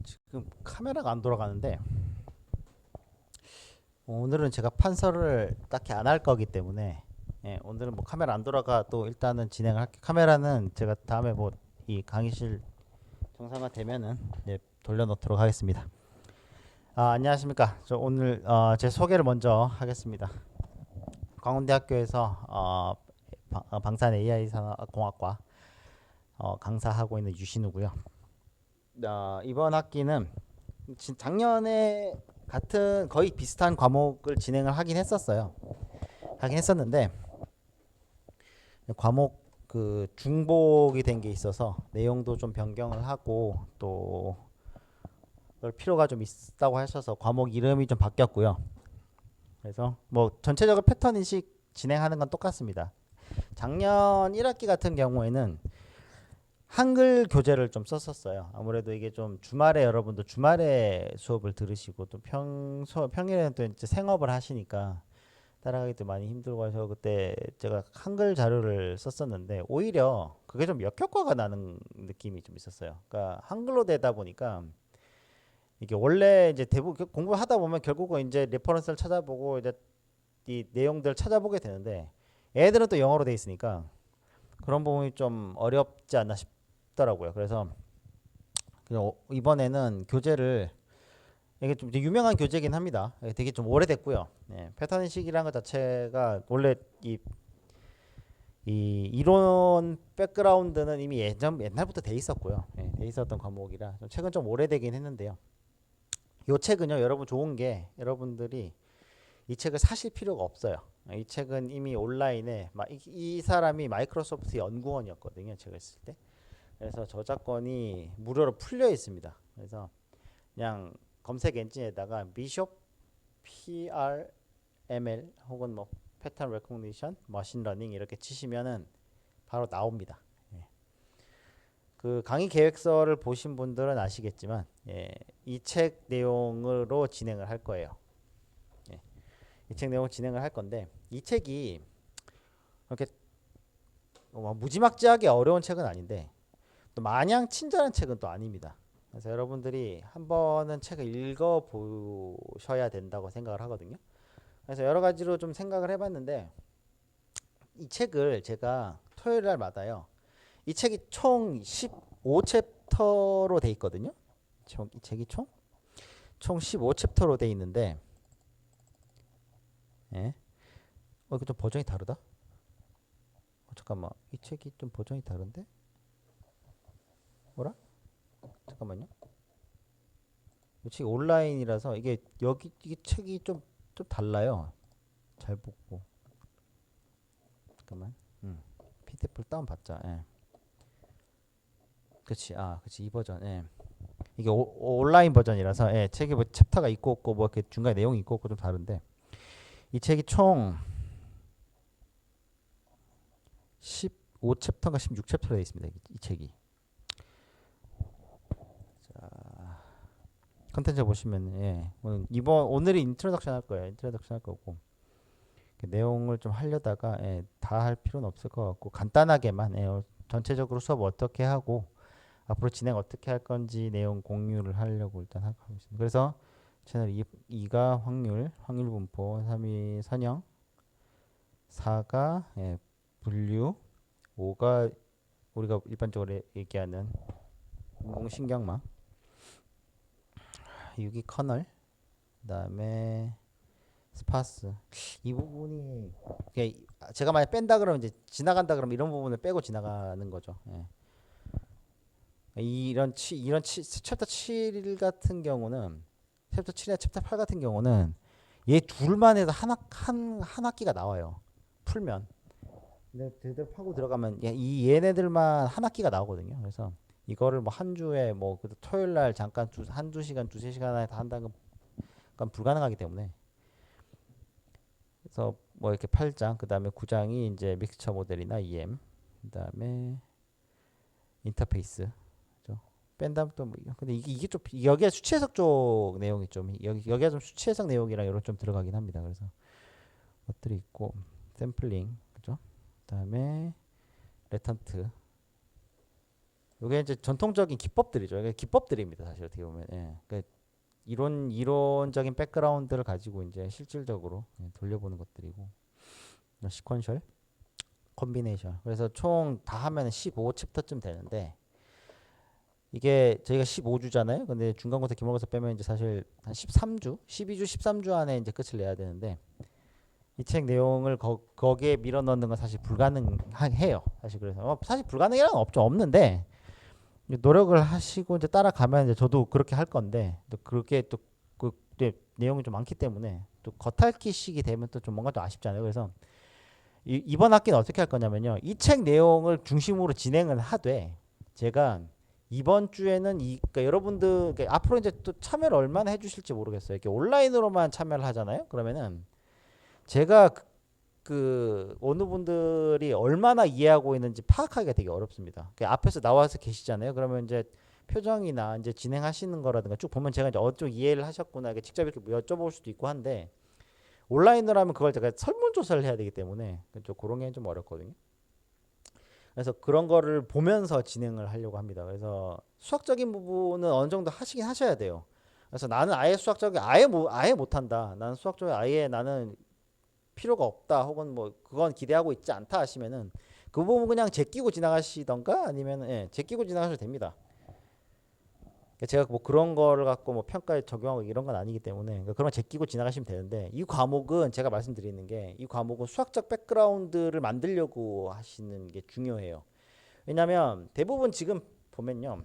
지금 카메라가 안 돌아가는데 오늘은 제가 판서를 딱히 안 할 거기 때문에 오늘은 뭐 카메라 안 돌아가도 일단은 진행을 할게요. 카메라는 제가 다음에 뭐 이 강의실 정상화 되면은 돌려놓도록 하겠습니다. 안녕하십니까. 저 오늘 제 소개를 먼저 하겠습니다. 광운대학교에서 방산 AI 산업공학과 강사하고 있는 유신우고요. 이번 학기는 작년에 같은 거의 비슷한 과목을 진행을 하긴 했었는데 과목 그 중복이 된 게 있어서 내용도 좀 변경을 하고 또 그럴 필요가 좀 있다고 하셔서 과목 이름이 좀 바뀌었고요. 그래서 뭐 전체적으로 패턴 인식 진행하는 건 똑같습니다. 작년 1학기 같은 경우에는 한글 교재를 좀 썼었어요. 아무래도 이게 좀 주말에 여러분도 주말에 수업을 들으시고 또 평일에는 또 이제 생업을 하시니까 따라가기도 많이 힘들고 해서 그때 제가 한글 자료를 썼었는데 오히려 그게 좀 역효과가 나는 느낌이 좀 있었어요. 그러니까 한글로 되다 보니까 이게 원래 이제 대부분 공부하다 보면 결국은 이제 레퍼런스를 찾아보고 이제 이 내용들 찾아보게 되는데 애들은 또 영어로 돼 있으니까 그런 부분이 좀 어렵지 않나 싶더라고요. 그래서 이번에는 교재를 이게 좀 이제 유명한 교재긴 합니다. 되게 좀 오래됐고요. 패턴 인식이라는 것 자체가 원래 이 이론 백그라운드는 이미 옛날부터 돼 있었고요. 돼 있었던 과목이라 최근 좀 오래되긴 했는데요. 이 책은요, 여러분 좋은 게 여러분들이 이 책을 사실 필요가 없어요. 이 책은 이미 온라인에 이 사람이 마이크로소프트 연구원이었거든요. 책을 쓸 때. 그래서 저작권이 무료로 풀려 있습니다. 그래서 그냥 검색 엔진에다가 비숍 PRML 혹은 뭐 패턴 레코그니션, 머신 러닝 이렇게 치시면은 바로 나옵니다. 그 강의 계획서를 보신 분들은 아시겠지만 이 책 내용으로 진행을 할 거예요. 이 책 내용 진행을 할 건데 이 책이 이렇게 무지막지하게 어려운 책은 아닌데 또 마냥 친절한 책은 또 아닙니다. 그래서 여러분들이 한 번은 책을 읽어 보셔야 된다고 생각을 하거든요. 그래서 여러 가지로 좀 생각을 해봤는데 이 책을 제가 토요일 날마다요. 이 책이 총 15챕터로 돼 있거든요. 이 책이 총 15챕터로 돼 있는데 예. 이거 좀 버전이 다르다. 잠깐만. 이 책이 좀 버전이 다른데? 뭐라? 잠깐만요. 이 책이 온라인이라서 이게 책이 좀 달라요. 잘 보고. 잠깐만. PDF를 다운받자. 예. 그치. 이 버전. 예. 이게 온라인 버전이라서 책에 뭐 챕터가 있고 없고 뭐 이렇게 중간에 내용이 있고 없고 좀 다른데 이 책이 총 15챕터인가 16챕터로 되어 있습니다. 이 책이. 컨텐츠 보시면 오늘이 인트로덕션 할 거예요. 인트로덕션 할 거고 내용을 좀 하려다가 다 할 필요는 없을 것 같고 간단하게만 전체적으로 수업 어떻게 하고 앞으로 진행 어떻게 할 건지 내용 공유를 하려고 일단 하고 있습니다. 그래서 채널 2가 확률 분포, 3이 선형, 4가 분류, 5가 우리가 일반적으로 얘기하는 인공신경망, 6이 커널, 그다음에 스파스. 이 부분이 제가 만약 뺀다 그러면 이제 지나간다 그러면 이런 부분을 빼고 지나가는 거죠. 이런 챕터 7 같은 경우는 챕터 7이나 챕터 8 같은 경우는 얘 둘만 해도 한 학기가 나와요. 풀면. 근데 제대로 파고 들어가면 얘네들만 한 학기가 나오거든요. 그래서 이거를 뭐 한 주에 뭐 토요일 날 잠깐 한두 시간, 두세 시간에 다 한다는 건 불가능하기 때문에 그래서 뭐 이렇게 8장, 그다음에 9장이 이제 믹스처 모델이나 EM, 그다음에 인터페이스. 그죠? 뺀 다음 또 근데 이게 좀 여기가 수치해석 쪽 내용이 좀 여기가 좀 수치해석 내용이랑 이런 좀 들어가긴 합니다. 그래서 것들이 있고 샘플링, 그죠? 그다음에 레턴트, 이게 이제 전통적인 기법들이죠. 이게 기법들입니다. 사실 어떻게 보면. 예. 그러니까 이론적인 백그라운드를 가지고 이제 실질적으로 돌려보는 것들이고 시퀀셜 콤비네이션. 그래서 총 다 하면 15챕터쯤 되는데 이게 저희가 15주잖아요. 근데 중간고사 기말고사 빼면 이제 사실 한 13주, 12주, 13주 안에 이제 끝을 내야 되는데 이 책 내용을 거기에 밀어 넣는 건 사실 불가능해요. 사실 그래서 사실 불가능이란 없죠. 없는데 노력을 하시고 이제 따라가면 이제 저도 그렇게 할 건데 또 그렇게 그 내용이 좀 많기 때문에 또 겉핥기식이 되면 또 좀 뭔가 좀 아쉽잖아요. 그래서 이번 학기는 어떻게 할 거냐면요. 이 책 내용을 중심으로 진행을 하되 제가 이번 주에는 그러니까 여러분들 그러니까 앞으로 이제 또 참여를 얼마나 해주실지 모르겠어요. 이렇게 온라인으로만 참여를 하잖아요. 그러면은 제가 어느 분들이 얼마나 이해하고 있는지 파악하기가 되게 어렵습니다. 앞에서 나와서 계시잖아요. 그러면 이제 표정이나 이제 진행하시는 거라든가 쭉 보면 제가 이제 어쪽 이해를 하셨구나 이렇게 직접 이렇게 여쭤볼 수도 있고 한데 온라인으로 하면 그걸 제가 설문조사를 해야 되기 때문에 좀 그런 게 좀 어렵거든요. 그래서 그런 거를 보면서 진행을 하려고 합니다. 그래서 수학적인 부분은 어느 정도 하시긴 하셔야 돼요. 그래서 나는 아예 수학적인 아예 못한다. 나는 수학적인 아예 나는 필요가 없다. 혹은 뭐 그건 기대하고 있지 않다 하시면은 그 부분 그냥 제끼고 지나가시던가 아니면 제끼고 지나가셔도 됩니다. 제가 뭐 그런 거를 갖고 뭐 평가에 적용하고 이런 건 아니기 때문에 그런 거 제끼고 지나가시면 되는데 이 과목은 제가 말씀드리는 게 이 과목은 수학적 백그라운드를 만들려고 하시는 게 중요해요. 왜냐하면 대부분 지금 보면요,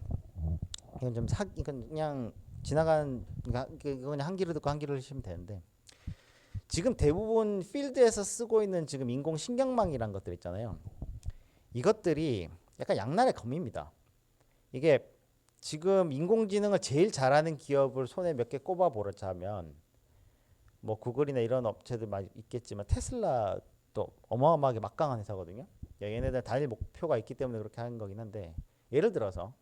이건 좀 이건 그냥 지나간 그냥 한 귀로 듣고 한 귀로 하시면 되는데 지금 대부분 필드에서 쓰고 있는 지금 인공신경망이란 것들 있잖아요. 이것들이 약간 양날의 검입니다. 이게 지금 인공지능을 제일 잘하는 기업을 손에 몇 개 꼽아 보자면 뭐 구글이나 이런 업체들 많이 있겠지만 테슬라도 어마어마하게 막강한 회사거든요. 얘네들 단일 목표가 있기 때문에 그렇게 하는 거긴 한데 예를 들어서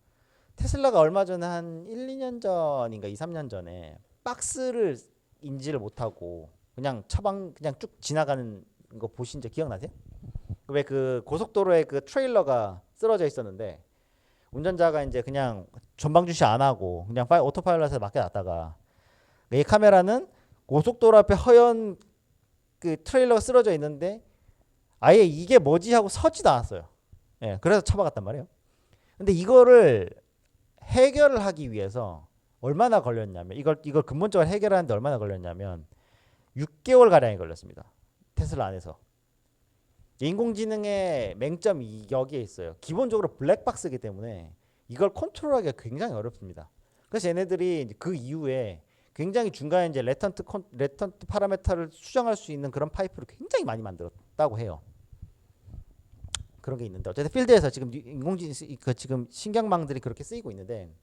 테슬라가 얼마 전에 한 1, 2년 전인가 2, 3년 전에 박스를 인지를 못하고 그냥 그냥 쭉 지나가는 거 보신 적 기억나세요? 왜 그 고속도로에 그 트레일러가 쓰러져 있었는데 운전자가 이제 그냥 전방 주시 안 하고 그냥 오토파일럿에 맡겨놨다가 이 카메라는 고속도로 앞에 허연 그 트레일러가 쓰러져 있는데 아예 이게 뭐지 하고 서지도 않았어요. 예, 그래서 처박았단 말이에요. 근데 이거를 해결을 하기 위해서 얼마나 걸렸냐면 이걸 근본적으로 해결하는데 얼마나 걸렸냐면 6개월 가량이 걸렸습니다. 테슬라 안에서. 인공지능의 맹점이 여기에 있어요. 기본적으로 블랙박스이기 때문에 이걸 컨트롤하기가 굉장히 어렵습니다. 그래서 얘네들이 그 이후에 굉장히 중간에 이제 레턴트 파라메터를 수정할 수 있는 그런 파이프를 굉장히 많이 만들었다고 해요. 그런 게 있는데 어쨌든 필드에서 지금 지금 신경망들이 그렇게 쓰이고 있는데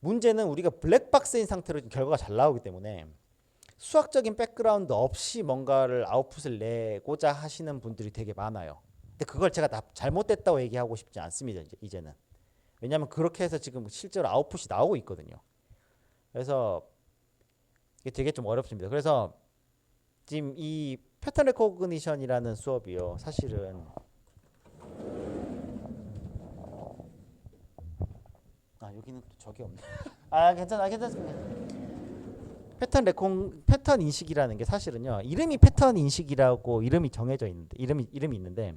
문제는 우리가 블랙박스인 상태로 결과가 잘 나오기 때문에 수학적인 백그라운드 없이 뭔가를 아웃풋을 내고자 하시는 분들이 되게 많아요. 근데 그걸 제가 잘못됐다고 얘기하고 싶지 않습니다. 이제는. 왜냐하면 그렇게 해서 지금 실제로 아웃풋이 나오고 있거든요. 그래서 이게 되게 좀 어렵습니다. 그래서 지금 이 패턴 레코그니션이라는 수업이요. 사실은 여기는 또 적이 없네. 괜찮습니다. 패턴 인식이라는 게 사실은요. 이름이 패턴 인식이라고 이름이 정해져 있는데 이름이 있는데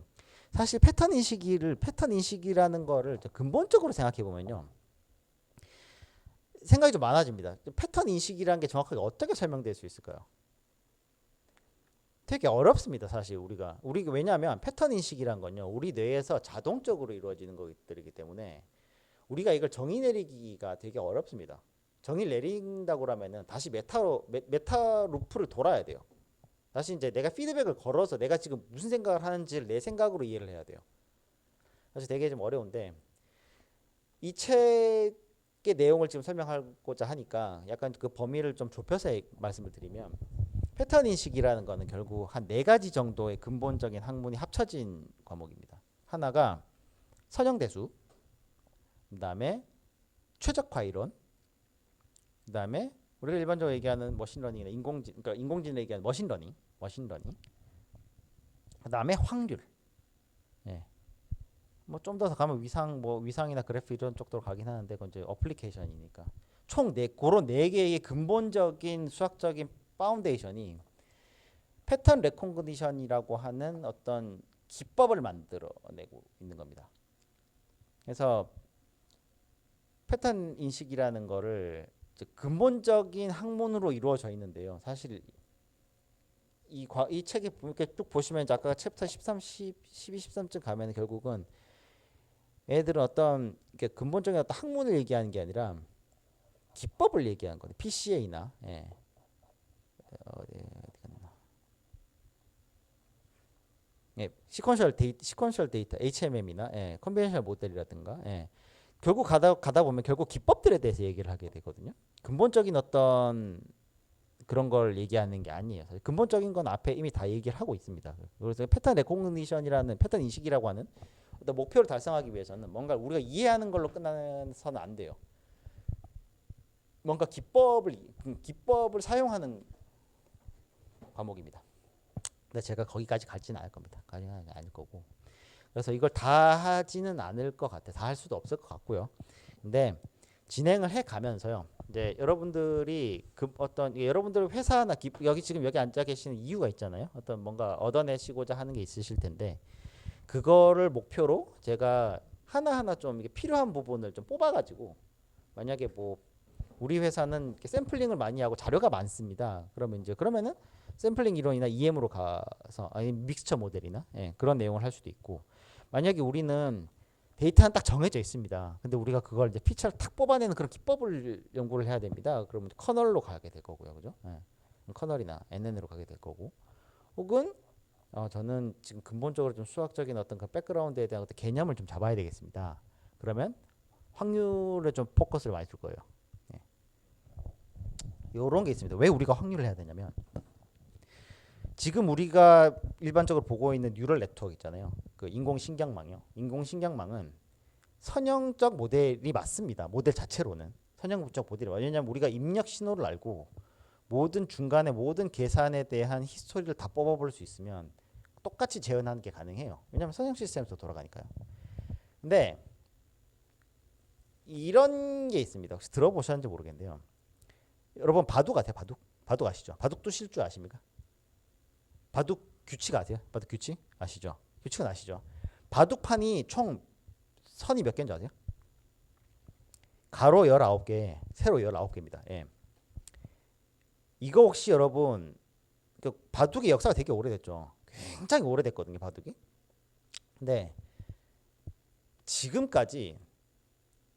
사실 패턴 인식이라는 거를 근본적으로 생각해 보면요. 생각이 좀 많아집니다. 패턴 인식이라는 게 정확하게 어떻게 설명될 수 있을까요? 되게 어렵습니다. 사실 우리가 왜냐하면 패턴 인식이란 건요. 우리 뇌에서 자동적으로 이루어지는 것들이기 때문에 우리가 이걸 정의 내리기가 되게 어렵습니다. 정의 내린다고 하면은 다시 메타 루프를 돌아야 돼요. 다시 이제 내가 피드백을 걸어서 내가 지금 무슨 생각을 하는지를 내 생각으로 이해를 해야 돼요. 그래서 되게 좀 어려운데 이 책의 내용을 지금 설명하고자 하니까 약간 그 범위를 좀 좁혀서 말씀을 드리면 패턴 인식이라는 거는 결국 한 4가지 정도의 근본적인 학문이 합쳐진 과목입니다. 하나가 선형대수, 그다음에 최적화 이론, 그다음에 우리가 일반적으로 얘기하는 머신러닝이나 그러니까 인공지능 얘기하는 머신러닝, 그다음에 확률. 예. 뭐 좀 더 가면 위상이나 그래프 이런 쪽으로 가긴 하는데 그건 이제 어플리케이션이니까 총 그런 네 개의 근본적인 수학적인 파운데이션이 패턴 레코그니션이라고 하는 어떤 기법을 만들어내고 있는 겁니다. 그래서 패턴 인식이라는 거를 근본적인 학문으로 이루어져 있는데요. 사실 이 책에 이렇게 쭉 보시면 아까 챕터 13, 12, 13쯤 가면 결국은 애들은 어떤 근본적인 어떤 학문을 얘기하는 게 아니라 기법을 얘기하는 거예요. PCA나 시퀀셜 데이터, HMM이나 컨벤셔널 모델이라든가 결국 가다 보면 결국 기법들에 대해서 얘기를 하게 되거든요. 근본적인 어떤 그런 걸 얘기하는 게 아니에요. 근본적인 건 앞에 이미 다 얘기를 하고 있습니다. 그래서 패턴 레코그니션이라는 패턴 인식이라고 하는 어떤 목표를 달성하기 위해서는 뭔가 우리가 이해하는 걸로 끝나서는 안 돼요. 뭔가 기법을 사용하는 과목입니다. 근데 제가 거기까지 가지는 않을 겁니다. 가지는 않을 거고. 그래서 이걸 다 하지는 않을 것 같아요. 다 할 수도 없을 것 같고요. 근데 진행을 해 가면서요. 이제 여러분들이 여러분들 회사나 여기 앉아 계시는 이유가 있잖아요. 어떤 뭔가 얻어내시고자 하는 게 있으실 텐데 그거를 목표로 제가 하나하나 좀 이게 필요한 부분을 좀 뽑아가지고 만약에 뭐 우리 회사는 샘플링을 많이 하고 자료가 많습니다. 그러면은 샘플링 이론이나 EM으로 가서 아니 믹스처 모델이나 그런 내용을 할 수도 있고 만약에 우리는 데이터는 딱 정해져 있습니다. 근데 우리가 그걸 이제 피처를 탁 뽑아내는 그런 기법을 연구를 해야 됩니다. 그러면 커널로 가게 될 거고요, 그죠? 커널이나 NN으로 가게 될 거고, 혹은 저는 지금 근본적으로 좀 수학적인 어떤 그 백그라운드에 대한 어떤 개념을 좀 잡아야 되겠습니다. 그러면 확률에 좀 포커스를 많이 줄 거예요. 이런 게 있습니다. 왜 우리가 확률을 해야 되냐면 지금 우리가 일반적으로 보고 있는 뉴럴 네트워크 있잖아요. 그 인공신경망이요. 인공신경망은 선형적 모델이 맞습니다. 모델 자체로는 선형적 모델이 맞아요. 왜냐하면 우리가 입력 신호를 알고 모든 중간에 모든 계산에 대한 히스토리를 다 뽑아볼 수 있으면 똑같이 재현하는 게 가능해요. 왜냐하면 선형 시스템에서 돌아가니까요. 근데 이런 게 있습니다. 혹시 들어보셨는지 모르겠는데요. 여러분 바둑 아세요? 바둑 아시죠? 바둑 두실 줄 아십니까? 바둑 규칙 아세요? 바둑 규칙 아시죠? 규칙은 아시죠? 바둑판이 총 선이 몇 개인지 아세요? 가로 19개, 세로 19개입니다. 이거 혹시 여러분 바둑의 역사가 되게 오래됐죠. 굉장히 오래됐거든요, 바둑이. 근데 지금까지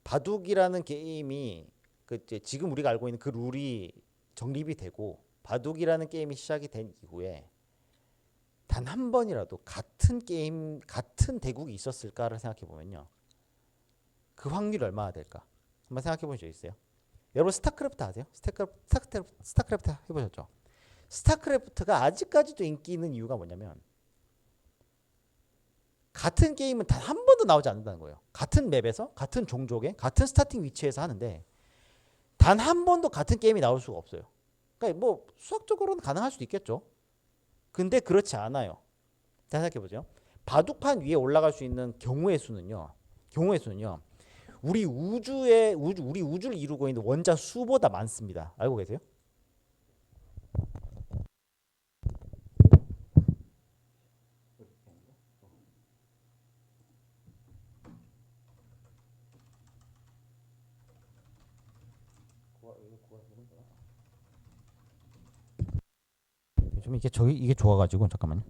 바둑이라는 게임이 지금 우리가 알고 있는 그 룰이 정립이 되고 바둑이라는 게임이 시작이 된 이후에 단 한 번이라도 같은 게임, 같은 대국이 있었을까를 생각해 보면요. 그 확률이 얼마나 될까? 한번 생각해 본 적 있어요? 여러분 스타크래프트 아세요? 스타크래프트 해보셨죠? 스타크래프트가 아직까지도 인기 있는 이유가 뭐냐면 같은 게임은 단 한 번도 나오지 않는다는 거예요. 같은 맵에서 같은 종족에 같은 스타팅 위치에서 하는데 단 한 번도 같은 게임이 나올 수가 없어요. 그러니까 뭐 수학적으로는 가능할 수도 있겠죠. 근데 그렇지 않아요. 자, 생각해보세요. 바둑판 위에 올라갈 수 있는 경우의 수는요. 우리 우주를 이루고 있는 원자 수보다 많습니다. 알고 계세요? 좀 이게 좋아가지고 잠깐만요.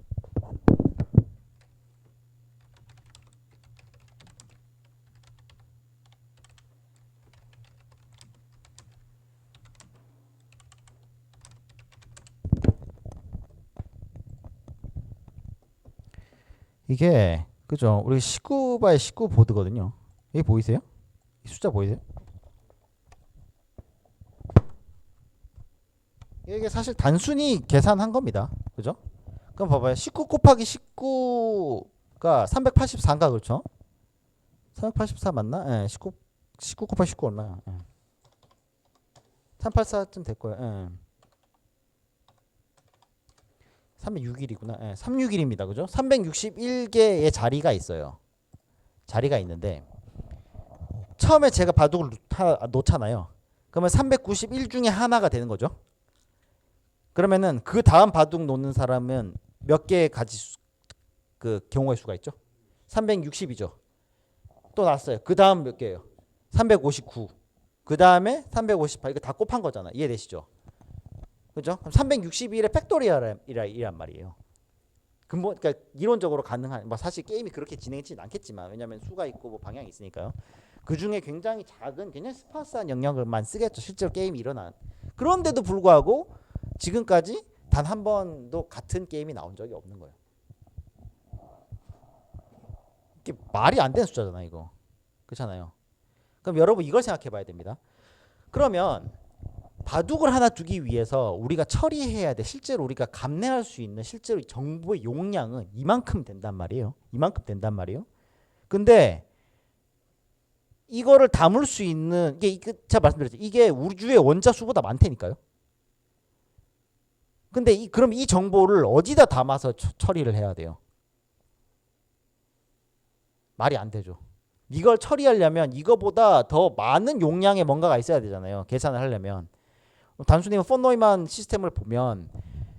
이게 그죠? 우리 19by 19 보드거든요. 이게 보이세요? 이 숫자 보이세요? 이게 사실 단순히 계산한 겁니다. 그죠? 그럼 봐봐요. 19 곱하기 19가 384인가 그렇죠? 384 맞나? 예, 19 곱하기 19 얼마야? 384쯤 될 거예요. 306일이구나. 361입니다. 그죠? 361개의 자리가 있어요. 자리가 있는데 처음에 제가 바둑을 놓잖아요. 그러면 391 중에 하나가 되는 거죠. 그러면은 그 다음 바둑 놓는 사람은 몇 개 가지 그 경우의 수가 있죠? 360이죠. 또 났어요. 그 다음 몇 개예요? 359. 그 다음에 358. 이거 다 곱한 거잖아. 이해되시죠? 그죠? 그럼 361의 팩토리얼이란 말이에요. 근본 그러니까 이론적으로 가능한 뭐 사실 게임이 그렇게 진행되지는 않겠지만 왜냐하면 수가 있고 뭐 방향이 있으니까요. 그 중에 굉장히 작은 굉장히 스파스한 영역을만 쓰겠죠. 실제로 게임이 일어난. 그런데도 불구하고 지금까지 단 한 번도 같은 게임이 나온 적이 없는 거예요. 이게 말이 안 되는 숫자잖아요, 이거. 그렇잖아요. 그럼 여러분 이걸 생각해 봐야 됩니다. 그러면 바둑을 하나 두기 위해서 우리가 처리해야 돼. 실제로 우리가 감내할 수 있는 실제로 정보의 용량은 이만큼 된단 말이에요. 이만큼 된단 말이에요. 근데 이거를 담을 수 있는 이게 제가 말씀드렸죠. 이게 우주의 원자 수보다 많다니까요. 근데 그럼 이 정보를 어디다 담아서 처리를 해야 돼요? 말이 안 되죠. 이걸 처리하려면 이거보다 더 많은 용량의 뭔가가 있어야 되잖아요. 계산을 하려면. 단순히 폰 노이만 시스템을 보면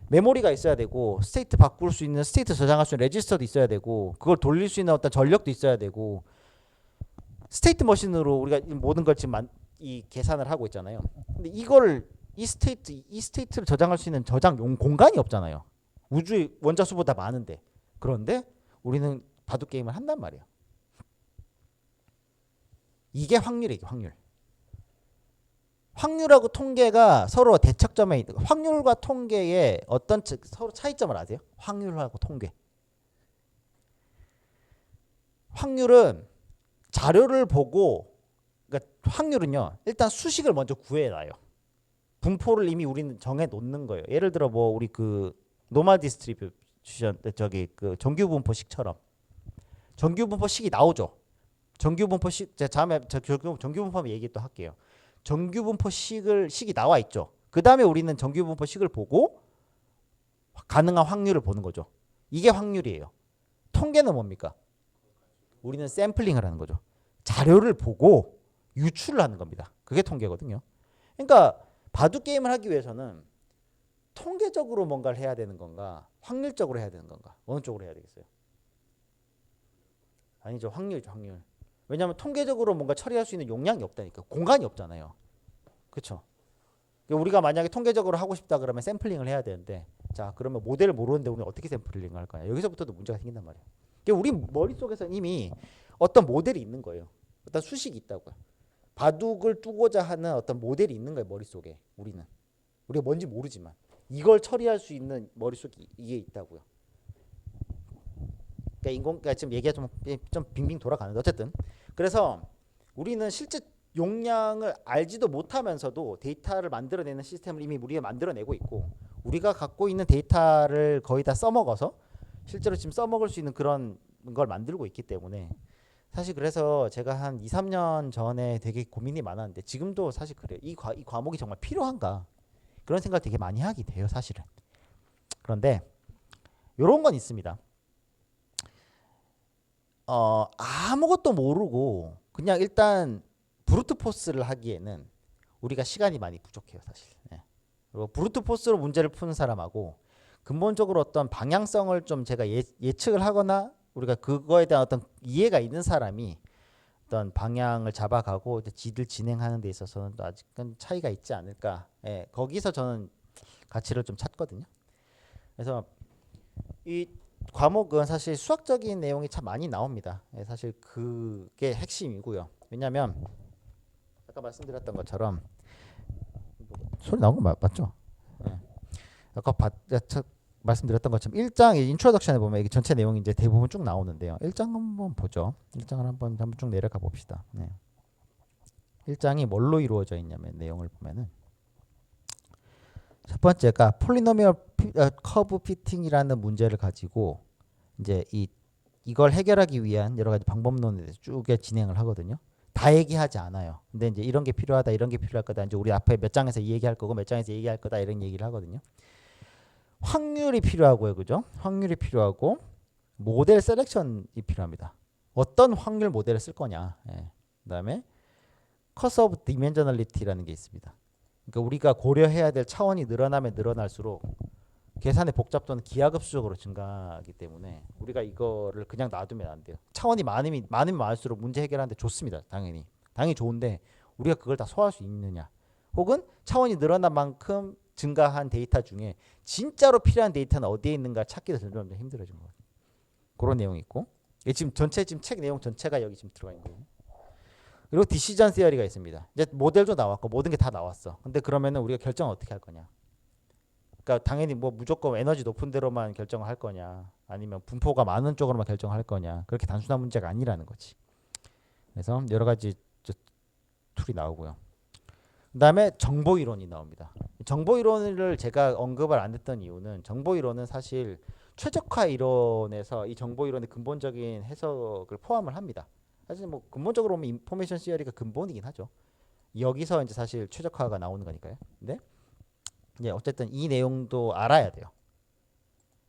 메모리가 있어야 되고 스테이트 바꿀 수 있는 스테이트 저장할 수 있는 레지스터도 있어야 되고 그걸 돌릴 수 있는 어떤 전력도 있어야 되고 스테이트 머신으로 우리가 모든 걸 지금 이 계산을 하고 있잖아요. 근데 이걸 이 스테이트를 저장할 수 있는 저장 공간이 없잖아요. 우주의 원자 수보다 많은데. 그런데 우리는 바둑 게임을 한단 말이에요. 이게 확률이에요, 확률. 확률하고 통계가 서로 대척점에 있는 확률과 통계의 어떤 서로 차이점을 아세요? 확률하고 통계. 확률은 자료를 보고 그러니까 확률은요. 일단 수식을 먼저 구해놔요. 분포를 이미 우리는 정해 놓는 거예요. 예를 들어 뭐 우리 그 노멀 디스트리뷰션 저기 그 정규 분포식처럼 정규 분포식이 나오죠. 정규 분포식 제가 다음에 정규 분포 얘기 또 할게요. 정규 분포식이 나와 있죠. 그 다음에 우리는 정규 분포식을 보고 가능한 확률을 보는 거죠. 이게 확률이에요. 통계는 뭡니까? 우리는 샘플링을 하는 거죠. 자료를 보고 유출을 하는 겁니다. 그게 통계거든요. 그러니까 바둑 게임을 하기 위해서는 통계적으로 뭔가를 해야 되는 건가, 확률적으로 해야 되는 건가, 어느 쪽으로 해야 되겠어요? 아니죠, 확률이죠, 확률. 왜냐하면 통계적으로 뭔가 처리할 수 있는 용량이 없다니까. 공간이 없잖아요. 그렇죠? 우리가 만약에 통계적으로 하고 싶다 그러면 샘플링을 해야 되는데 자 그러면 모델을 모르는데 우리는 어떻게 샘플링을 할 거냐. 여기서부터도 문제가 생긴단 말이에요. 우리 머릿속에서 이미 어떤 모델이 있는 거예요. 어떤 수식이 있다고요. 바둑을 두고자 하는 어떤 모델이 있는 거예요. 머릿속에 우리는. 우리가 뭔지 모르지만 이걸 처리할 수 있는 머릿속에 이게 있다고요. 그러니까 지금 얘기가 좀 빙빙 돌아가는데 어쨌든 그래서 우리는 실제 용량을 알지도 못하면서도 데이터를 만들어내는 시스템을 이미 우리가 만들어내고 있고 우리가 갖고 있는 데이터를 거의 다 써먹어서 실제로 지금 써먹을 수 있는 그런 걸 만들고 있기 때문에 사실 그래서 제가 한 2, 3년 전에 되게 고민이 많았는데 지금도 사실 그래요. 이 과목이 정말 필요한가 그런 생각을 되게 많이 하게 돼요. 사실은. 그런데 이런 건 있습니다. 아무것도 모르고 그냥 일단 브루트 포스를 하기에는 우리가 시간이 많이 부족해요. 사실. 네. 그리고 브루트 포스로 문제를 푸는 사람하고 근본적으로 어떤 방향성을 좀 제가 예측을 하거나 우리가 그거에 대한 어떤 이해가 있는 사람이 어떤 방향을 잡아가고 지들 진행하는 데 있어서는 또 아직은 차이가 있지 않을까. 예, 거기서 저는 가치를 좀 찾거든요. 그래서 이 과목은 사실 수학적인 내용이 참 많이 나옵니다. 예, 사실 그게 핵심이고요. 왜냐하면 아까 말씀드렸던 것처럼 소리 나온 거 맞죠? 예. 아까 말씀드렸던 것처럼 1장 인트로덕션에 보면 이게 전체 내용이 이제 대부분 쭉 나오는데요. 1장 한번 보죠. 1장을 한번 쭉 내려가 봅시다. 네. 1장이 뭘로 이루어져 있냐면 내용을 보면은 첫 번째가 폴리노미얼 커브 피팅이라는 문제를 가지고 이제 이걸 해결하기 위한 여러 가지 방법론에 대해서 쭉 진행을 하거든요. 다 얘기하지 않아요. 근데 이제 이런 게 필요하다, 이런 게 필요할 거다. 이제 우리 앞에 몇 장에서 얘기할 거고 몇 장에서 얘기할 거다 이런 얘기를 하거든요. 확률이 필요하고요, 그죠? 확률이 필요하고 모델 셀렉션이 필요합니다. 어떤 확률 모델을 쓸 거냐. 예. 그다음에 cost of dimensionality라는 게 있습니다. 그러니까 우리가 고려해야 될 차원이 늘어나면 늘어날수록 계산의 복잡도는 기하급수적으로 증가하기 때문에 우리가 이거를 그냥 놔두면 안 돼요. 차원이 많으면 많을수록 문제 해결하는데 좋습니다. 당연히 좋은데 우리가 그걸 다 소화할 수 있느냐, 혹은 차원이 늘어난 만큼 증가한 데이터 중에 진짜로 필요한 데이터는 어디에 있는가 찾기도 점점 힘들어진 거예요. 그런 내용이 있고, 이게 지금 책 내용 전체가 여기 지금 들어가 있는 거예요. 그리고 디시전 시어리가 있습니다. 이제 모델도 나왔고 모든 게 다 나왔어. 근데 그러면은 우리가 결정을 어떻게 할 거냐? 그러니까 당연히 뭐 무조건 에너지 높은 데로만 결정을 할 거냐, 아니면 분포가 많은 쪽으로만 결정할 거냐, 그렇게 단순한 문제가 아니라는 거지. 그래서 여러 가지 툴이 나오고요. 그다음에 정보 이론이 나옵니다. 정보 이론을 제가 언급을 안 했던 이유는, 정보 이론은 사실 최적화 이론에서 이 정보 이론의 근본적인 해석을 포함을 합니다. 사실 뭐 근본적으로 보면 인포메이션 시어리가 근본이긴 하죠. 여기서 이제 사실 최적화가 나오는 거니까요. 근데 이제 어쨌든 이 내용도 알아야 돼요.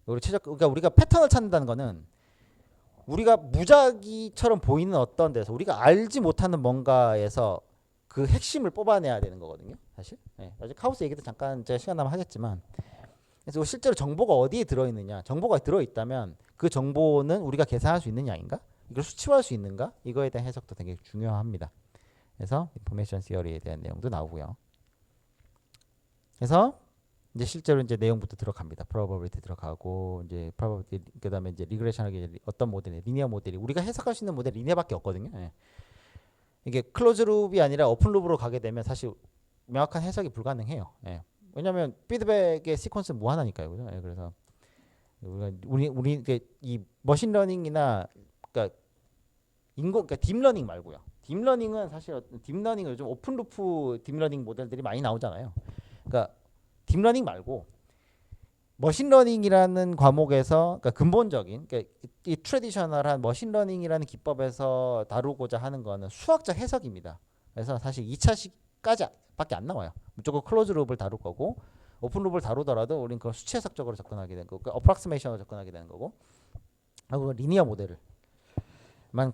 그러니까 우리가 패턴을 찾는다는 거는 우리가 무작위처럼 보이는 어떤 데서 우리가 알지 못하는 뭔가에서 그 핵심을 뽑아내야 되는 거거든요. 사실. 네. 나중에 카오스 얘기도 잠깐 제가 시간 나면 하겠지만, 그래서 실제로 정보가 어디에 들어있느냐, 정보가 들어있다면 그 정보는 우리가 계산할 수 있는 양인가, 이걸 수치화할 수 있는가, 이거에 대한 해석도 되게 중요합니다. 그래서 인포메이션 시어리에 대한 내용도 나오고요. 그래서 이제 실제로 이제 내용부터 들어갑니다. probability 들어가고, 이제 probability, 그다음에 이제 리그레션하게 어떤 모델이, 리니어 모델이, 우리가 해석할 수 있는 모델이 리니어밖에 없거든요. 예. 이게 클로즈 룹이 아니라 오픈 룹으로 가게 되면 사실 명확한 해석이 불가능해요. 예. 왜냐하면 피드백의 시퀀스 무한하니까요, 그죠? 예, 그래서 우리 이 머신러닝이나, 그러니까 그러니까 딥러닝 말고요. 딥러닝은 사실 딥러닝은 요즘 오픈 루프 딥러닝 모델들이 많이 나오잖아요. 그러니까 딥러닝 말고 머신러닝이라는 과목에서, 그러니까 근본적인, 그러니까 이 트래디셔널한 머신러닝이라는 기법에서 다루고자 하는 거는 수학적 해석입니다. 그래서 사실 2차식까지밖에 안 나와요. 무조건 클로즈 룹을 다룰 거고, 오픈 룹을 다루더라도 우리는 그 수치 해석적으로 접근하게 되는 거고, 그러니까 어프락시메이션으로 접근하게 되는 거고, 하고 리니어 모델을만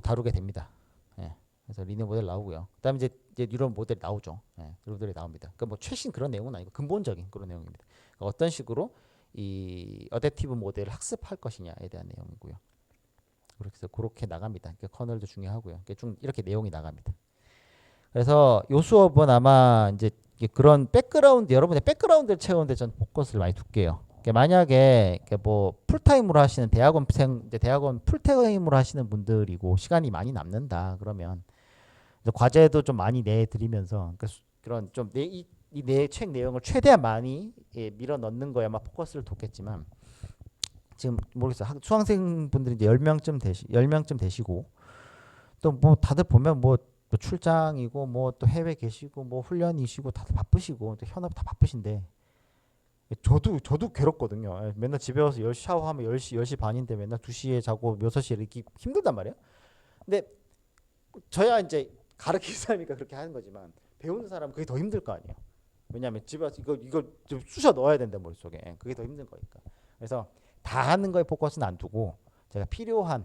다루게 됩니다. 예. 그래서 리니어 모델 나오고요. 그다음에 이제 뉴런 모델 나오죠. 예. 뉴런들이 나옵니다. 그러니까 뭐 최신 그런 내용은 아니고 근본적인 그런 내용입니다. 그러니까 어떤 식으로 이 어댑티브 모델을 학습할 것이냐에 대한 내용이고요. 그래서 그렇게 나갑니다. 그러니까 커널도 중요하고요. 그러니까 좀 이렇게 내용이 나갑니다. 그래서 요 수업은 아마 이제 그런 백그라운드, 여러분의 백그라운드를 채우는데 전 포커스를 많이 둘게요. 그러니까 만약에 뭐 풀타임으로 하시는 대학원 풀타임으로 하시는 분들이고 시간이 많이 남는다 그러면 과제도 좀 많이 내드리면서, 그러니까 그런 좀 이 내 책 내용을 최대한 많이 밀어 넣는 거에 아마 포커스를 뒀겠지만, 지금 모르겠어요. 수강생분들이 이제 10명쯤 되시고, 또 뭐 다들 보면 뭐 출장이고 뭐 또 해외 계시고 뭐 훈련이시고 다들 바쁘시고 또 현업 다 바쁘신데, 저도 괴롭거든요. 맨날 집에 와서 10시 샤워하면 10시 반인데 맨날 2시에 자고 6시에 이렇게 힘들단 말이에요. 근데 저야 이제 가르치는 사람이니까 그렇게 하는 거지만, 배우는 사람은 그게 더 힘들 거 아니에요. 왜냐하면 집에 와서 이거 좀 쑤셔 넣어야 된다 머릿속에. 그게 더 힘든 거니까. 그래서 다 하는 거에 포커스는 안 두고, 제가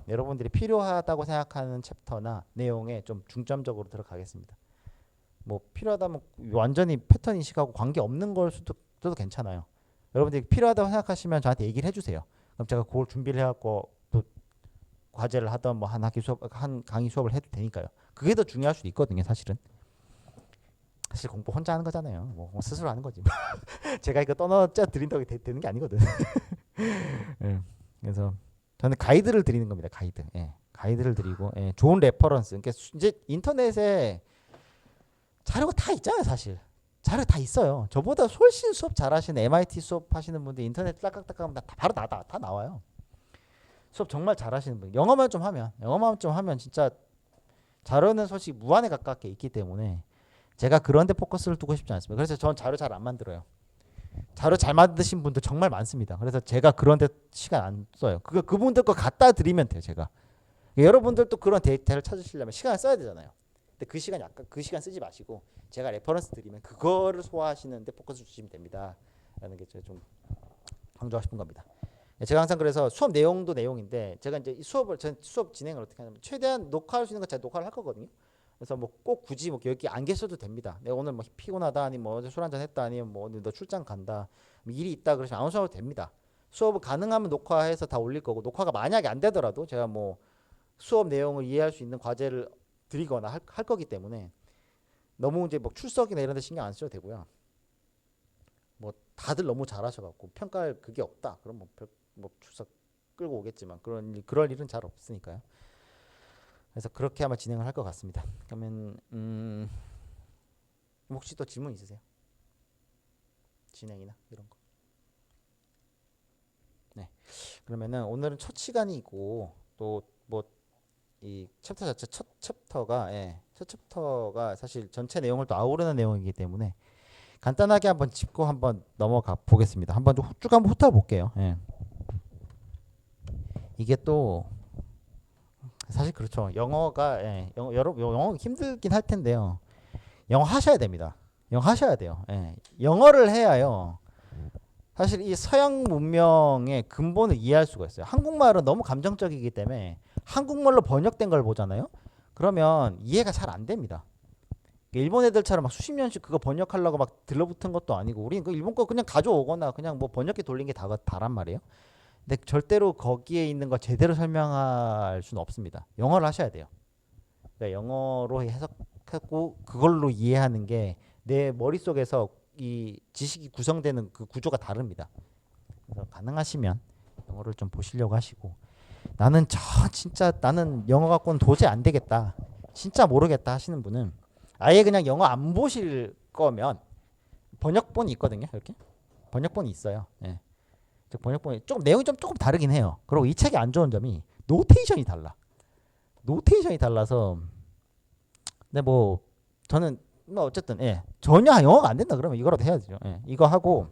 여러분들이 필요하다고 생각하는 챕터나 내용에 좀 중점적으로 들어가겠습니다. 뭐 필요하다면 완전히 패턴 인식하고 관계 없는 걸 수도 괜찮아요. 여러분들이 필요하다고 생각하시면 저한테 얘기를 해주세요. 그럼 제가 그걸 준비를 해갖고 또 과제를 하던 뭐 한 강의 수업을 해도 되니까요. 그게 더 중요할 수도 있거든요, 사실은. 사실 공부 혼자 하는 거잖아요. 뭐 스스로 하는 거지. 제가 이거 떠넣자 드린다고 되는 게 아니거든. 예. 그래서 저는 가이드를 드리는 겁니다. 가이드. 예. 가이드를 드리고, 예. 좋은 레퍼런스. 그러니까 이제 인터넷에 자료가 다 있잖아요, 사실. 자료 다 있어요. 저보다 훨씬 수업 잘하시는 MIT 수업 하시는 분들 인터넷 딱딱딱 하면 바로 다 나와요. 수업 정말 잘하시는 분. 영어만 좀 하면 진짜 자료는 솔직히 무한에 가깝게 있기 때문에 제가 그런 데 포커스를 두고 싶지 않습니다. 그래서 전 자료 잘 안 만들어요. 자료 잘 만드신 분들 정말 많습니다. 그래서 제가 그런 데 시간 안 써요. 그분들 거 갖다 드리면 돼요, 제가. 여러분들도 그런 데이터를 찾으시려면 시간을 써야 되잖아요. 근데 그 시간 쓰지 마시고 제가 레퍼런스 드리면 그거를 소화하시는데 포커스 주시면 됩니다. 라는 게 제가 좀 강조하고 싶은 겁니다. 제가 항상 그래서 수업 내용도 내용인데 제가 이제 이 수업을 전 수업 진행을 어떻게 하냐면 최대한 녹화할 수 있는 거 제가 녹화를 할 거거든요. 그래서 뭐 꼭 굳이 뭐 여기 안 계셔도 됩니다. 내가 오늘 뭐 피곤하다 아니면 뭐 어제 술 한잔 했다 아니면 뭐 오늘 너 출장 간다 뭐 일이 있다 그러시면 안 오셔도 됩니다. 수업을 가능하면 녹화해서 다 올릴 거고 녹화가 만약에 안 되더라도 제가 뭐 수업 내용을 이해할 수 있는 과제를 드리거나 할 거기 때문에 너무 이제 뭐 출석이나 이런 데 신경 안 쓰셔도 되고요. 뭐 다들 너무 잘하셔갖고 평가할 그게 없다. 그럼 뭐 출석 끌고 오겠지만 그럴 일은 잘 없으니까요. 그래서 그렇게 아마 진행을 할 것 같습니다. 그러면 혹시 또 질문 있으세요? 진행이나 이런 거. 네. 그러면은 오늘은 첫 시간이고 또 뭐 이 챕터 자체 첫 챕터가 첫 챕터가 사실 전체 내용을 또 아우르는 내용이기 때문에 간단하게 한번 짚고 한번 넘어가 보겠습니다. 한번 쭉 한번 훑어 볼게요. 예. 이게 또 사실 그렇죠. 영어가 여러분 영어 힘들긴 할 텐데요. 영어 하셔야 됩니다. 영어 하셔야 돼요. 예. 영어를 해야요. 사실 이 서양 문명의 근본을 이해할 수가 있어요. 한국말은 너무 감정적이기 때문에 한국말로 번역된 걸 보잖아요. 그러면 이해가 잘 안 됩니다. 일본 애들처럼 막 수십 년씩 그거 번역하려고 막 들러붙은 것도 아니고 우리는 그 일본 거 그냥 가져오거나 그냥 뭐 번역기 돌린 게 다란 말이에요. 근데 절대로 거기에 있는 걸 제대로 설명할 수는 없습니다. 영어를 하셔야 돼요. 그러니까 영어로 해석하고 그걸로 이해하는 게 내 머릿속에서 이 지식이 구성되는 그 구조가 다릅니다. 그래서 가능하시면 영어를 좀 보시려고 하시고 진짜 나는 영어 갖고는 도저히 안 되겠다. 진짜 모르겠다 하시는 분은 아예 그냥 영어 안 보실 거면 번역본이 있거든요. 이렇게 번역본이 있어요. 예. 번역본이 조금 내용이 조금 다르긴 해요. 그리고 이 책이 안 좋은 점이 노테이션이 달라. 노테이션이 달라서 근데 뭐 저는 뭐 어쨌든 전혀 영어가 안 된다 그러면 이거라도 해야죠. 이거 하고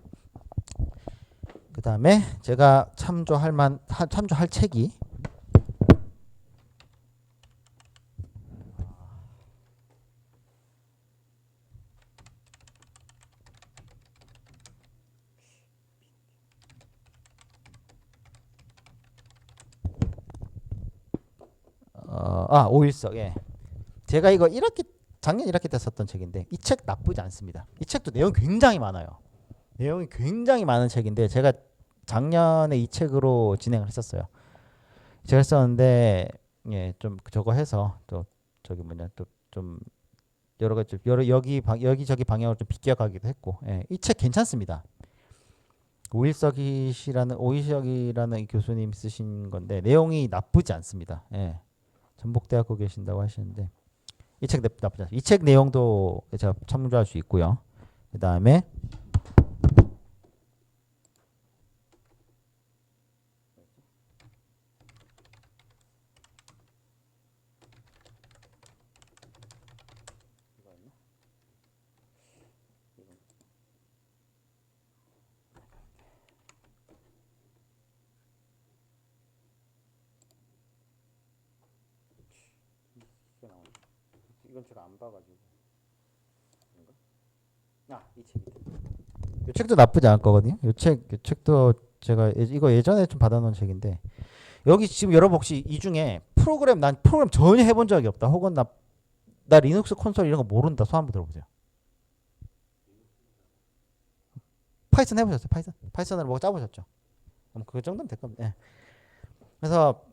그 다음에 제가 참조할 책이 오일석. 제가 이거 작년 1학기 때 썼던 책인데 이 책 나쁘지 않습니다. 이 책도 내용이 굉장히 많아요. 내용이 굉장히 많은 책인데 제가 작년에 이 책으로 진행을 했었어요. 제가 했었는데 좀 저거 해서 또 저기 뭐냐 또 좀 여러 가지 여기저기 방향으로 좀 비껴가기도 했고 이 책 괜찮습니다. 오일석이라는 이 교수님 쓰신 건데 내용이 나쁘지 않습니다. 전북대학교 계신다고 하시는데 이 책 나쁘지 않습니다. 이 책 내용도 제가 참조할 수 있고요. 그 다음에 이건 제가 안 봐가지고 이 책. 이 책도 나쁘지 않을 거거든요. 이 책도 제가 이거 예전에 좀 받아놓은 책인데 여기 지금 여러분 혹시 이 중에 난 프로그램 전혀 해본 적이 없다. 혹은 나 리눅스 콘솔 이런 거 모른다. 손 한번 들어보세요. 파이썬 해보셨어요? 파이썬으로 뭐 짜보셨죠? 그 정도면 될 겁니다. 그래서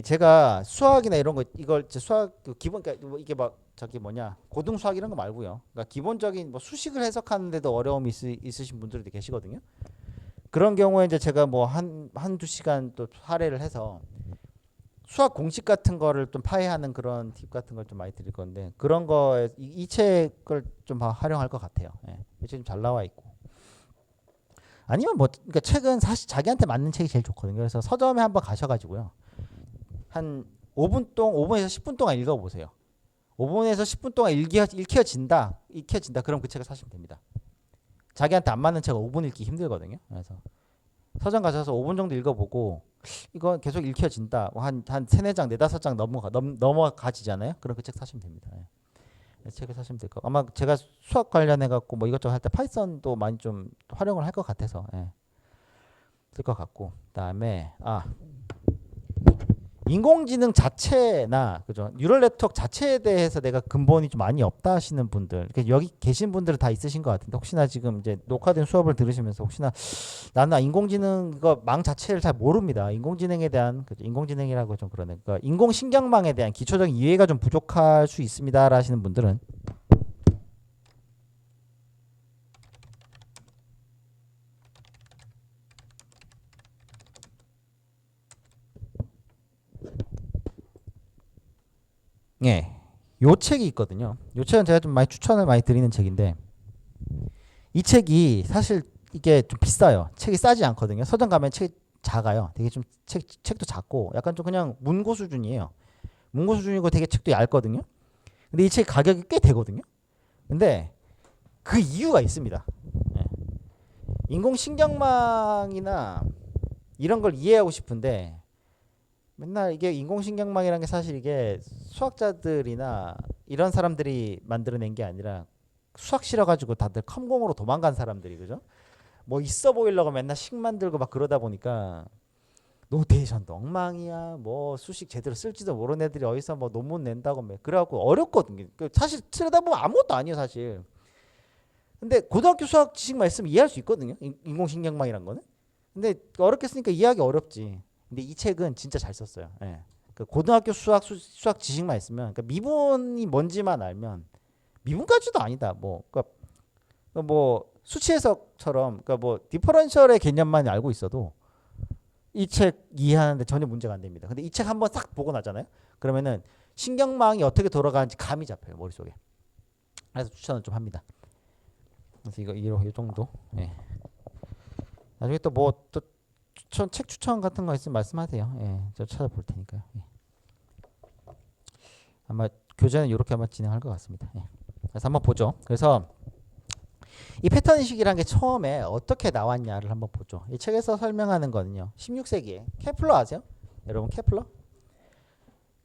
제가 수학이나 이런 거 이걸 수학 기본 그러니까 뭐 이게 막 저기 뭐냐 고등 수학 이런 거 말고요. 그러니까 기본적인 뭐 수식을 해석하는데도 어려움이 있으신 분들도 계시거든요. 그런 경우에 이제 제가 뭐 한두 시간 또 할애를 해서 수학 공식 같은 거를 좀 파헤하는 그런 팁 같은 걸 좀 많이 드릴 건데 그런 거에 이 책을 좀 활용할 것 같아요. 이 책 좀 잘 나와 있고 아니면 뭐 그러니까 책은 사실 자기한테 맞는 책이 제일 좋거든요. 그래서 서점에 한번 가셔가지고요. 한 5분에서 10분 동안 읽어보세요. 5분에서 10분 동안 읽혀진다. 그럼 그 책을 사시면 됩니다. 자기한테 안 맞는 책은 5분 읽기 힘들거든요. 그래서 서점 가셔서 5분 정도 읽어보고 이거 계속 읽혀진다. 한 3, 4장, 4, 5장 넘어가지잖아요. 그럼 그 책 사시면 됩니다. 책을 사시면 될 거. 아마 제가 수학 관련해 갖고 뭐 이것저것 할 때 파이썬도 많이 좀 활용을 할 것 같아서 쓸 것 같고, 그다음에 인공지능 자체나 그죠, 뉴럴 네트워크 자체에 대해서 내가 근본이 좀 많이 없다 하시는 분들, 그러니까 여기 계신 분들은 다 있으신 것 같은데, 혹시나 지금 이제 녹화된 수업을 들으시면서 혹시나 나는 인공지능 이거 망 자체를 잘 모릅니다. 인공지능에 대한, 그죠, 인공지능이라고 좀 그러네. 그러니까 인공신경망에 대한 기초적인 이해가 좀 부족할 수 있습니다 하시는 분들은 예, 요 책이 있거든요. 요 책은 제가 좀 많이 추천을 많이 드리는 책인데, 이 책이 사실 이게 좀 비싸요. 책이 싸지 않거든요. 서점 가면 책이 작아요. 되게 좀 책도 작고 약간 좀 그냥 문고 수준이에요. 문고 수준이고 되게 책도 얇거든요. 근데 이 책 가격이 꽤 되거든요. 근데 그 이유가 있습니다. 예. 인공신경망이나 이런 걸 이해하고 싶은데, 맨날 이게 인공신경망이라는 게 사실 이게 수학자들이나 이런 사람들이 만들어낸 게 아니라 수학 싫어가지고 다들 컴공으로 도망간 사람들이, 그죠? 뭐 있어 보이려고 맨날 식 만들고 막 그러다 보니까 노테이션도 엉망이야. 뭐 수식 제대로 쓸지도 모르는 애들이 어디서 뭐 논문 낸다고 막 그래갖고 어렵거든요. 사실 들여다보면 아무것도 아니에요 사실. 근데 고등학교 수학 지식만 있으면 이해할 수 있거든요. 인공신경망이란 거는. 근데 어렵게 쓰니까 이해하기 어렵지. 근데 이 책은 진짜 잘 썼어요. 예. 그 고등학교 수학 지식만 있으면, 그러니까 미분이 뭔지만 알면, 미분까지도 아니다. 뭐 수치 해석처럼, 그러니까 뭐 디퍼런셜의 개념만 알고 있어도 이 책 이해하는데 전혀 문제가 안 됩니다. 근데 이 책 한번 싹 보고 나잖아요. 그러면은 신경망이 어떻게 돌아가는지 감이 잡혀요 머릿속에. 그래서 추천을 좀 합니다. 그래서 이 정도. 예. 나중에 또 뭐 또 책 추천 같은 거 있으면 말씀하세요. 예, 저 찾아볼 테니까요. 예. 아마 교재는 이렇게 아마 진행할 것 같습니다. 예. 그래서 한번 보죠. 그래서 이 패턴 인식이라는 게 처음에 어떻게 나왔냐를 한번 보죠. 이 책에서 설명하는 거는요. 16세기에 케플러 아세요? 여러분 케플러?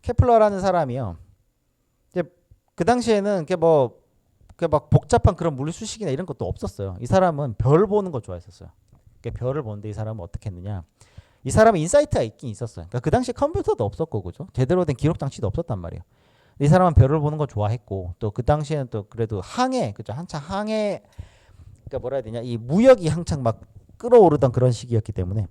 케플러라는 사람이요. 이제 그 당시에는 막 복잡한 그런 물리 수식이나 이런 것도 없었어요. 이 사람은 별 보는 거 좋아했었어요. 그러니까 별을 보는데 이 사람은 어떻게 했느냐? 이 사람은 인사이트가 있긴 있었어요. 그러니까 그 당시 컴퓨터도 없었고, 그죠? 제대로 된 기록 장치도 없었단 말이에요. 이 사람은 별을 보는 거 좋아했고, 또 그 당시에는 또 그래도 항해, 그죠? 한창 항해, 그러니까 뭐라 해야 되냐? 이 무역이 한창 막 끌어오르던 그런 시기였기 때문에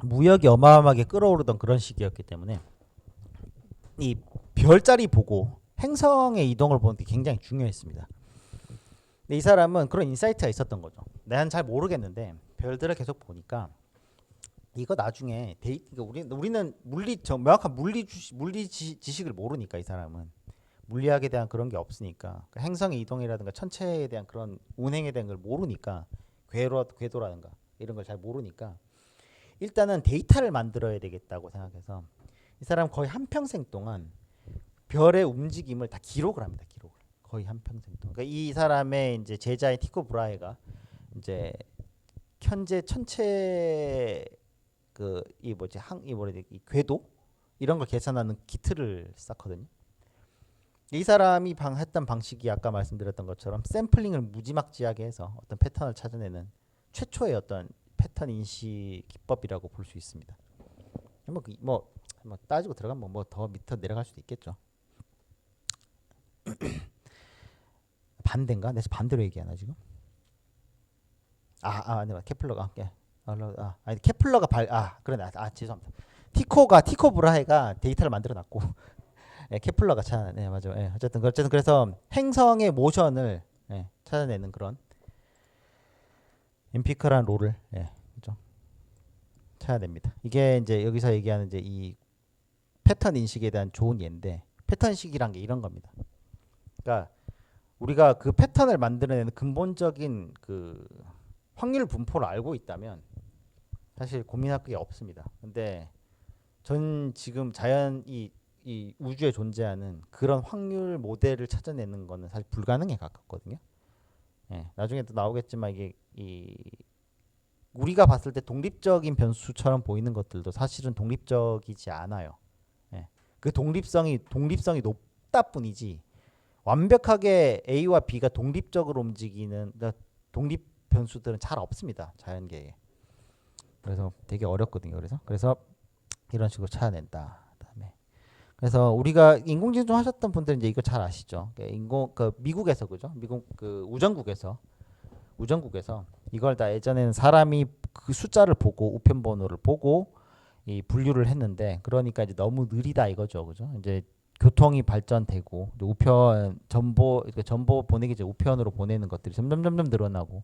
무역이 어마어마하게 끌어오르던 그런 시기였기 때문에 이 별자리 보고 행성의 이동을 보는 게 굉장히 중요했습니다. 근데 이 사람은 그런 인사이트가 있었던 거죠. 난 잘 모르겠는데 별들을 계속 보니까 이거 나중에 그러니까 우리는 명확한 물리 지식을 모르니까, 이 사람은 물리학에 대한 그런 게 없으니까, 그 행성의 이동이라든가 천체에 대한 그런 운행에 대한 걸 모르니까, 궤도라든가 이런 걸 잘 모르니까 일단은 데이터를 만들어야 되겠다고 생각해서 이 사람 거의 한 평생 동안 별의 움직임을 다 기록을 합니다. 기록을 거의 한 평생 동안. 그러니까 이 사람의 이제 제자인 티코 브라헤가 이제 현재 천체 이 뭐지 이 궤도 이런 걸 계산하는 기틀을 쌓거든요. 이 사람이 했던 방식이 아까 말씀드렸던 것처럼 샘플링을 무지막지하게 해서 어떤 패턴을 찾아내는 최초의 어떤 패턴 인식 기법이라고 볼 수 있습니다. 뭐 따지고 들어가면 뭐 더 밑에 내려갈 수도 있겠죠. 반대인가? 내가 반대로 얘기하나 지금? 네, 케플러가 아니 케플러가 그러네. 죄송합니다. 티코 브라헤가 데이터를 만들어 놨고 예, 케플러가 찾아내. 맞아. 예, 어쨌든 그래서 행성의 모션을 찾아내는 그런 임피컬한 롤을 그죠? 찾아냅니다. 이게 이제 여기서 얘기하는 이제 이 패턴 인식에 대한 좋은 예인데, 패턴 인식이란 게 이런 겁니다. 그러니까 우리가 그 패턴을 만들어내는 근본적인 그 확률 분포를 알고 있다면 사실 고민할 게 없습니다. 근데 전 지금 이 우주에 존재하는 그런 확률 모델을 찾아내는 거는 사실 불가능에 가깝거든요. 예, 나중에 또 나오겠지만 이게 이 우리가 봤을 때 독립적인 변수처럼 보이는 것들도 사실은 독립적이지 않아요. 예. 그 독립성이 높다 뿐이지 완벽하게 A와 B가 독립적으로 움직이는 독립 변수들은 잘 없습니다. 자연계에. 그래서 되게 어렵거든요. 그래서 이런 식으로 찾아낸다. 그다음에 그래서 우리가 인공지능 좀 하셨던 분들은 이제 이거 잘 아시죠? 미국에서 그죠? 미국 그 우정국에서 이걸 다 예전에는 사람이 그 숫자를 보고 우편 번호를 보고 이 분류를 했는데 그러니까 이제 너무 느리다 이거죠. 그죠? 이제 교통이 발전되고 우편 정보 보내기 이제 우편으로 보내는 것들이 점점 늘어나고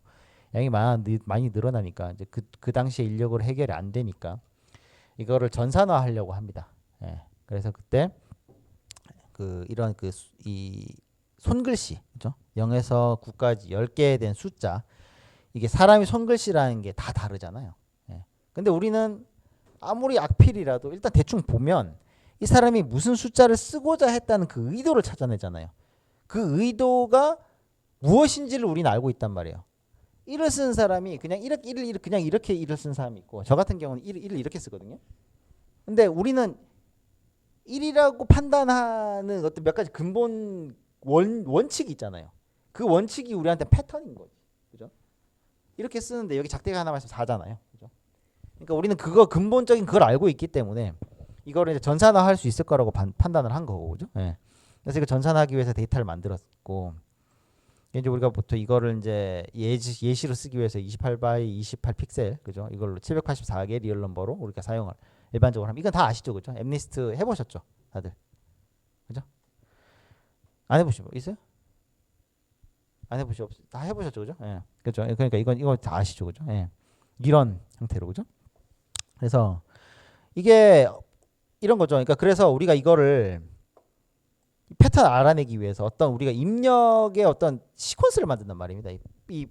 양이 많이 늘어나니까 이제 그 당시에 인력으로 해결이 안 되니까 이거를 전산화하려고 합니다. 예. 그래서 그때 이런 이 손글씨, 그죠? 0에서 9까지 10개에 된 숫자 이게 사람이 손글씨라는 게 다 다르잖아요. 예. 근데 우리는 아무리 악필이라도 일단 대충 보면 이 사람이 무슨 숫자를 쓰고자 했다는 그 의도를 찾아내잖아요. 그 의도가 무엇인지를 우리는 알고 있단 말이에요. 1을 쓰는 사람이 그냥 이렇게 1을 쓴 사람이 있고 저 같은 경우는 1을 이렇게 쓰거든요. 근데 우리는 1이라고 판단하는 어떤 몇 가지 근본 원칙이 있잖아요. 그 원칙이 우리한테 패턴인 거지. 그죠? 이렇게 쓰는데 여기 작대가 하나만 있으면 4잖아요. 그죠? 그러니까 우리는 근본적인 그걸 알고 있기 때문에 이거를 이제 전산화할 수 있을 거라고 판단을 한 거고. 그죠? 예. 그래서 이거 전산화하기 위해서 데이터를 만들었고 이제 우리가 보통 이거를 이제 예시로 쓰기 위해서 28바이 28 픽셀 그죠? 이걸로 784개 리얼 넘버로 우리가 사용을 일반적으로 하면 이건 다 아시죠, 그죠? 엠리스트 해보셨죠, 다들, 그죠? 안 해보신 분 있어요? 안 해보시 다 해보셨죠, 그죠? 예, 그죠? 그러니까 이거 다 아시죠, 그죠? 예, 이런 형태로 그죠? 그래서 이게 이런 거죠. 그러니까 그래서 우리가 이거를 패턴 알아내기 위해서 어떤 우리가 입력의 어떤 시퀀스를 만든단 말입니다. 이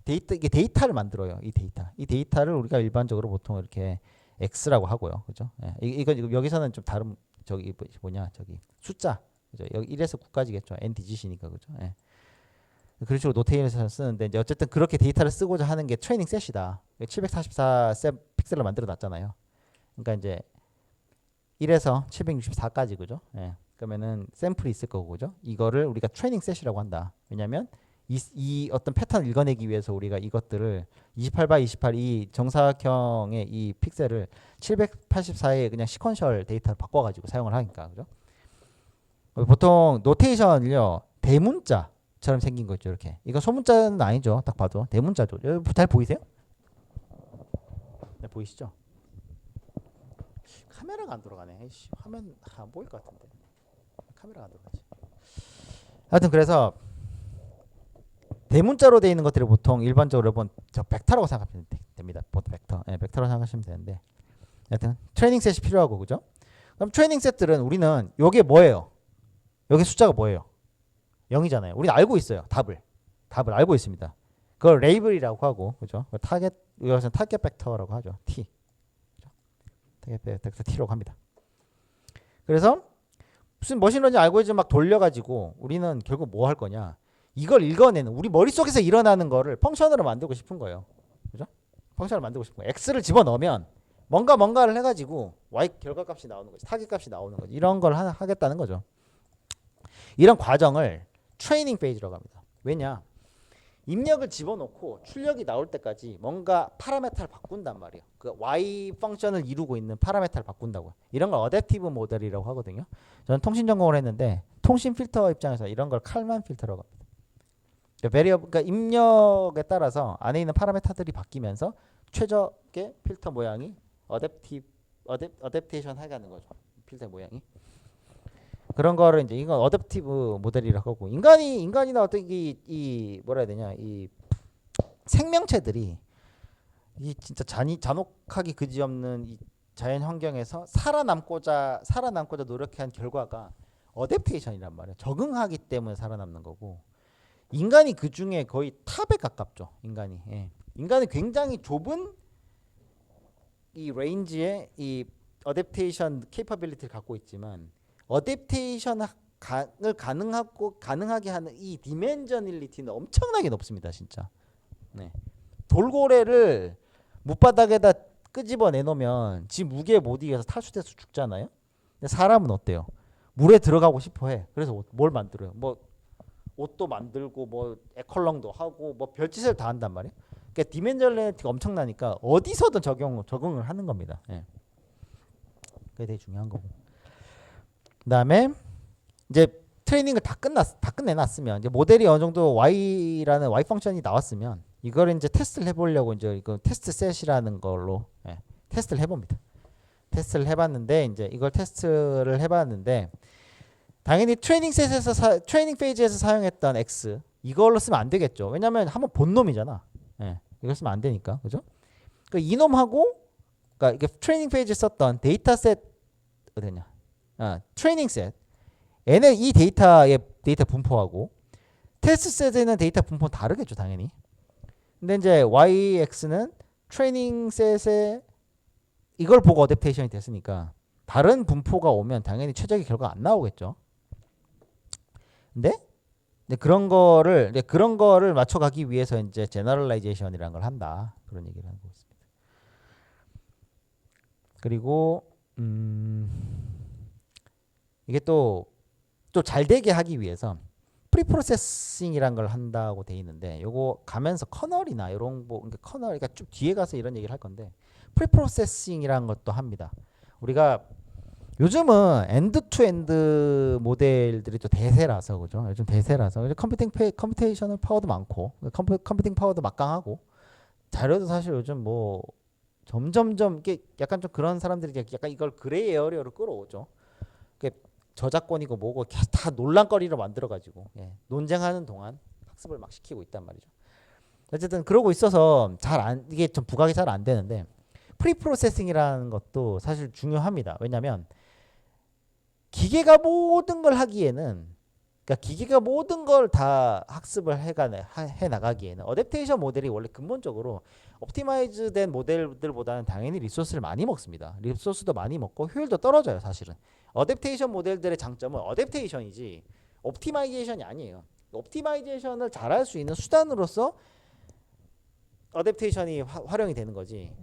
이게 데이터를 만들어요. 이 데이터를 우리가 일반적으로 보통 이렇게 X라고 하고요. 그죠? 예. 이거 여기서는 좀 다른 저기 숫자. 그죠? 여기 1에서 9까지겠죠. n 디짓이니까 그죠? 예. 그런 식으로 노테이션을 쓰는데 이제 어쨌든 그렇게 데이터를 쓰고자 하는 게 트레이닝 셋이다. 744 픽셀로 만들어 놨잖아요. 그러니까 이제 1에서 764까지 그죠? 예. 그러면은 샘플이 있을 거고 그죠? 이거를 우리가 트레이닝 셋이라고 한다. 왜냐면 이 어떤 패턴을 읽어내기 위해서 우리가 이것들을 28바이 28 이 정사각형의 이 픽셀을 784의 그냥 시퀀셜 데이터를 바꿔가지고 사용을 하니까 그죠? 보통 노테이션을요 대문자처럼 생긴 거 있죠 이렇게. 이거 소문자는 아니죠. 딱 봐도 대문자죠. 잘 보이세요? 네, 보이시죠? 카메라가 안 돌아가네. 에이씨, 화면 안 보일 것 같은데. 카메라가 안 돌아가지. 하여튼 그래서 대문자로 되어 있는 것들이 보통 일반적으로 여러분 저 벡터라고 생각하시면 됩니다. 보통 벡터. 네, 벡터라고 생각하시면 되는데 하여튼 트레이닝 셋이 필요하고 그죠? 그럼 트레이닝 셋들은 우리는 요게 뭐예요? 여기 숫자가 뭐예요? 0이잖아요. 우리는 알고 있어요. 답을 알고 있습니다. 그걸 레이블이라고 하고 그죠? 타겟 이것은 타겟 벡터라고 하죠. T. 그죠? 타겟 벡터 T라고 합니다. 그래서 무슨 머신러닝 알고리즘 막 돌려가지고 우리는 결국 뭐 할 거냐? 이걸 읽어내는 우리 머릿속에서 일어나는 거를 펑션으로 만들고 싶은 거예요. 그죠? 펑션을 만들고 싶은 거예요. X를 집어넣으면 뭔가를 해가지고 Y 결과값이 나오는 거지. 타겟값이 나오는 거지. 이런 걸 하겠다는 거죠. 이런 과정을 트레이닝 페이지라고 합니다. 왜냐? 입력을 집어넣고 출력이 나올 때까지 뭔가 파라메타를 바꾼단 말이에요. 그 Y 펑션을 이루고 있는 파라메타를 바꾼다고요. 이런 걸 어댑티브 모델이라고 하거든요. 저는 통신 전공을 했는데 통신 필터 입장에서 이런 걸 칼만 필터라고 합니다. 그러니까 입력에 따라서 안에 있는 파라메타들이 바뀌면서 최적의 필터 모양이 어댑테이션 해가는 거죠. 필터 모양이. 그런 거를 이제 이건 어댑티브 모델이라고 하고 인간이나 어떤 이 뭐라 해야 되냐 이 생명체들이 이 진짜 잔혹하기 그지없는 이 자연 환경에서 살아남고자 노력한 결과가 어댑테이션이란 말이에요. 적응하기 때문에 살아남는 거고 인간이 그 중에 거의 탑에 가깝죠. 인간이 인간은 굉장히 좁은 이 레인지의 이 어댑테이션 케이퍼빌리티를 갖고 있지만 어댑테이션을 가능하게 하는 이 디멘저널리티는 엄청나게 높습니다, 진짜. 네. 돌고래를 밑바닥에다 끄집어 내놓으면 지 무게에 못 이겨서 탈수돼서 죽잖아요. 근데 사람은 어때요? 물에 들어가고 싶어해. 그래서 뭘 만들어요? 뭐 옷도 만들고 뭐 에컬렁도 하고 뭐 별짓을 다 한단 말이에요. 그러니까 디멘전real리티가 엄청나니까 어디서든 적응을 하는 겁니다. 예. 그게 되게 중요한 거고. 그다음에 이제 트레이닝을 다 끝내놨으면 이제 모델이 어느 정도 Y라는 Y 펑션이 나왔으면 이걸 이제 테스트를 해보려고 이제 이거 테스트 셋이라는 걸로 테스트를 해봅니다. 테스트를 해봤는데 이제 이걸 테스트를 해봤는데 당연히 트레이닝 셋에서 트레이닝 페이지에서 사용했던 X 이걸로 쓰면 안 되겠죠. 왜냐면 한번 본 놈이잖아. 이걸 쓰면 안 되니까, 그죠? 그러니까 이놈하고 그러니까 이게 트레이닝 페이지에 썼던 데이터셋 어디냐? 트레이닝 셋 얘네 이 데이터의 데이터 분포하고 테스트 셋에 있는 데이터 분포는 다르겠죠, 당연히. 근데 이제 YX는 트레이닝 셋에 이걸 보고 어댑테이션이 됐으니까 다른 분포가 오면 당연히 최적의 결과가 안 나오겠죠. 근데 그런 거를 맞춰가기 위해서 이제 제너럴라이제이션이라는 걸 한다. 그런 얘기를 하고 있습니다. 그리고 이게 또 잘 되게 하기 위해서 프리프로세싱이란 걸 한다고 돼 있는데 요거 가면서 커널이나 이런 그러니까 커널 그러니까 쭉 뒤에 가서 이런 얘기를 할 건데 프리프로세싱이란 것도 합니다. 우리가 요즘은 엔드 투 엔드 모델들이 또 대세라서 그죠? 요즘 대세라서 컴퓨테이셔널 파워도 많고 컴퓨팅 파워도 막강하고 자료도 사실 요즘 뭐 점점점 이게 약간 좀 그런 사람들이 약간 이걸 그레이 에어리어로 끌어오죠. 저작권이고 뭐고 다 논란거리로 만들어가지고 논쟁하는 동안 학습을 막 시키고 있단 말이죠. 어쨌든 그러고 있어서 이게 좀 부각이 잘 안 되는데 프리프로세싱이라는 것도 사실 중요합니다. 왜냐하면 기계가 모든 걸 하기에는 그러니까 기계가 모든 걸 다 학습을 해 나가기에는 어댑테이션 모델이 원래 근본적으로 옵티마이즈된 모델들보다는 당연히 리소스를 많이 먹습니다. 리소스도 많이 먹고 효율도 떨어져요, 사실은. 어댑테이션 모델들의 장점은 어댑테이션이지 옵티마이제이션이 아니에요. 옵티마이제이션을 잘할 수 있는 수단으로서 어댑테이션이 활용이 되는 거지.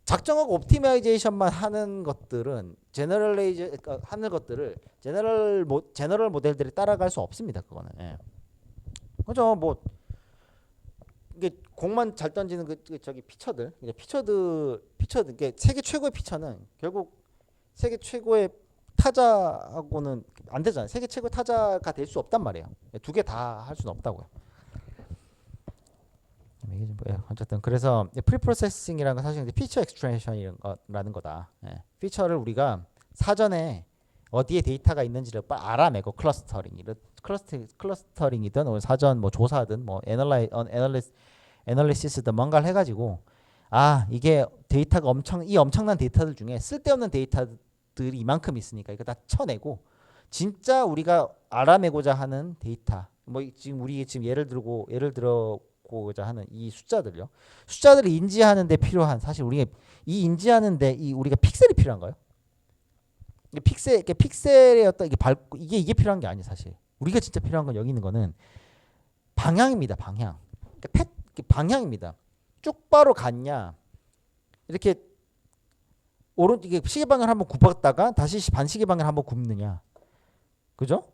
작정하고 옵티마이제이션만 하는 것들은 하는 것들을 제너럴 모델들이 따라갈 수 없습니다. 그거는. 그죠? 뭐 이게 공만 잘 던지는 저기 피처들 이게 세계 최고의 피처는 결국 세계 최고의 타자하고는 안 되잖아요. 세계 최고의 타자가 될 수 없단 말이에요. 두 개 다 할 수는 없다고요. 어쨌든 그래서 프리프로세싱이라는 건 사실 피처 엑스트랙션이라는 거다. 피처를 우리가 사전에 어디에 데이터가 있는지를 알아내고 클러스터링이든 사전 뭐 조사든 뭐 애널리시스든 뭔가를 해가지고 이게 데이터가 이 엄청난 데이터들 중에 쓸데없는 데이터들이 이만큼 있으니까 이거 다 쳐내고 진짜 우리가 알아내고자 하는 데이터 뭐 지금 예를 들고자 하는 이 숫자들을 인지하는데 필요한 사실 우리가 이 인지하는데 우리가 픽셀이 필요한가요? 픽셀의 어떤 이게 필요한 게 아니에요, 사실. 우리가 진짜 필요한 건 여기 있는 거는 방향입니다, 방향. 방향입니다. 쭉바로 갔냐? 이렇게 이게 시계방향을 한번 굽었다가 다시 반시계방향을 한번 굽느냐? 그죠?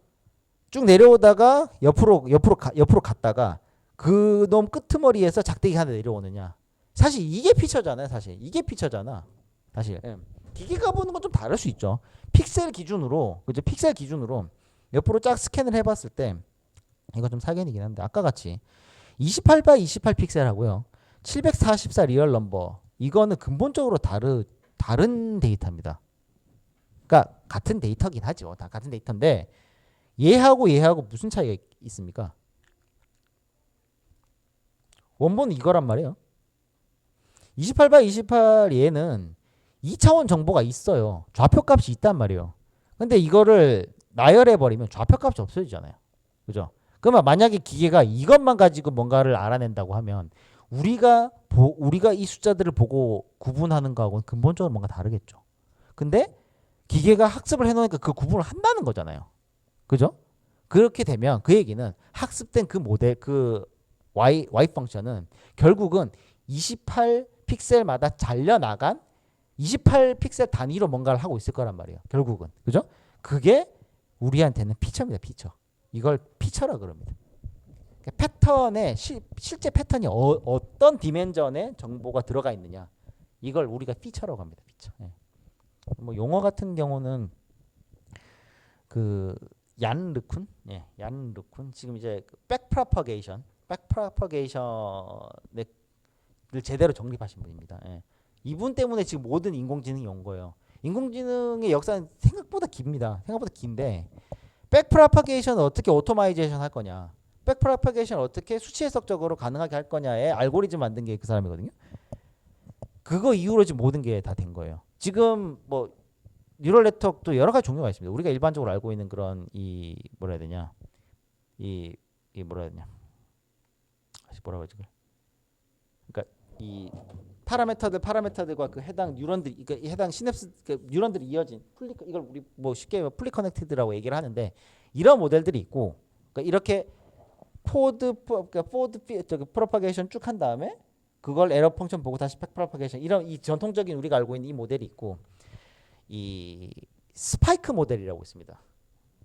쭉 내려오다가 옆으로 갔다가 그놈 끄트머리에서 작대기 하나 내려오느냐? 사실 이게 피처잖아요, 사실. 이게 피처잖아. 사실. 기계가 보는 건 좀 다를 수 있죠. 픽셀 기준으로, 그죠? 픽셀 기준으로 옆으로 쫙 스캔을 해봤을 때 이거 좀 사견이긴 한데 아까 같이 28 픽셀 하고요. 744 리얼 넘버 이거는 근본적으로 다른 데이터입니다. 그러니까 같은 데이터긴 하죠. 다 같은 데이터인데 얘하고 무슨 차이가 있습니까? 원본은 이거란 말이에요. 28 얘는 2차원 정보가 있어요. 좌표값이 있단 말이에요. 근데 이거를 나열해버리면 좌표값이 없어지잖아요. 그죠? 그러면 만약에 기계가 이것만 가지고 뭔가를 알아낸다고 하면 우리가 이 숫자들을 보고 구분하는 거하고는 근본적으로 뭔가 다르겠죠. 근데 기계가 학습을 해놓으니까 그 구분을 한다는 거잖아요. 그죠? 그렇게 되면 그 얘기는 학습된 그 모델, 그 y 펑션은 결국은 28 픽셀마다 잘려나간 28 픽셀 단위로 뭔가를 하고 있을 거란 말이에요. 결국은. 그죠? 그게 우리한테는 피처입니다. 피처. 이걸 피처라 그럽니다. 패턴에 실제 패턴이 어떤 디멘전에 정보가 들어가 있느냐. 이걸 우리가 피처라고 합니다. 피처. 예. 뭐 용어 같은 경우는 그 얀 르쿤, 예, 얀 르쿤 지금 이제 백프로퍼게이션을 제대로 정립하신 분입니다. 예. 이분 때문에 지금 모든 인공지능이 온 거예요. 인공지능의 역사는 생각보다 깁니다. 생각보다 긴데 백프로퍼게이션을 어떻게 오토마이제이션 할 거냐, 백프로퍼게이션을 어떻게 수치 해석적으로 가능하게 할 거냐의 알고리즘 만든 게 그 사람이거든요. 그거 이후로 지금 모든 게 다 된 거예요. 지금 뭐 뉴럴 네트워크도 여러 가지 종류가 있습니다. 우리가 일반적으로 알고 있는 그런 이 뭐라 해야 되냐, 이 뭐라 해야 되냐, 뭐라고 하지? 그러니까 이 파라메터들과 그 해당 뉴런들, 그러니까 해당 시냅스 그 뉴런들이 이어진 이걸 우리 뭐 쉽게 플리커넥티드라고 얘기를 하는데 이런 모델들이 있고, 그러니까 이렇게 저기 프로파게이션 쭉 한 다음에 그걸 에러 펑션 보고 다시 백 프로파게이션, 이런 이 전통적인 우리가 알고 있는 이 모델이 있고, 이 스파이크 모델이라고 있습니다.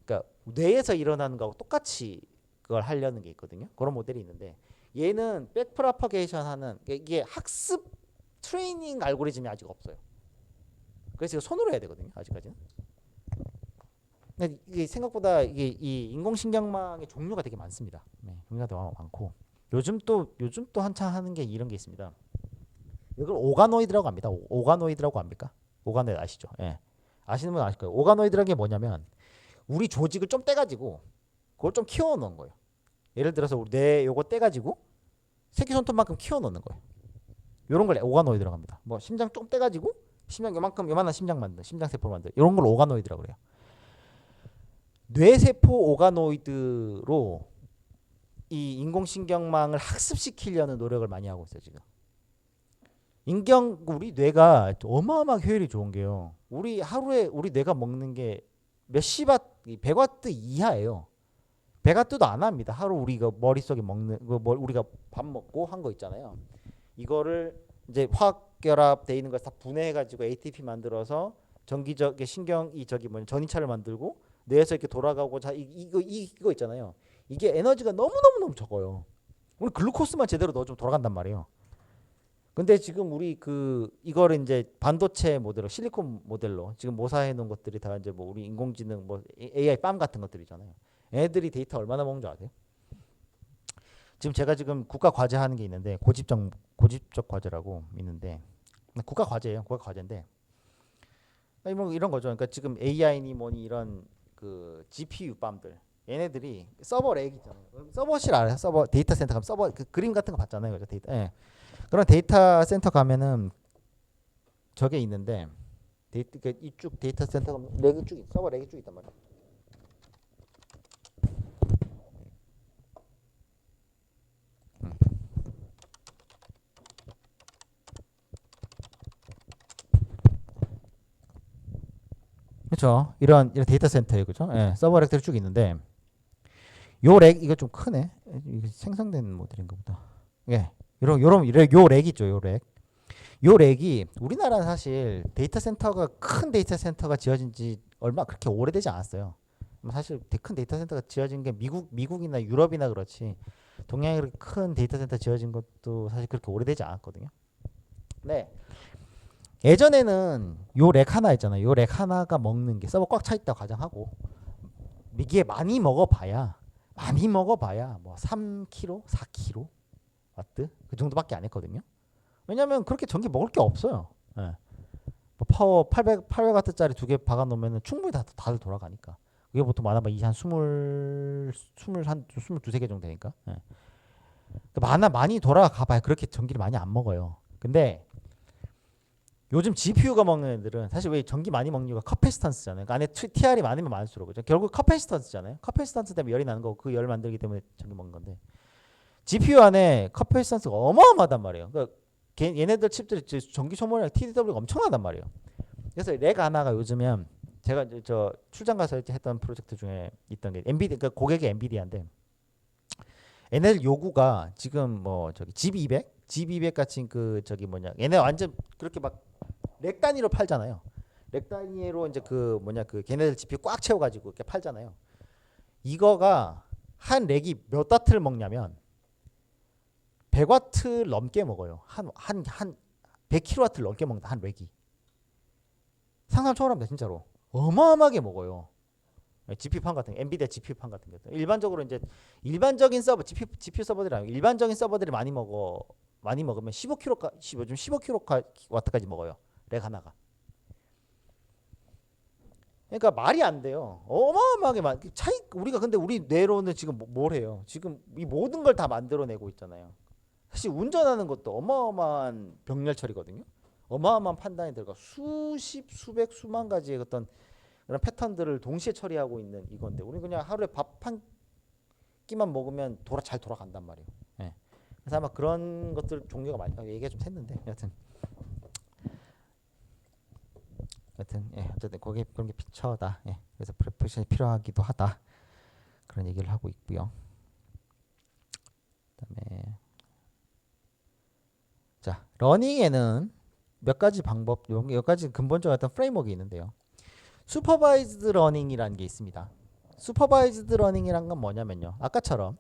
그러니까 뇌에서 일어나는 거하고 똑같이 그걸 하려는 게 있거든요. 그런 모델이 있는데 얘는 백 프로파게이션 하는, 이게 학습 트레이닝 알고리즘이 아직 없어요. 그래서 이거 손으로 해야 되거든요. 아직까지는. 근데 이게 생각보다 이 인공신경망의 종류가 되게 많습니다. 네, 종류가 되게 많고 요즘 또 한창 하는 게 이런 게 있습니다. 이걸 오가노이드라고 합니다. 오가노이드라고 합니까? 오가노이드 아시죠? 예. 아시는 분 아실 거예요. 오가노이드라는 게 뭐냐면 우리 조직을 좀 떼가지고 그걸 좀 키워 놓은 거예요. 예를 들어서 우리 뇌 요거 떼가지고 새끼손톱만큼 키워 놓는 거예요. 요런 걸 오가노이드라고 합니다. 뭐 심장 좀 떼가지고 심장 요만한 심장 만든, 심장세포를 만든, 요런 걸 오가노이드라고 그래요. 뇌세포 오가노이드로 이 인공신경망을 학습시키려는 노력을 많이 하고 있어요 지금. 우리 뇌가 어마어마하게 효율이 좋은 게요. 우리 하루에 우리 뇌가 먹는 게 몇십 와트, 100와트 이하예요. 100와트도 안 합니다. 하루 우리가 머릿속에 먹는 우리가 밥 먹고 한 거 있잖아요. 이거를 이제 화학 결합돼 있는 걸 다 분해해 가지고 ATP 만들어서 전기적인 신경이 전이차를 만들고 뇌에서 이렇게 돌아가고, 자 이거 있잖아요. 이게 에너지가 너무 적어요. 우리 글루코스만 제대로 넣어주면 돌아간단 말이에요. 근데 지금 우리 이거를 이제 반도체 모델로, 실리콘 모델로 지금 모사해 놓은 것들이 다 이제 뭐 우리 인공지능 뭐 AI 빰 같은 것들이잖아요. 애들이 데이터 얼마나 먹는 줄 아세요? 지금 국가 과제 하는 게 있는데 고집적 과제라고 있는데, 국가 과제예요. 국가 과제인데 뭐 이런 거죠. 그러니까 지금 AI니 뭐니 이런 그 GPU 빰들, 얘네들이 서버 렉 있잖아요. 서버실 알아요? 서버 데이터 센터 가면 서버 그 그림 같은 거 봤잖아요. 그죠? 데이터. 예. 그런 데이터 센터 가면은 저게 있는데 이쭉 데이터 센터가 렉이 쭉 서버 렉이 쭉 있단 말이야. 그렇죠. 이런 데이터 센터에, 그죠? 예, 서버 렉들이 쭉 있는데 요 렉 이거 좀 크네. 이게 생성된 모델인가 보다. 예, 요 렉 있죠. 요 렉이 우리나라는 사실 큰 데이터 센터가 지어진 지 얼마 그렇게 오래되지 않았어요. 사실 큰 데이터 센터가 지어진 게 미국이나 유럽이나 그렇지, 동양에 그렇게 큰 데이터 센터 지어진 것도 사실 그렇게 오래되지 않았거든요. 네. 예전에는 요 렉 하나 있잖아요. 요 렉 하나가 먹는 게 서버 꽉 차 있다고 가정하고, 이게 많이 먹어봐야 뭐 3kg, 4kg 와트 그 정도밖에 안 했거든요. 왜냐면 그렇게 전기 먹을 게 없어요. 예. 뭐 파워 800와트짜리 두 개 박아 놓으면 충분히 다들 돌아가니까. 그게 보통 많아봐 한 22개 정도 되니까. 예. 많이 돌아가 봐야 그렇게 전기를 많이 안 먹어요. 근데 요즘 GPU가 먹는 애들은 사실 왜 전기 많이 먹는 이유가 커패시턴스잖아요. 그러니까 안에 TR이 많으면 많을수록, 그죠? 결국 커패시턴스잖아요. 커패시턴스 때문에 열이 나는 거고 그 열 만들기 때문에 전기 먹는 건데, GPU 안에 커패시턴스가 어마어마하단 말이에요. 그러니까 얘네들 칩들이 전기 소모량 TDW가 엄청나단 말이에요. 그래서 렉 하나가 요즘엔 제가 저 출장 가서 했던 프로젝트 중에 있던 게 엔비디아, 그러니까 고객이 엔비디아인데, 얘네들 요구가 지금 뭐 저기 집200 같은 그 저기 뭐냐 얘네 완전 그렇게 막 렉 단위로 팔잖아요. 렉 단위로 이제 그 뭐냐 그 걔네들 GPU 꽉 채워가지고 이렇게 팔잖아요. 이거가 한 렉이 몇 와트를 먹냐면 100와트 넘게 먹어요. 한 100kW를 넘게 먹는다 한 렉이. 상상 초월합니다 진짜로. 어마어마하게 먹어요. GPU판 같은 엔비디아 GPU판 같은 게 일반적으로 이제 일반적인 서버 GPU 서버들이 아니고 일반적인 서버들이 많이 먹으면 15kW 요즘 15kW까지 먹어요. 렉 하나가. 그러니까 말이 안 돼요. 어마어마하게 차이 우리가 근데 우리 뇌로는 지금 뭘 해요? 지금 이 모든 걸 다 만들어내고 있잖아요. 사실 운전하는 것도 어마어마한 병렬 처리거든요. 어마어마한 판단이 들어가 수십 수백 수만 가지의 어떤 그런 패턴들을 동시에 처리하고 있는 이건데 우리 그냥 하루에 밥 한 끼만 먹으면 잘 돌아간단 말이에요. 예. 그래서 아마 그런 것들 종류가 많이 얘기가 좀 샜는데 여튼 예, 어쨌든 거기에 그런 게 피처다. 예. 그래서 프레퍼레이션이 필요하기도 하다. 그런 얘기를 하고 있고요. 그다음에 자 러닝에는 몇 가지 방법, 몇 가지 근본적인 어떤 프레임워크가 있는데요. 슈퍼바이즈드 러닝이라는 게 있습니다. 슈퍼바이즈드 러닝이란 건 뭐냐면요. 아까처럼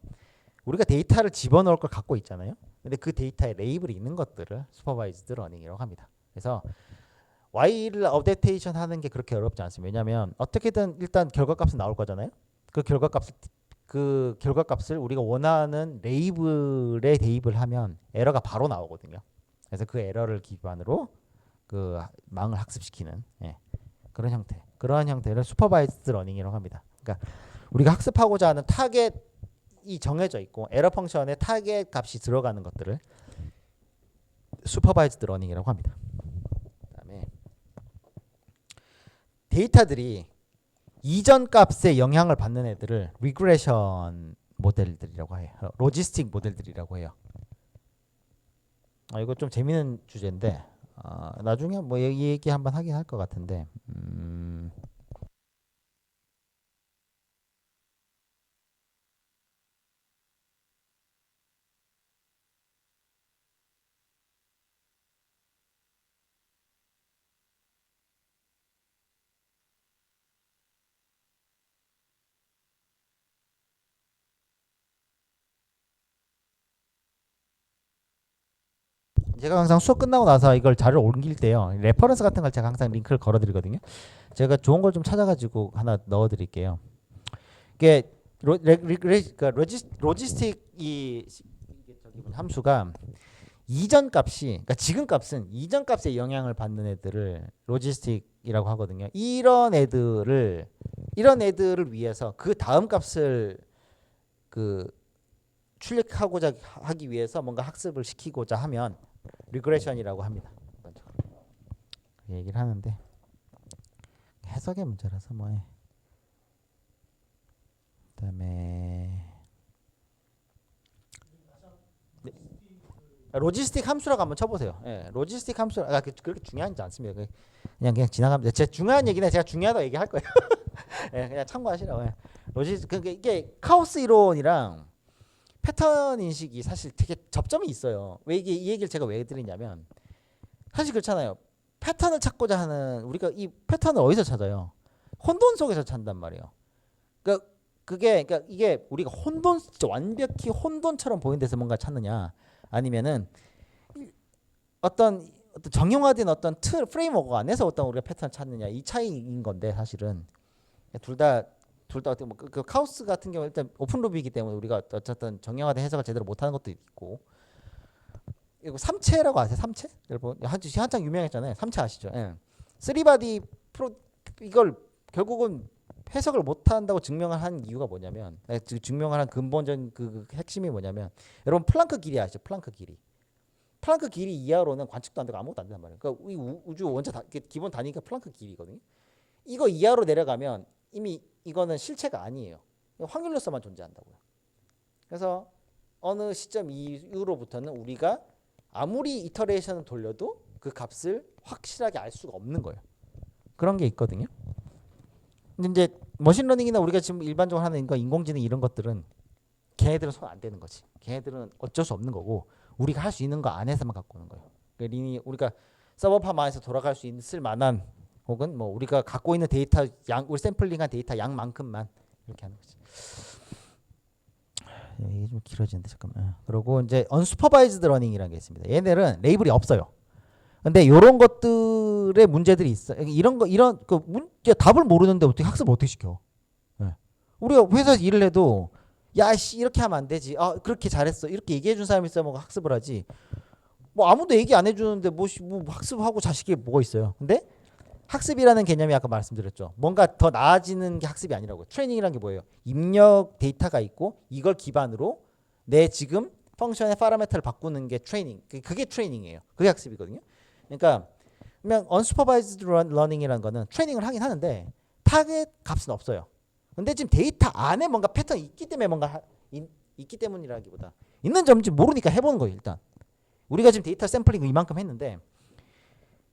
우리가 데이터를 집어넣을 걸 갖고 있잖아요. 근데 그 데이터에 레이블이 있는 것들을 슈퍼바이즈드 러닝이라고 합니다. 그래서 while을 업데이테이션 하는 게 그렇게 어렵지 않습니다. 왜냐하면 어떻게든 일단 결과값은 나올 거잖아요. 그 결과값을 우리가 원하는 레이블에 대입을 하면 에러가 바로 나오거든요. 그래서 그 에러를 기반으로 그 망을 학습시키는 그런 형태를 슈퍼바이즈드 러닝이라고 합니다. 그러니까 우리가 학습하고자 하는 타겟이 정해져 있고 에러 펑션에 타겟 값이 들어가는 것들을 슈퍼바이즈드 러닝이라고 합니다. 그다음에 데이터들이 이전 값에 영향을 받는 애들을 리그레션 모델들이라고 해요. 로지스틱 모델들이라고 해요. 이거 좀 재밌는 주제인데 나중에 뭐 이 얘기 한번 하긴 할 것 같은데 제가 항상 수업 끝나고 나서 이걸 자료를 옮길 때요. 레퍼런스 같은 걸 제가 항상 링크를 걸어드리거든요. 제가 좋은 걸 좀 찾아가지고 하나 넣어드릴게요. 이게 그러니까 로지스틱이 함수가 이전 값이 그러니까 지금 값은 이전 값에 영향을 받는 애들을 로지스틱이라고 하거든요. 이런 애들을 위해서 그 다음 값을 그 출력하고자 하기 위해서 뭔가 학습을 시키고자 하면 리그레션이라고 합니다. 얘기를 하는데 해석의 문제라서 뭐해. 그다음에 로지스틱 함수라고 한번 쳐보세요. 로지스틱 함수 그렇게 중요하지 않습니다. 그냥 지나가면 제 중요한 얘기는 제가 중요하다고 얘기할 거예요. 그냥 참고하시라고. 로지스틱 이게 카오스 이론이랑 패턴 인식이 사실 되게 접점이 있어요. 왜 이 얘기를 제가 왜 드리냐면 사실 그렇잖아요. 패턴을 찾고자 하는 우리가 이 패턴을 어디서 찾아요? 혼돈 속에서 찾단 말이에요. 그러니까 이게 우리가 완벽히 혼돈처럼 보이는 데서 뭔가 찾느냐 아니면은 어떤 정형화된 어떤 프레임워크 안에서 어떤 우리가 패턴을 찾느냐 이 차이인 건데 사실은 둘 다 어떻게 그 카오스 같은 경우 일단 오픈루비이기 때문에 우리가 어쨌든 정형화된 해석을 제대로 못하는 것도 있고 이거 삼체라고 아세요? 삼체? 여러분 한창 유명했잖아요. 삼체 아시죠? 쓰리바디 이걸 결국은 해석을 못한다고 증명을 한 이유가 뭐냐면 증명을 한 근본적인 그 핵심이 뭐냐면 여러분 플랑크 길이 아시죠? 플랑크 길이 이하로는 관측도 안 되고 아무것도 안 된단 말이에요. 그러니까 이 우주 원자 기본 단위가 플랑크 길이거든요. 이거 이하로 내려가면 이미 이거는 실체가 아니에요. 확률로서만 존재한다고요. 그래서 어느 시점 이후로부터는 우리가 아무리 이터레이션을 돌려도 그 값을 확실하게 알 수가 없는 거예요. 그런 게 있거든요. 근데 이제 머신러닝이나 우리가 지금 일반적으로 하는 인공지능 이런 것들은 걔네들은 손 안 대는 거지. 걔네들은 어쩔 수 없는 거고 우리가 할 수 있는 거 안에서만 갖고 오는 거예요. 그러니까 린이 우리가 서버팜 안에서 돌아갈 수 있을 만한 혹은 뭐 우리가 갖고 있는 데이터 양 우리 샘플링한 데이터 양만큼만 이렇게 하는 거지. 이게 좀 길어지는데 잠깐만. 그리고 이제 unsupervised learning이라는 게 있습니다. 얘네들은 레이블이 없어요. 근데 이런 것들의 문제들이 있어. 이런 거 이런 그 문제 답을 모르는데 어떻게 학습을 어떻게 시켜? 네. 우리가 회사에서 일을 해도 야씨 이렇게 하면 안 되지. 아 그렇게 잘했어. 이렇게 얘기해 준 사람이 있어야 뭐 학습을 하지. 뭐 아무도 얘기 안 해주는데 뭐 학습하고 자식이 뭐가 있어요. 근데 학습이라는 개념이 아까 말씀드렸죠. 뭔가 더 나아지는 게 학습이 아니라고. 트레이닝이란 게 뭐예요? 입력 데이터가 있고 이걸 기반으로 내 지금 펑션의 파라미터를 바꾸는 게 트레이닝. 그게 트레이닝이에요. 그게 학습이거든요. 그러니까 그냥 unsupervised learning이라는 거는 트레이닝을 하긴 하는데 타겟 값은 없어요. 근데 지금 데이터 안에 뭔가 패턴이 있기 때문에 뭔가 있기 때문이라기보다 있는지 없는지 모르니까 해보는 거예요. 일단 우리가 지금 데이터 샘플링 이만큼 했는데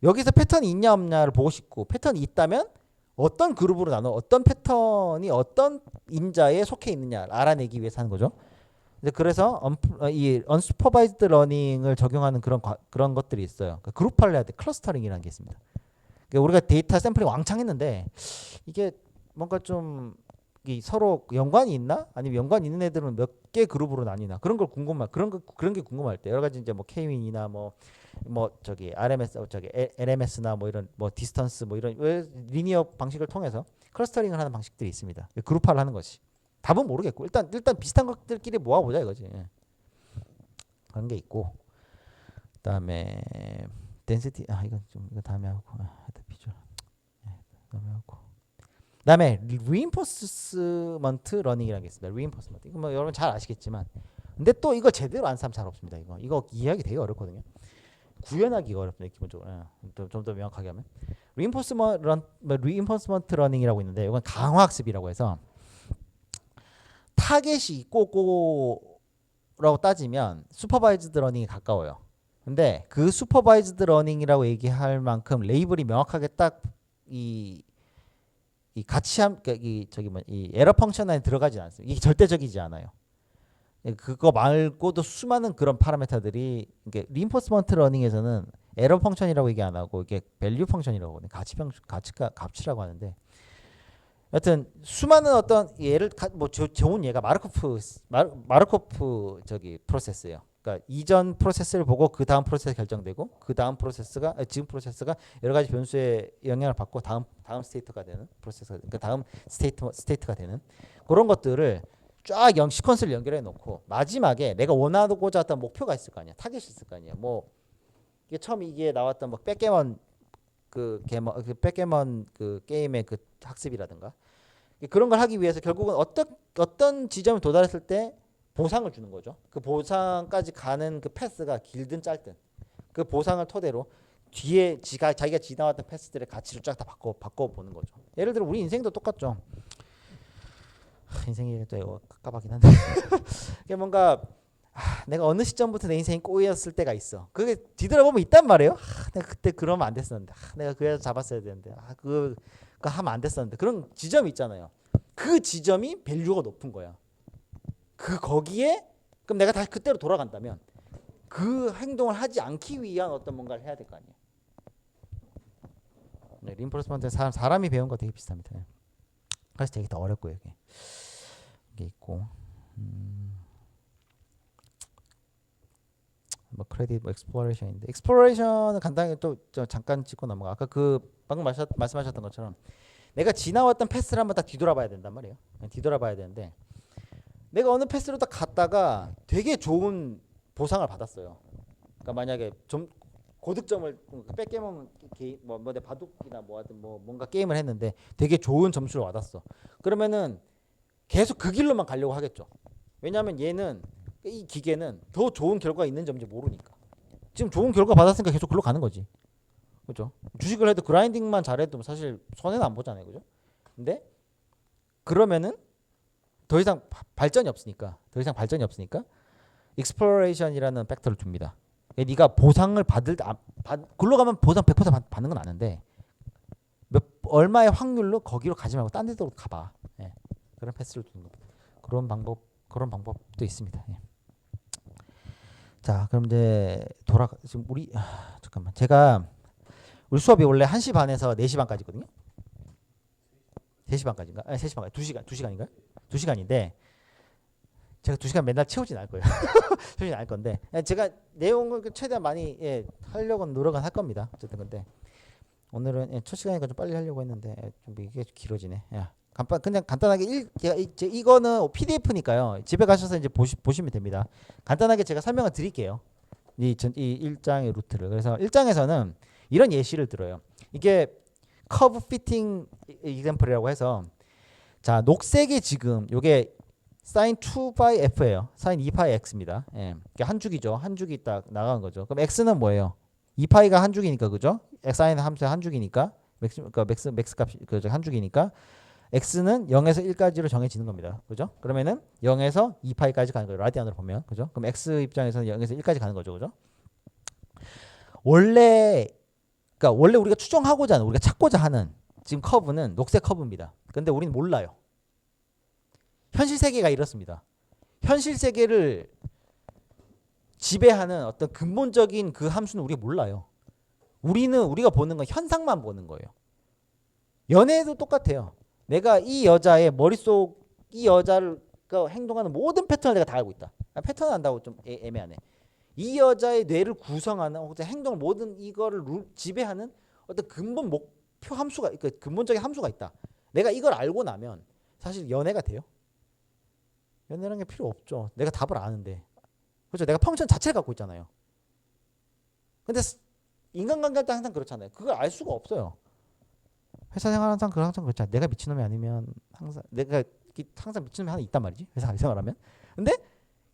여기서 패턴이 있냐 없냐를 보고 싶고 패턴이 있다면 어떤 그룹으로 나눠 어떤 패턴이 어떤 임자에 속해 있느냐를 알아내기 위해서 하는 거죠. 그래서 이 unsupervised learning을 적용하는 그런 것들이 있어요. 그러니까 그룹화를 해야 돼. 클러스터링이라는 게 있습니다. 그러니까 우리가 데이터 샘플링 왕창 했는데 이게 뭔가 좀 서로 연관이 있나? 아니면 연관 있는 애들은 몇 개 그룹으로 나뉘나? 그런 게 궁금할 때 여러 가지 이제 뭐 K윈이나 뭐 저기 RMS 저기 LMS나 뭐 이런 뭐 디스턴스 뭐 이런 리니어 방식을 통해서 클러스터링을 하는 방식들이 있습니다. 그룹화를 하는 것이. 답은 모르겠고 일단 비슷한 것들끼리 모아보자 이거지. 그런 게 있고 그다음에 density 이건 좀 이거 다음에 하고 비주얼 다음에 하고 그다음에 reinforcement learning이라는 게 있습니다. reinforcement 이거 뭐 여러분 잘 아시겠지만 근데 또 이거 제대로 안 사람 잘 없습니다. 이거 이해하기 되게 어렵거든요. 구현하기가 어렵습니다. 기본적으로 좀 더 명확하게 하면 reinforcement learning이라고 있는데 이건 강화학습이라고 해서 타겟이 꼬꼬라고 따지면 슈퍼바이즈드 러닝이 가까워요. 근데 그 슈퍼바이즈드 러닝이라고 얘기할 만큼 레이블이 명확하게 딱 이 가치함 이 에러 펑션 안에 들어가지 않습니다. 이게 절대적이지 않아요. 그거 말고도 수많은 그런 파라미터들이 이게 리인포스먼트 러닝에서는 에러 펑션이라고 얘기 안 하고 이게 밸류 펑션이라고 하거든요. 값이라고 하는데 여튼 수많은 어떤 예를 뭐 좋은 예가 마르코프 저기 프로세스예요. 그러니까 이전 프로세스를 보고 그 다음 프로세스 결정되고 그 다음 프로세스가 지금 프로세스가 여러 가지 변수에 영향을 받고 다음 스테이트가 되는 프로세스가 그러니까 다음 스테이트가 되는 그런 것들을 쫙 시퀀스를 연결해 놓고 마지막에 내가 원하고자 했던 목표가 있을 거 아니야. 타겟이 있을 거 아니야. 뭐 이게 처음 이게 나왔던 뭐 백게먼 그 게임의 그 학습이라든가 그런 걸 하기 위해서 결국은 어떤 지점에 도달했을 때 보상을 주는 거죠. 그 보상까지 가는 그 패스가 길든 짧든 그 보상을 토대로 뒤에 자기가 지나왔던 패스들의 가치를 쫙 다 바꿔 보는 거죠. 예를 들어 우리 인생도 똑같죠. 인생이 또 깝깝하긴 한데 이게 뭔가 내가 어느 시점부터 내 인생이 꼬였을 때가 있어. 그게 뒤돌아보면 있단 말이에요. 내가 그때 그러면 안 됐었는데 내가 그 여자 잡았어야 되는데 그거 하면 안 됐었는데 그런 지점이 있잖아요. 그 지점이 밸류가 높은 거야. 거기에 그럼 내가 다시 그때로 돌아간다면 그 행동을 하지 않기 위한 어떤 뭔가를 해야 될 거 아니에요. 네, 린포스먼트는 사람이 배운 거 되게 비슷합니다. 그래서 되게 더 어렵고요. 이게 있고 뭐 크레딧 익스플로레이션인데 익스플로레이션은 간단하게 또 잠깐 짚고 넘어가. 아까 그 방금 말씀하셨던 것처럼 내가 지나왔던 패스를 한번 다 뒤돌아봐야 된단 말이에요. 뒤돌아봐야 되는데 내가 어느 패스로 딱 갔다가 되게 좋은 보상을 받았어요. 그러니까 만약에 좀 고득점을 백게임은 내 바둑이나 뭐 하든 뭐 뭔가 게임을 했는데 되게 좋은 점수를 받았어. 그러면은 계속 그 길로만 가려고 하겠죠. 왜냐하면 얘는 이 기계는 더 좋은 결과가 있는지 없는지 모르니까. 지금 좋은 결과 받았으니까 계속 글로 가는 거지. 그렇죠? 주식을 해도 그라인딩만 잘해도 사실 손해는 안 보잖아요. 그죠? 근데 그러면은 더 이상 발전이 없으니까 익스플로레이션이라는 팩터를 줍니다. 네가 보상을 글로 가면 보상 100% 받는 건 아는데 얼마의 확률로 거기로 가지 말고 딴 데로 가봐. 예. 그런 패스를 주는 겁니다. 그런 방법 그런 방법도 있습니다. 예. 자, 그럼 이제 지금 우리 잠깐만. 제가 우리 수업이 원래 1시 반에서 4시 반까지거든요. 3시 반까지인가? 아니, 3시 반까지. 2시간인가요? 2시간인데 제가 2시간 맨날 채우진 않을 거예요. 채우진 않을 건데 제가 내용을 최대한 많이 하려고 노력은 할 겁니다. 어쨌든 근데 오늘은 첫 시간이니까 좀 빨리 하려고 했는데 좀 이게 길어지네. 그냥 간단하게 이거는 PDF니까요. 집에 가셔서 이제 보시면 됩니다. 간단하게 제가 설명을 드릴게요. 이 1장의 루트를. 그래서 1장에서는 이런 예시를 들어요. 이게 커브 피팅 example이라고 해서 자, 녹색이 지금 요게 sin 2 by f예요. sin 2 파이 x입니다. 예. 한 주기죠. 한 주기 딱 나가는 거죠. 그럼 x는 뭐예요? 2파이가 한 주기니까 그죠? sin 함수의 한 주기니까 맥스 값이 한 주기니까 x는 0에서 1까지로 정해지는 겁니다. 그죠? 그러면은 0에서 2파이까지 가는 거예요. 라디안으로 보면. 그죠? 그럼 x 입장에서는 0에서 1까지 가는 거죠. 그죠? 원래 우리가 추정하고자 하는, 우리가 찾고자 하는 지금 커브는 녹색 커브입니다. 근데 우리는 몰라요. 현실 세계가 이렇습니다. 현실 세계를 지배하는 어떤 근본적인 그 함수는 우리가 몰라요. 우리가 보는 건 현상만 보는 거예요. 연애도 똑같아요. 내가 이 여자의 머릿속, 이 여자를 행동하는 모든 패턴을 내가 다 알고 있다. 패턴을 안다고 좀 애매하네. 이 여자의 뇌를 구성하는 혹은 행동을 모든 이거를 지배하는 어떤 근본 목표 함수가, 그러니까 근본적인 함수가 있다. 내가 이걸 알고 나면 사실 연애가 돼요. 연애라는 게 필요 없죠. 내가 답을 아는데. 그렇죠. 내가 펑션 자체를 갖고 있잖아요. 근데 인간관계 할 때 항상 그렇잖아요. 그걸 알 수가 없어요. 회사 생활 항상 그렇잖아요. 내가 미친놈이 아니면 내가 항상 미친놈이 하나 있단 말이지. 회사 생활하면. 근데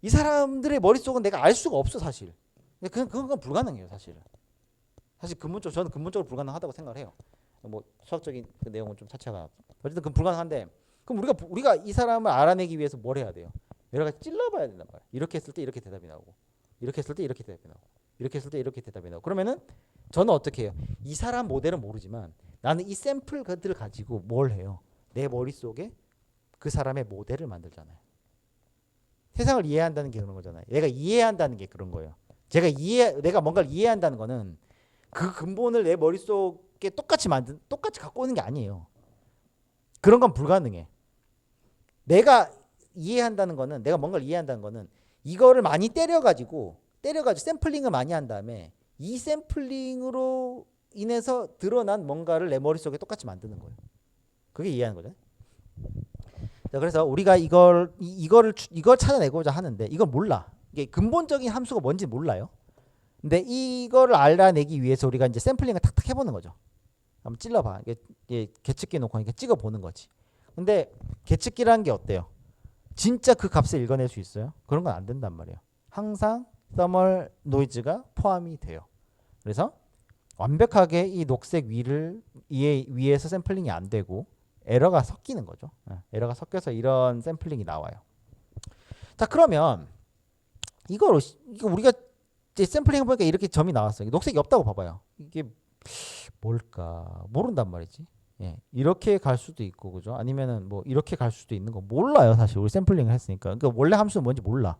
이 사람들의 머릿속은 내가 알 수가 없어 사실. 그건 불가능해요 사실은. 사실 저는 근본적으로 불가능하다고 생각을 해요. 뭐 수학적인 그 내용은 좀 차치가 어쨌든 그건 불가능한데 그럼 우리가 이 사람을 알아내기 위해서 뭘 해야 돼요? 여러 가지 찔러봐야 된단 말이야. 이렇게 했을 때 이렇게 대답이 나오고 이렇게 했을 때 이렇게 대답이 나오고 이렇게 했을 때 이렇게 대답이 나오고 그러면은 저는 어떻게 해요? 이 사람 모델은 모르지만 나는 이 샘플들을 가지고 뭘 해요? 내 머릿속에 그 사람의 모델을 만들잖아요. 세상을 이해한다는 게 그런 거잖아요. 내가 이해한다는 게 그런 거예요. 내가 뭔가를 이해한다는 거는 그 근본을 내 머릿속에 똑같이 갖고 오는 게 아니에요. 그런 건 불가능해. 내가 뭔가를 이해한다는 거는 이거를 많이 때려가지고 샘플링을 많이 한 다음에 이 샘플링으로 인해서 드러난 뭔가를 내 머릿속에 똑같이 만드는 거예요. 그게 이해하는 거죠. 자, 그래서 우리가 이걸 찾아내고자 하는데 이걸 몰라. 이게 근본적인 함수가 뭔지 몰라요. 근데 이거를 알아내기 위해서 우리가 이제 샘플링을 탁탁 해보는 거죠. 한번 찔러봐. 이게 계측기 놓고 이렇게 찍어보는 거지. 근데 계측기라는 게 어때요? 진짜 그 값을 읽어낼 수 있어요? 그런 건 안 된단 말이에요. 항상 서멀 노이즈가 포함이 돼요. 그래서 완벽하게 이 녹색 위에서 샘플링이 안 되고 에러가 섞이는 거죠. 에러가 섞여서 이런 샘플링이 나와요. 자, 그러면 이거 우리가 이제 샘플링 해보니까 이렇게 점이 나왔어요. 녹색이 없다고 봐봐요. 이게 뭘까? 모른단 말이지. 예, 이렇게 갈 수도 있고, 그죠? 아니면은 뭐 이렇게 갈 수도 있는 거 몰라요, 사실. 우리 샘플링을 했으니까. 그러니까 원래 함수는 뭔지 몰라.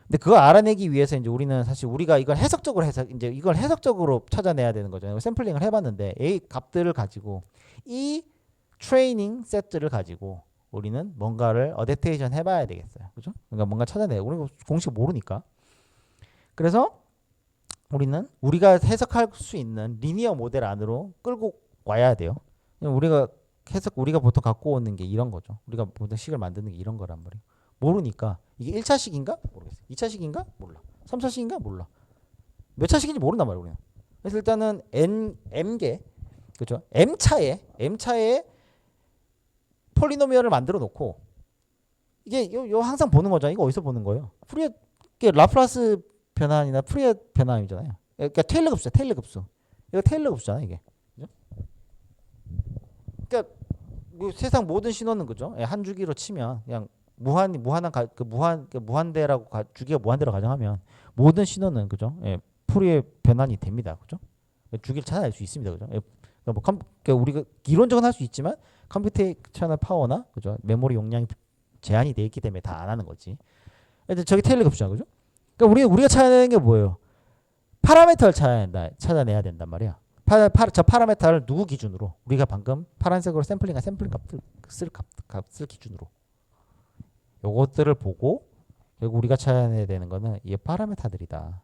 근데 그걸 알아내기 위해서 이제 우리가 이걸 해석적으로 찾아내야 되는 거잖아요. 샘플링을 해봤는데 A 값들을 가지고 이 트레이닝 세트를 가지고 우리는 뭔가를 어댑테이션 해봐야 되겠어요, 그죠? 그러니까 뭔가 찾아내고 우리가 공식 모르니까. 그래서 우리가 해석할 수 있는 리니어 모델 안으로 끌고 와야 돼요. 우리가 보통 갖고 오는 게 이런 거죠. 우리가 보통 식을 만드는 게 이런 거란 말이에요. 모르니까 이게 1차식인가? 모르겠어요. 2차식인가? 몰라. 3차식인가? 몰라. 몇 차식인지 모른단 말이에요, 우리는. 그래서 일단은 M개, 그렇죠? M차에 폴리노미얼을 만들어 놓고 이게 요 항상 보는 거잖아요. 이거 어디서 보는 거예요? 라플라스 변환이나 푸리에 변환이잖아요. 그러니까 테일러 급수. 이거 테일러 급수잖아요, 이게. 그죠? 그러니까 뭐 세상 모든 신호는 그죠? 한 주기로 치면 그냥 무한대라고 주기가 무한대로 가정하면 모든 신호는 그죠? 푸리에 변환이 됩니다, 그죠? 주기를 찾아낼 수 있습니다, 그죠? 그러니까 우리가 이론적으로 할 수 있지만 컴퓨테이셔널 파워나 그죠? 메모리 용량이 제한이 돼 있기 때문에 다 안 하는 거지. 근데 저기 테일러 값이잖아, 그죠? 그러니까 우리가 찾아내는 게 뭐예요? 파라미터를 찾아내야 된단 말이야. 저 파라미터를 누구 기준으로? 우리가 방금 파란색으로 샘플링 값을 기준으로. 요것들을 보고 결국 우리가 찾아내야 되는 거는 이 파라미터들이다.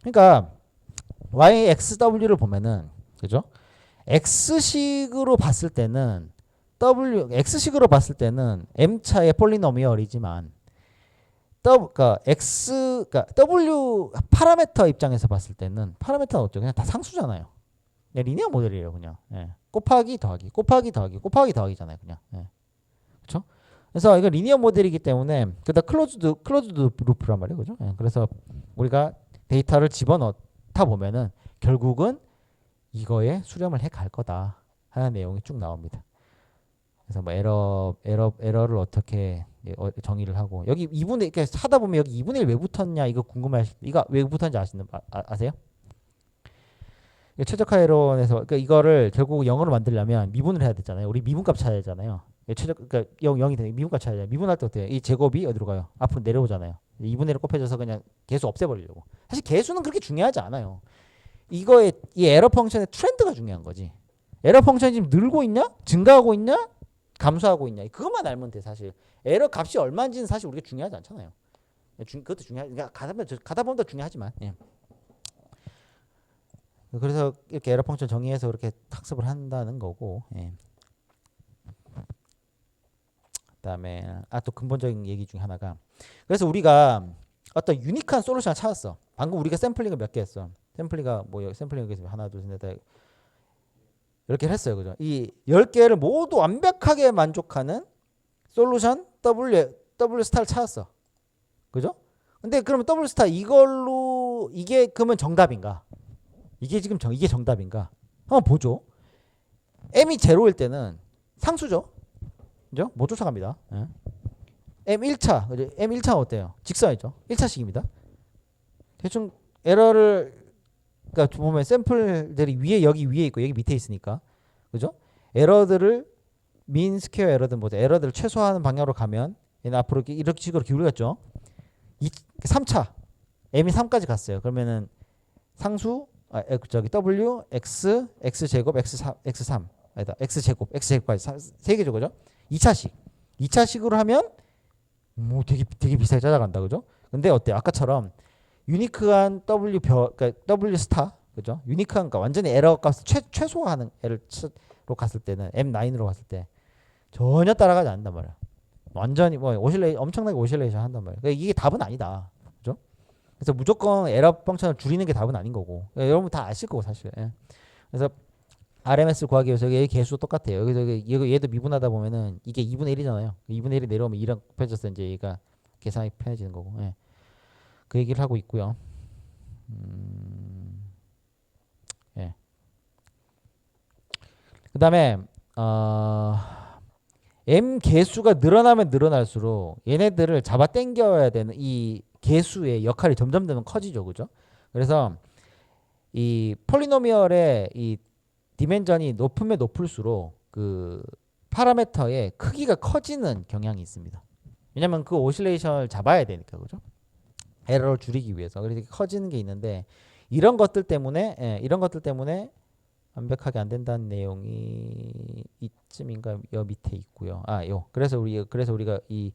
그러니까 YXW를 보면은 그죠? X식으로 봤을 때는 X식으로 봤을 때는 M차의 폴리노미얼이지만 그러니까 W 파라미터 입장에서 봤을 때는 파라미터는 어때요? 그냥 다 상수잖아요. 그냥 리니어 모델이에요, 그냥. 예. 곱하기 더하기, 곱하기 더하기, 곱하기 더하기잖아요, 그냥. 예. 그렇죠? 그래서 이거 리니어 모델이기 때문에 그다 클로즈드 루프란 말이에요, 그죠? 예. 그래서 우리가 데이터를 집어넣다 보면은 결국은 이거에 수렴을 해 갈 거다 하는 내용이 쭉 나옵니다. 그래서 뭐 에러를 어떻게 정의를 하고 여기 2분의 이렇게 하다 보면 여기 2분의 1 왜 붙었냐 이거 궁금해하실 이거 왜 붙었는지 아세요? 최적화 에러에서 그러니까 이거를 결국 영어로 만들려면 미분을 해야 되잖아요. 우리 미분값 찾아야 되잖아요. 그러니까 0이 되는 미분값 찾아야 돼요. 미분할 때 어때요? 이 제곱이 어디로 가요? 앞으로 내려오잖아요. 2분의 1을 곱해줘서 그냥 개수 없애버리려고. 사실 개수는 그렇게 중요하지 않아요. 이거의 이 에러 펑션의 트렌드가 중요한 거지. 에러 펑션이 지금 늘고 있냐? 증가하고 있냐? 감소하고 있냐? 그것만 알면 돼 사실. 에러 값이 얼마인지는 사실 우리가 중요하지 않잖아요. 그것도 중요하니까 가다 보면 더 중요하지만. 예. 그래서 이렇게 에러 펑션 정의해서 그렇게 학습을 한다는 거고. 예. 그다음에 또 근본적인 얘기 중에 하나가 그래서 우리가 어떤 유니크한 솔루션을 찾았어. 방금 우리가 샘플링을 몇 개 했어. 샘플링가 뭐 샘플링 여기 하나 둘 셋 넷 이렇게 했어요. 그죠? 이 10개를 모두 완벽하게 만족하는 솔루션 W 스타를 찾았어. 그죠? 근데 그러면 W 스타 이걸로 이게 그러면 정답인가? 이게 지금 이게 정답인가? 한번 보죠. M이 제로일 때는 상수죠. 그죠? 못 쫓아갑니다. 예. M1차. 그죠? M1차 어때요? 직선이죠. 1차식입니다. 대충 에러를 그러니까 보면 샘플들이 여기 위에 있고 여기 밑에 있으니까. 그죠? 에러들을 민 스퀘어 에러든 뭐죠? 에러들을 최소화하는 방향으로 가면 얘는 앞으로 이렇게 식으로 기울였죠. 3차. M이 3까지 갔어요. 그러면은 상수 W X X 제곱 X3 아니다. X 제곱까지 3개죠. 그죠? 2차식으로 하면 뭐 되게 비싸게 찾아간다. 그죠? 근데 어때? 아까처럼 유니크한 그러니까 W 스타 그죠? 유니크한 그러니까 완전히 에러 값을 최소화하는 에러로 갔을 때는 M9으로 갔을 때 전혀 따라가지 않는단 말이야. 완전히 뭐 엄청나게 오실레이션 한단 말이야. 그러니까 이게 답은 아니다. 그죠? 그래서 무조건 에러 펑션을 줄이는 게 답은 아닌 거고. 그러니까 여러분 다 아실 거고 사실. 예. 그래서 RMS 구하기 위해서 여기 개수 똑같아요. 여기 얘도 미분하다 보면은 이게 2분의 1이잖아요. 2분의 1이 내려오면 2랑 곱해져서 이제 얘가 계산이 편해지는 거고. 예. 그 얘기를 하고 있고요. 예. 그다음에 M 개수가 늘어나면 늘어날수록 얘네들을 잡아 당겨야 되는 이 개수의 역할이 점점 커지죠, 그죠? 그래서 이 폴리노미얼의 이 디멘전이 높으면 높을수록 그 파라미터의 크기가 커지는 경향이 있습니다. 왜냐면 그 오실레이션을 잡아야 되니까, 그죠? 에러를 줄이기 위해서. 그래서 커지는 게 있는데 이런 것들 때문에 완벽하게 안 된다는 내용이 이쯤인가 여 밑에 있고요. 그래서 우리가 이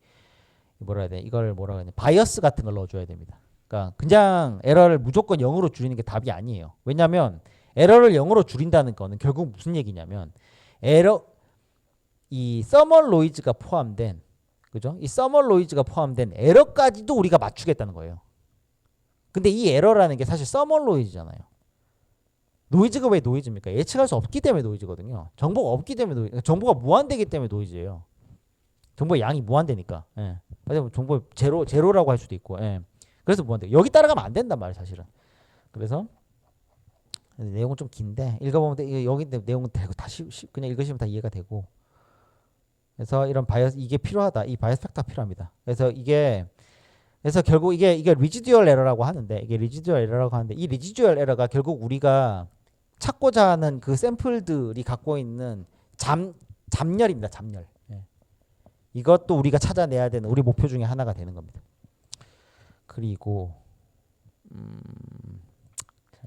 뭐라 해야 돼? 이걸 뭐라 해야 돼? 바이어스 같은 걸 넣어줘야 됩니다. 그러니까 그냥 에러를 무조건 0으로 줄이는 게 답이 아니에요. 왜냐하면 에러를 0으로 줄인다는 거는 결국 무슨 얘기냐면 이 서멀 노이즈가 포함된 그죠? 이 서멀 노이즈가 포함된 에러까지도 우리가 맞추겠다는 거예요. 근데 이 에러라는 게 사실 서멀 노이즈잖아요. 노이즈가 왜 노이즈입니까? 예측할 수 없기 때문에 노이즈거든요. 정보가 없기 때문에 정보가 무한되기 때문에 노이즈예요. 정보의 양이 무한되니까. 예. 정보 제로라고 할 수도 있고. 예. 그래서 무한대. 여기 따라가면 안 된단 말이에요, 사실은. 그래서 내용은 좀 긴데 읽어보면 여기 내용은 되고 다시 그냥 읽으시면 다 이해가 되고. 그래서 이런 바이어스 이게 필요하다. 이 바이어스 팩터가 필요합니다. 그래서 결국 이게 리지듀얼 에러라고 하는데 이 리지듀얼 에러가 결국 우리가 찾고자 하는 그 샘플들이 갖고 있는 잡열입니다. 잡열. 예. 이것도 우리가 찾아내야 되는 우리 목표 중에 하나가 되는 겁니다. 그리고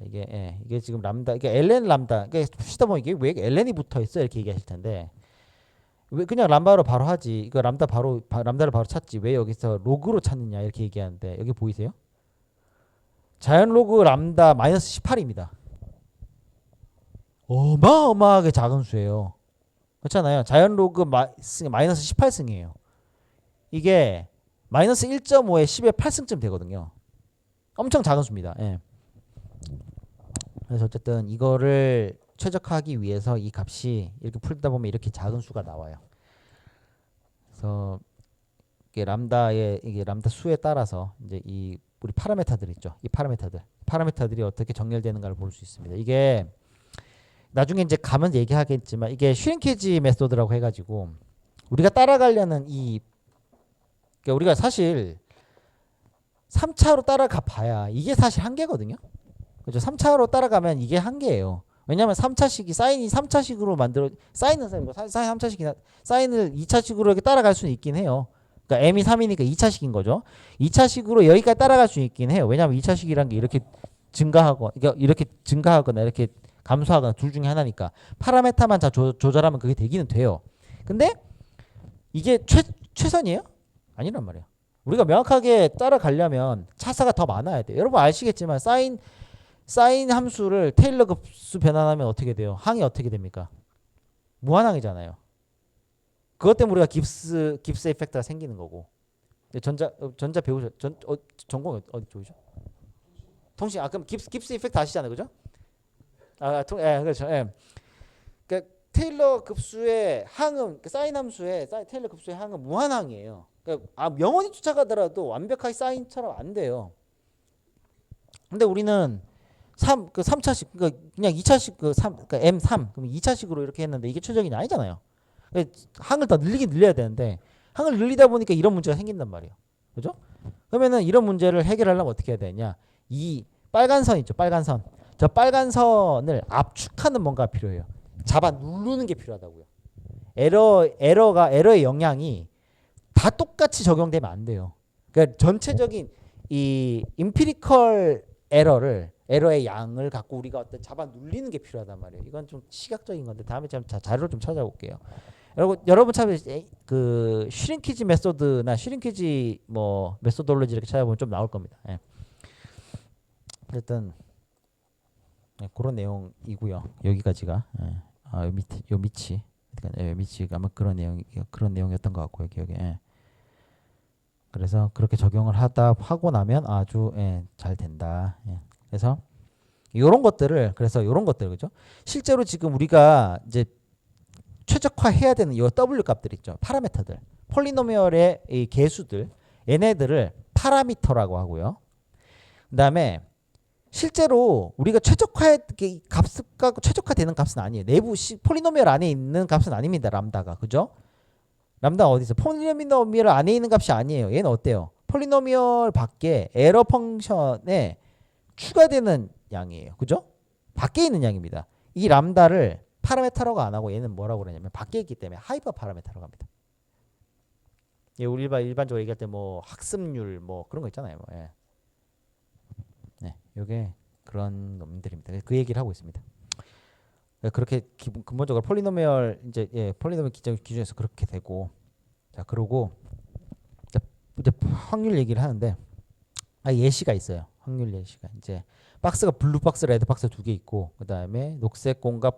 이게 지금 람다 이게 ln 람다 이게 푸시다 보면 이게 왜 ln이 붙어 있어 이렇게 얘기하실 텐데 왜 그냥 람다로 바로 하지 이거 람다를 바로 찾지 왜 여기서 로그로 찾느냐 이렇게 얘기하는데 여기 보이세요? 자연 로그 람다 마이너스 18입니다. 어마어마하게 작은 수예요. 그렇잖아요. 자연 로그 마이너스 18승이에요. 이게 마이너스 1.5에 10의 8승쯤 되거든요. 엄청 작은 수입니다. 예. 그래서 어쨌든 이거를 최적화하기 위해서 이 값이 이렇게 풀다 보면 이렇게 작은 수가 나와요. 그래서 이게 람다 수에 따라서 이제 이 우리 파라메타들 있죠. 이 파라메타들이 어떻게 정렬되는가를 볼 수 있습니다. 이게 나중에 이제 가면 얘기하겠지만 이게 슈링케이지 메소드라고 해가지고 우리가 따라가려는 그러니까 우리가 사실 3차로 따라가 봐야 이게 사실 한계거든요. 그죠? 3차로 따라가면 이게 한계예요. 왜냐면 3차식이 사인이 3차식으로 사인은 뭐 사인 3차식이나 사인을 2차식으로 이렇게 따라갈 수는 있긴 해요. 그러니까 m이 3이니까 2차식인 거죠. 2차식으로 여기까지 따라갈 수 있긴 해요. 왜냐면 2차식이란 게 이렇게 증가하거나 이렇게 감소하거나 둘 중에 하나니까 파라메타만 다 조절하면 그게 되기는 돼요. 근데 이게 최선이에요? 아니란 말이에요. 우리가 명확하게 따라가려면 차사가 더 많아야 돼요. 여러분 아시겠지만 사인 함수를 테일러 급수 변환하면 어떻게 돼요? 항이 어떻게 됩니까? 무한항이잖아요. 그것 때문에 우리가 깁스 이펙트가 생기는 거고. 전자 전공 어디 쪽이죠? 통신. 그럼 깁스 이펙트 아시잖아요, 그죠? 그렇죠. 예. 그러니까 테일러 급수의 항은 사인 함수의 테일러 급수의 항은 무한항이에요. 그러니까 영원히 쫓아가더라도 완벽하게 사인처럼 안 돼요. 근데 우리는 3차식 그냥 2차식 그러니까 M3 그럼 2차식으로 이렇게 했는데 이게 최적이 아니잖아요. 항을 더 늘려야 되는데 항을 늘리다 보니까 이런 문제가 생긴단 말이에요. 그죠? 그러면은 이런 문제를 해결하려면 어떻게 해야 되냐? 이 빨간 선 있죠. 빨간 선. 저 빨간 선을 압축하는 뭔가 필요해요. 잡아 누르는 게 필요하다고요. 에러의 영향이 다 똑같이 적용되면 안 돼요. 그러니까 전체적인 이 임피리컬 에러의 양을 갖고 우리가 어떤 잡아 눌리는 게 필요하단 말이에요. 이건 좀 시각적인 건데 다음에 자료를 좀 찾아볼게요. 여러분 참 그 슈링키지 메소드나 슈링키지 뭐 메소돌로지 이렇게 찾아보면 좀 나올 겁니다. 예. 어쨌든 그런 내용이고요. 여기까지가 요 밑이 그러니까 밑이가 아마 그런 내용이었던 것 같고요. 기억에. 예. 그래서 그렇게 적용을 하고 나면 아주 잘 된다. 예. 그래서 요런 것들 그죠? 실제로 지금 우리가 이제 최적화해야 되는 요 W 값들 있죠. 파라메터들. 폴리노미얼의 이 개수들. 얘네들을 파라미터라고 하고요. 그다음에 실제로 우리가 최적화되는 값은 아니에요. 내부 폴리노미얼 안에 있는 값은 아닙니다. 람다가. 그죠? 람다가 어디서 폴리노미얼 안에 있는 값이 아니에요. 얘는 어때요? 폴리노미얼 밖에 에러 펑션에 추가되는 양이에요. 그죠? 밖에 있는 양입니다. 이 람다를 파라메타라고 안 하고 얘는 뭐라고 그러냐면 밖에 있기 때문에 하이퍼 파라메타라고 합니다. 예, 우리 일반적으로 얘기할 때 뭐 학습률 뭐 그런 거 있잖아요. 뭐. 예. 네, 요게 그런 놈들입니다. 그 얘기를 하고 있습니다. 그렇게 근본적으로 폴리노미얼 폴리노미얼 기준에서 그렇게 되고 자 그러고 이제 확률 얘기를 하는데 예시가 있어요. 확률 예시가 이제 박스가 블루 박스, 레드 박스 두 개 있고 그 다음에 녹색 공과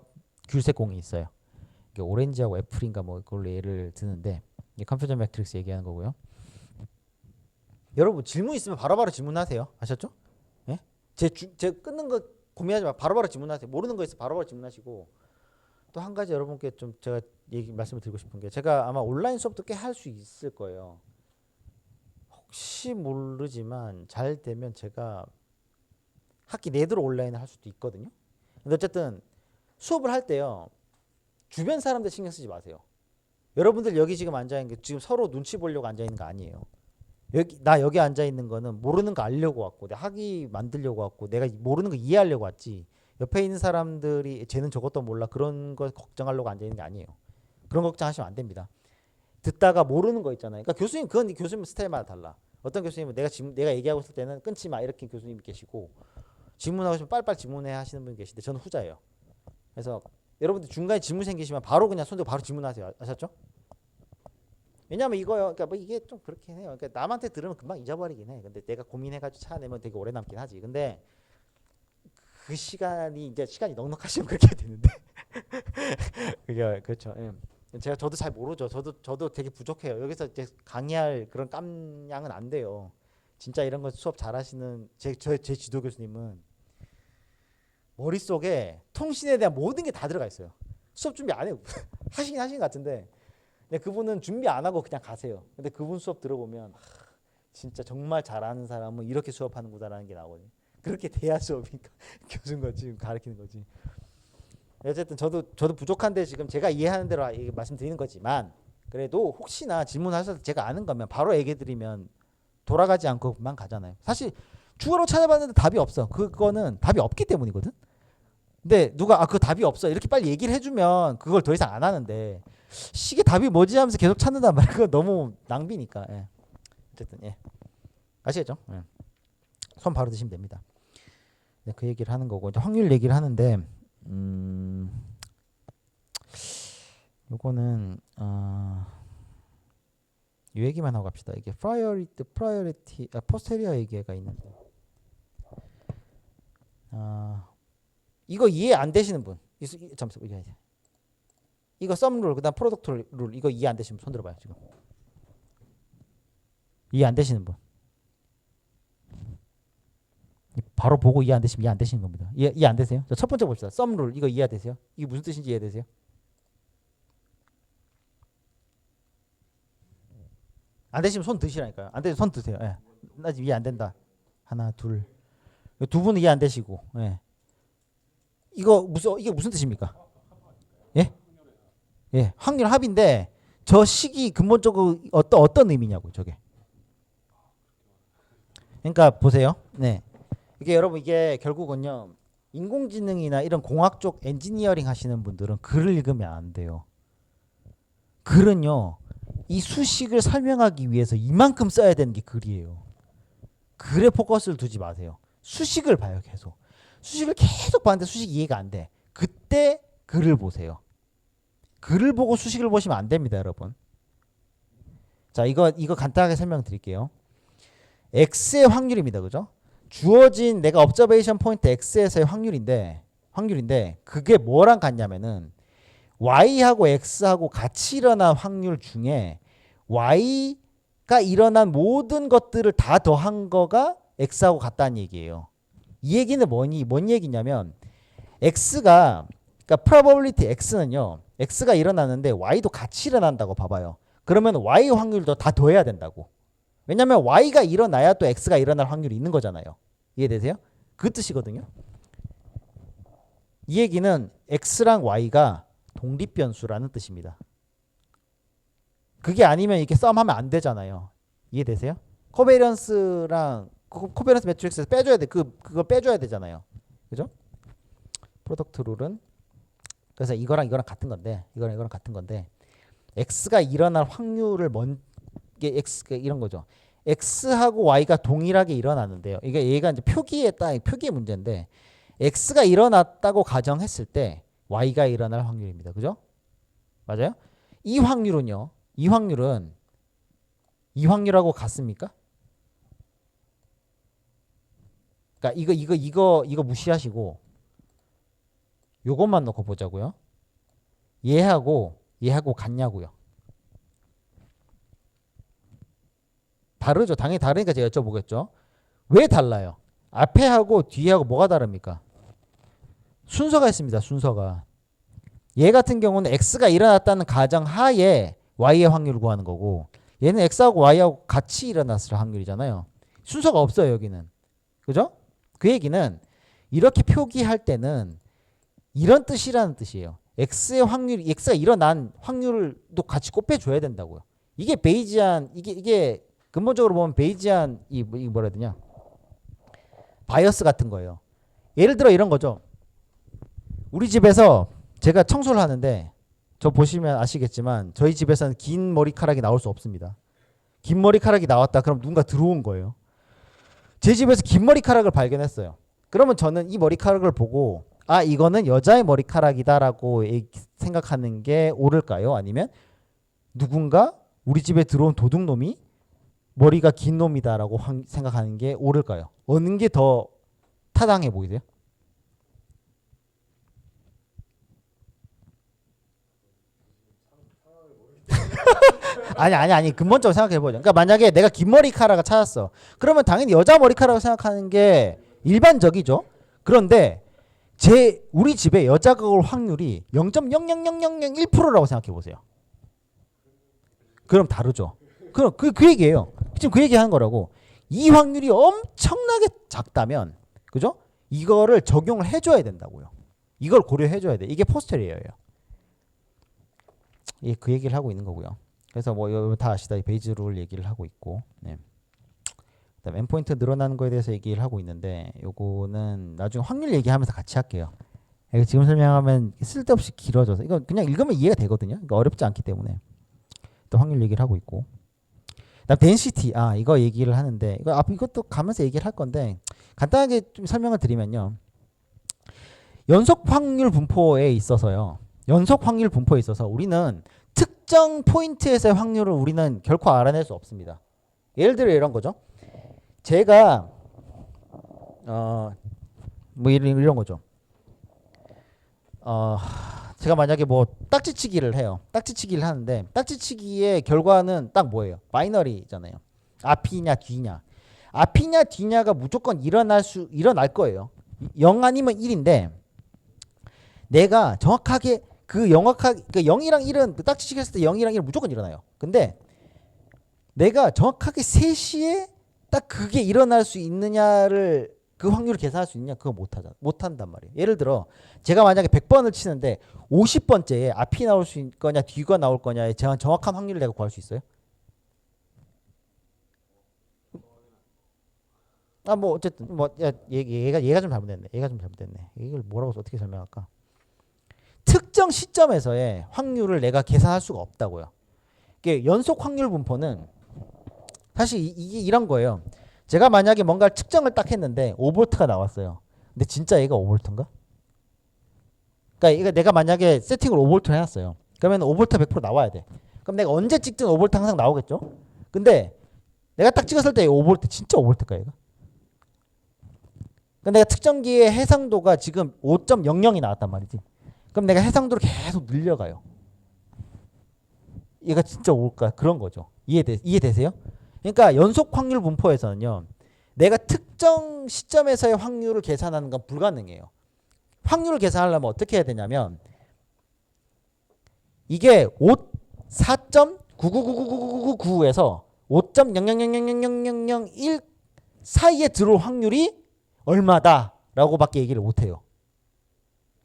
귤색 공이 있어요. 이게 오렌지하고 애플인가 뭐 그걸로 예를 드는데 이게 컴퓨터 매트릭스 얘기하는 거고요. 여러분 질문 있으면 바로바로 질문하세요. 아셨죠? 예? 제 끊는 거 고민하지 마. 바로바로 질문하세요. 모르는 거 있으면 바로바로 질문하시고 또 한 가지 여러분께 좀 제가 말씀을 드리고 싶은 게 제가 아마 온라인 수업도 꽤 할 수 있을 거예요. 혹시 모르지만 잘 되면 제가 학기 내도록 온라인을 할 수도 있거든요. 근데 어쨌든 수업을 할 때요. 주변 사람들 신경 쓰지 마세요. 여러분들 여기 지금 앉아 있는 게 지금 서로 눈치 보려고 앉아 있는 거 아니에요. 여기 앉아 있는 거는 모르는 거 알려고 왔고 내 학위 만들려고 왔고 내가 모르는 거 이해하려고 왔지. 옆에 있는 사람들이 쟤는 저것도 몰라 그런 거 걱정하려고 앉아 있는 게 아니에요. 그런 걱정하시면 안 됩니다. 듣다가 모르는 거 있잖아요. 그러니까 교수님 그건 교수님 스타일마다 달라. 어떤 교수님은 내가 얘기하고 있을 때는 끊지 마 이렇게 교수님이 계시고 질문하고 싶으면 빨리빨리 질문해 하시는 분이 계신데 저는 후자예요. 그래서 여러분들 중간에 질문 생기시면 바로 그냥 손 들고 바로 질문하세요. 아셨죠? 왜냐면 이거요. 그러니까 뭐 이게 좀 그렇긴 해요. 그러니까 남한테 들으면 금방 잊어버리긴 해. 근데 내가 고민해가지고 찾아내면 되게 오래 남긴 하지. 근데 그 시간이 이제 시간이 넉넉하시면 그렇게 되는데 그게 그렇죠. 예. 저도 잘 모르죠. 저도 되게 부족해요. 여기서 이제 강의할 그런 깜냥은 안 돼요. 진짜 이런 거 수업 잘하시는 제 지도 교수님은 머릿속에 통신에 대한 모든 게 다 들어가 있어요. 수업 준비 안 해요. 하시긴 하신 것 같은데 근데 그분은 준비 안 하고 그냥 가세요. 근데 그분 수업 들어보면 진짜 정말 잘하는 사람은 이렇게 수업하는구나라는 게 나오거든요. 그렇게 돼야 수업이니까 교수인 거지 가르치는 거지. 어쨌든 저도 부족한데 지금 제가 이해하는 대로 말씀드리는 거지만 그래도 혹시나 질문하셔서 제가 아는 거면 바로 얘기해 드리면 돌아가지 않고만 가잖아요. 사실 주어로 찾아봤는데 답이 없어. 그거는 답이 없기 때문이거든. 근데 누가 그거 답이 없어 이렇게 빨리 얘기를 해주면 그걸 더 이상 안 하는데 이게 답이 뭐지 하면서 계속 찾는단 말이야. 그거 너무 낭비니까. 예. 어쨌든 예. 아시겠죠? 예. 손 바로 드시면 됩니다. 네, 그 얘기를 하는 거고 이제 확률 얘기를 하는데 요거는 이 얘기만 하고 갑시다. 이게 priority, posterior 얘기가 있는데 이거 이해 안 되시는 분 잠시만 이거 썸 룰 그다음 프로덕트 룰 이거 이해 안 되시는 분 손 들어봐요. 지금 이해 안 되시는 분 바로 보고 이해 안 되시면 이해 안 되시는 겁니다. 이해 안 되세요? 첫 번째 봅시다. 썸 룰 이거 이해되세요? 이게 무슨 뜻인지 이해되세요? 안 되시면 손 드시라니까요. 안 되시면 손 드세요. 예. 나 지금 이해 안 된다. 하나 둘 두 분은 이해 안 되시고 예. 이게 무슨 뜻입니까? 예? 예, 확률 합인데 저 식이 근본적으로 어떤 의미냐고 저게. 그러니까 보세요. 네. 이게 여러분 이게 결국은요. 인공지능이나 이런 공학 쪽 엔지니어링 하시는 분들은 글을 읽으면 안 돼요. 글은요. 이 수식을 설명하기 위해서 이만큼 써야 되는 게 글이에요. 글에 포커스를 두지 마세요. 수식을 봐요. 계속. 수식을 계속 봤는데 수식이 이해가 안 돼. 그때 글을 보세요. 글을 보고 수식을 보시면 안 됩니다. 여러분. 자, 이거 간단하게 설명드릴게요. x의 확률입니다. 그죠? 주어진 내가 observation 포인트 x에서의 확률인데 그게 뭐랑 같냐면은 y하고 x하고 같이 일어난 확률 중에 y가 일어난 모든 것들을 다 더한 거가 x하고 같다는 얘기예요. 이 얘기는 뭔 얘기냐면 x가 그러니까 probability x는요. x가 일어나는데 y도 같이 일어난다고 봐봐요. 그러면 y 확률도 다 더해야 된다고. 왜냐면 y가 일어나야 또 x가 일어날 확률이 있는 거잖아요. 이해되세요? 그 뜻이거든요. 이 얘기는 x랑 y가 독립변수라는 뜻입니다. 그게 아니면 이렇게 썸하면 안 되잖아요. 이해되세요? 코베런스랑 코베런스 매트릭스에서 빼줘야 돼. 그거 빼줘야 되잖아요. 그죠? 프로덕트 룰은 그래서 이거랑 같은 건데 x가 일어날 확률을 이게 x가 이런 거죠. x하고 y가 동일하게 일어나는데요. 이게 얘가 이제 표기의 문제인데 x가 일어났다고 가정했을 때 y가 일어날 확률입니다. 그죠? 맞아요? 이 확률하고 같습니까? 그러니까 이거 무시하시고 요것만 놓고 보자고요. 얘하고 같냐고요. 다르죠. 당연히 다르니까 제가 여쭤보겠죠. 왜 달라요? 앞에하고 뒤에하고 뭐가 다릅니까? 순서가 있습니다. 순서가. 얘 같은 경우는 x가 일어났다는 가정하에 y의 확률을 구하는 거고 얘는 x하고 y하고 같이 일어났을 확률이잖아요. 순서가 없어요. 여기는. 그죠? 그 얘기는 이렇게 표기할 때는 이런 뜻이라는 뜻이에요. x가 일어난 확률도 같이 곱해줘야 된다고요. 이게 베이지안 이게 근본적으로 보면 베이지안 이 뭐라 해야 되냐 바이어스 같은 거예요. 예를 들어 이런 거죠. 우리 집에서 제가 청소를 하는데 저 보시면 아시겠지만 저희 집에서는 긴 머리카락이 나올 수 없습니다. 긴 머리카락이 나왔다 그럼 누군가 들어온 거예요. 제 집에서 긴 머리카락을 발견했어요. 그러면 저는 이 머리카락을 보고 아 이거는 여자의 머리카락이다라고 생각하는 게 옳을까요? 아니면 누군가 우리 집에 들어온 도둑놈이 머리가 긴 놈이다라고 생각하는 게 옳을까요? 어느 게 더 타당해 보이세요? 아니 근본적으로 생각해보죠. 그러니까 만약에 내가 긴 머리카락을 찾았어. 그러면 당연히 여자 머리카락을 생각하는 게 일반적이죠. 그런데 우리 집에 여자가 올 확률이 0.00001%라고 생각해보세요. 그럼 다르죠. 그럼 그 얘기예요. 지금 그 얘기 하는 거라고. 이 확률이 엄청나게 작다면 그죠? 이거를 적용을 해줘야 된다고요. 이걸 고려해줘야 돼. 이게 포스테리어예요. 예, 그 얘기를 하고 있는 거고요. 그래서 뭐 다 아시다시피 베이즈 룰 얘기를 하고 있고, 네. 그다음 엔포인트 늘어나는 거에 대해서 얘기를 하고 있는데, 요거는 나중에 확률 얘기하면서 같이 할게요. 이거 지금 설명하면 쓸데없이 길어져서 이거 그냥 읽으면 이해가 되거든요. 그러니까 어렵지 않기 때문에 또 확률 얘기를 하고 있고. 그다음 덴시티 이거 얘기를 하는데 이것도 가면서 얘기를 할 건데 간단하게 좀 설명을 드리면요. 연속 확률 분포에 있어서요. 연속 확률 분포에 있어서 우리는 특정 포인트에서의 확률을 우리는 결코 알아낼 수 없습니다. 예를 들어 이런 거죠. 제가 뭐 이런 거죠. 제가 만약에 뭐 딱지치기를 해요. 딱지치기를 하는데 딱지치기의 결과는 딱 뭐예요? 마이너리잖아요. 앞이냐 뒤냐. 앞이냐 뒤냐가 무조건 일어날 거예요. 0 아니면 1인데 내가 정확하게 그 0이랑 1은 딱지치기 했을 때 0이랑 1은 무조건 일어나요. 근데 내가 정확하게 3시에 딱 그게 일어날 수 있느냐를 그 확률을 계산할 수 있냐? 그거 못한단 말이에요. 예를 들어 제가 만약에 100번을 치는데 50번째에 앞이 나올 수 있을 거냐 뒤가 나올 거냐에 정확한 확률을 내가 구할 수 있어요? 뭐 어쨌든 뭐 얘가 좀 잘못됐네. 이걸 뭐라고 어떻게 설명할까? 특정 시점에서의 확률을 내가 계산할 수가 없다고요. 이게 연속 확률 분포는 사실 이게 이런 거예요. 제가 만약에 뭔가 측정을 딱 했는데 5V가 나왔어요. 근데 진짜 얘가 5V인가? 그러니까 이거 내가 만약에 세팅을 5V 해놨어요. 그러면 5V 100% 나와야 돼. 그럼 내가 언제 찍든 5V 항상 나오겠죠? 근데 내가 딱 찍었을 때 5V 진짜 5V일까 얘가? 그러니까 내가 측정기의 해상도가 지금 5.00이 나왔단 말이지. 그럼 내가 해상도를 계속 늘려가요. 얘가 진짜 올까? 그런 거죠. 이해되세요? 그러니까 연속 확률 분포에서는요. 내가 특정 시점에서의 확률을 계산하는 건 불가능해요. 확률을 계산하려면 어떻게 해야 되냐면 이게 4.9999999에서 5.00000001 사이에 들어올 확률이 얼마다라고밖에 얘기를 못해요.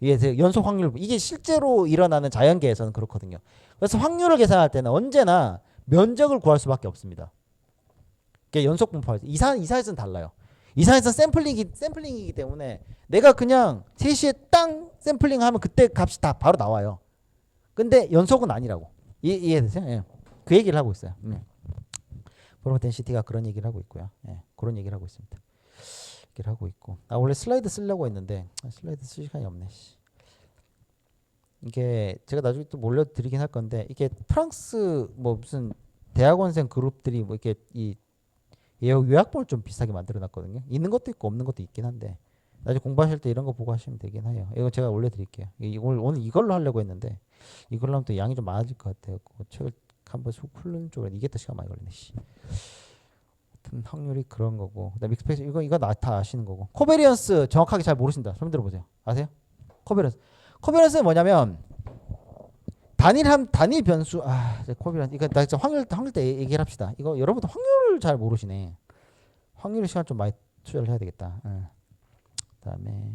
이게 연속 확률 이게 실제로 일어나는 자연계에서는 그렇거든요. 그래서 확률을 계산할 때는 언제나 면적을 구할 수밖에 없습니다. 이게 연속 분포에서 이산에서는 달라요. 이산에서는 샘플링이기 때문에 내가 그냥 3시에 땅 샘플링하면 그때 값이 다 바로 나와요. 근데 연속은 아니라고. 이해되세요? 예. 그 얘기를 하고 있어요. 브로그 덴시티가 그런 얘기를 하고 있고요. 예. 그런 얘기를 하고 있습니다. 얘기를 하고 있고. 원래 슬라이드 쓰려고 했는데 슬라이드 쓸 시간이 없네. 이게 제가 나중에 또 몰려드리긴 할 건데 이게 프랑스 뭐 무슨 대학원생 그룹들이 뭐 이렇게 이 요약본을 좀 비슷하게 만들어놨거든요. 있는 것도 있고 없는 것도 있긴 한데 나중에 공부하실 때 이런 거 보고 하시면 되긴 해요. 이거 제가 올려드릴게요. 오늘 이걸로 하려고 했는데 이걸로 하면 또 양이 좀 많아질 것 같아요. 책을 한번 훑는 쪽으로 이게 또 시간 많이 걸리네. 하여튼 확률이 그런 거고. 그다음에 믹스페이스 이거 다 아시는 거고. 코베리언스 정확하게 잘 모르신다. 손 들어보세요. 아세요? 코베리언스는 뭐냐면 단일 변수 코베리언스 이거 나 확률 때 얘기를 합시다. 이거 여러분도 확률을 잘 모르시네. 확률 시간 좀 많이 투자를 해야 되겠다. 그다음에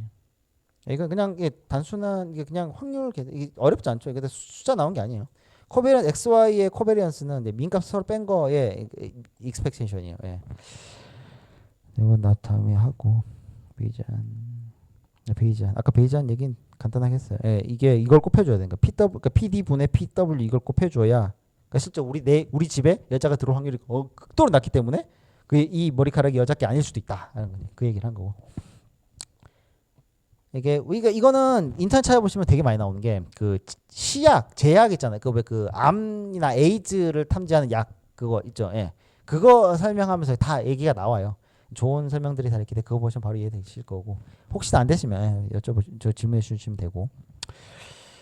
이거 그냥 단순한 이게 그냥 확률 이게 어렵지 않죠. 이게 숫자 나온 게 아니에요. 코베리언스 XY의 코베리언스는 민값 서로 뺀 거의 익스펙테이션이에요. 예. 이건 나타내 하고 비전 베이지안 아까 베이지안 얘기는 간단하게 했어요. 예, 이게 이걸 곱해줘야 되니까 PW 그러니까 PD 분의 PW 이걸 곱해줘야 그러니까 실제 우리 집에 여자가 들어올 확률이 극도로 낮기 때문에 이 머리카락이 여자 게 아닐 수도 있다. 그 얘기를 한 거고. 이거는 인터넷 찾아보시면 되게 많이 나오는 게 그 시약, 제약 있잖아요. 그 왜 그 암이나 에이즈를 탐지하는 약 그거 있죠. 예. 그거 설명하면서 다 얘기가 나와요. 좋은 설명들이 다 이렇게 돼. 그거 보시면 바로 이해되실 거고. 혹시 안 되시면 저 질문해 주시면 되고.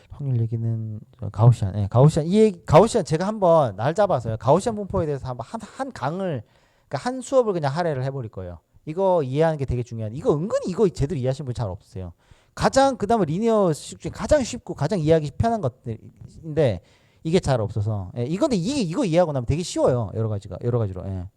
확률 얘기는 가우시안. 예. 가우시안 제가 한번 날 잡아서요. 가우시안 분포에 대해서 한번 한 강을 그러니까 한 수업을 그냥 할애를 해버릴 거예요. 이거 이해하는 게 되게 중요한. 이거 은근히 이거 제대로 이해하시는 분 잘 없으세요. 가장 그다음에 리니어식 중에 가장 쉽고 가장 이해하기 편한 것들인데 이게 잘 없어서. 예, 이건데 이거 이해하고 나면 되게 쉬워요. 여러 가지로. 예.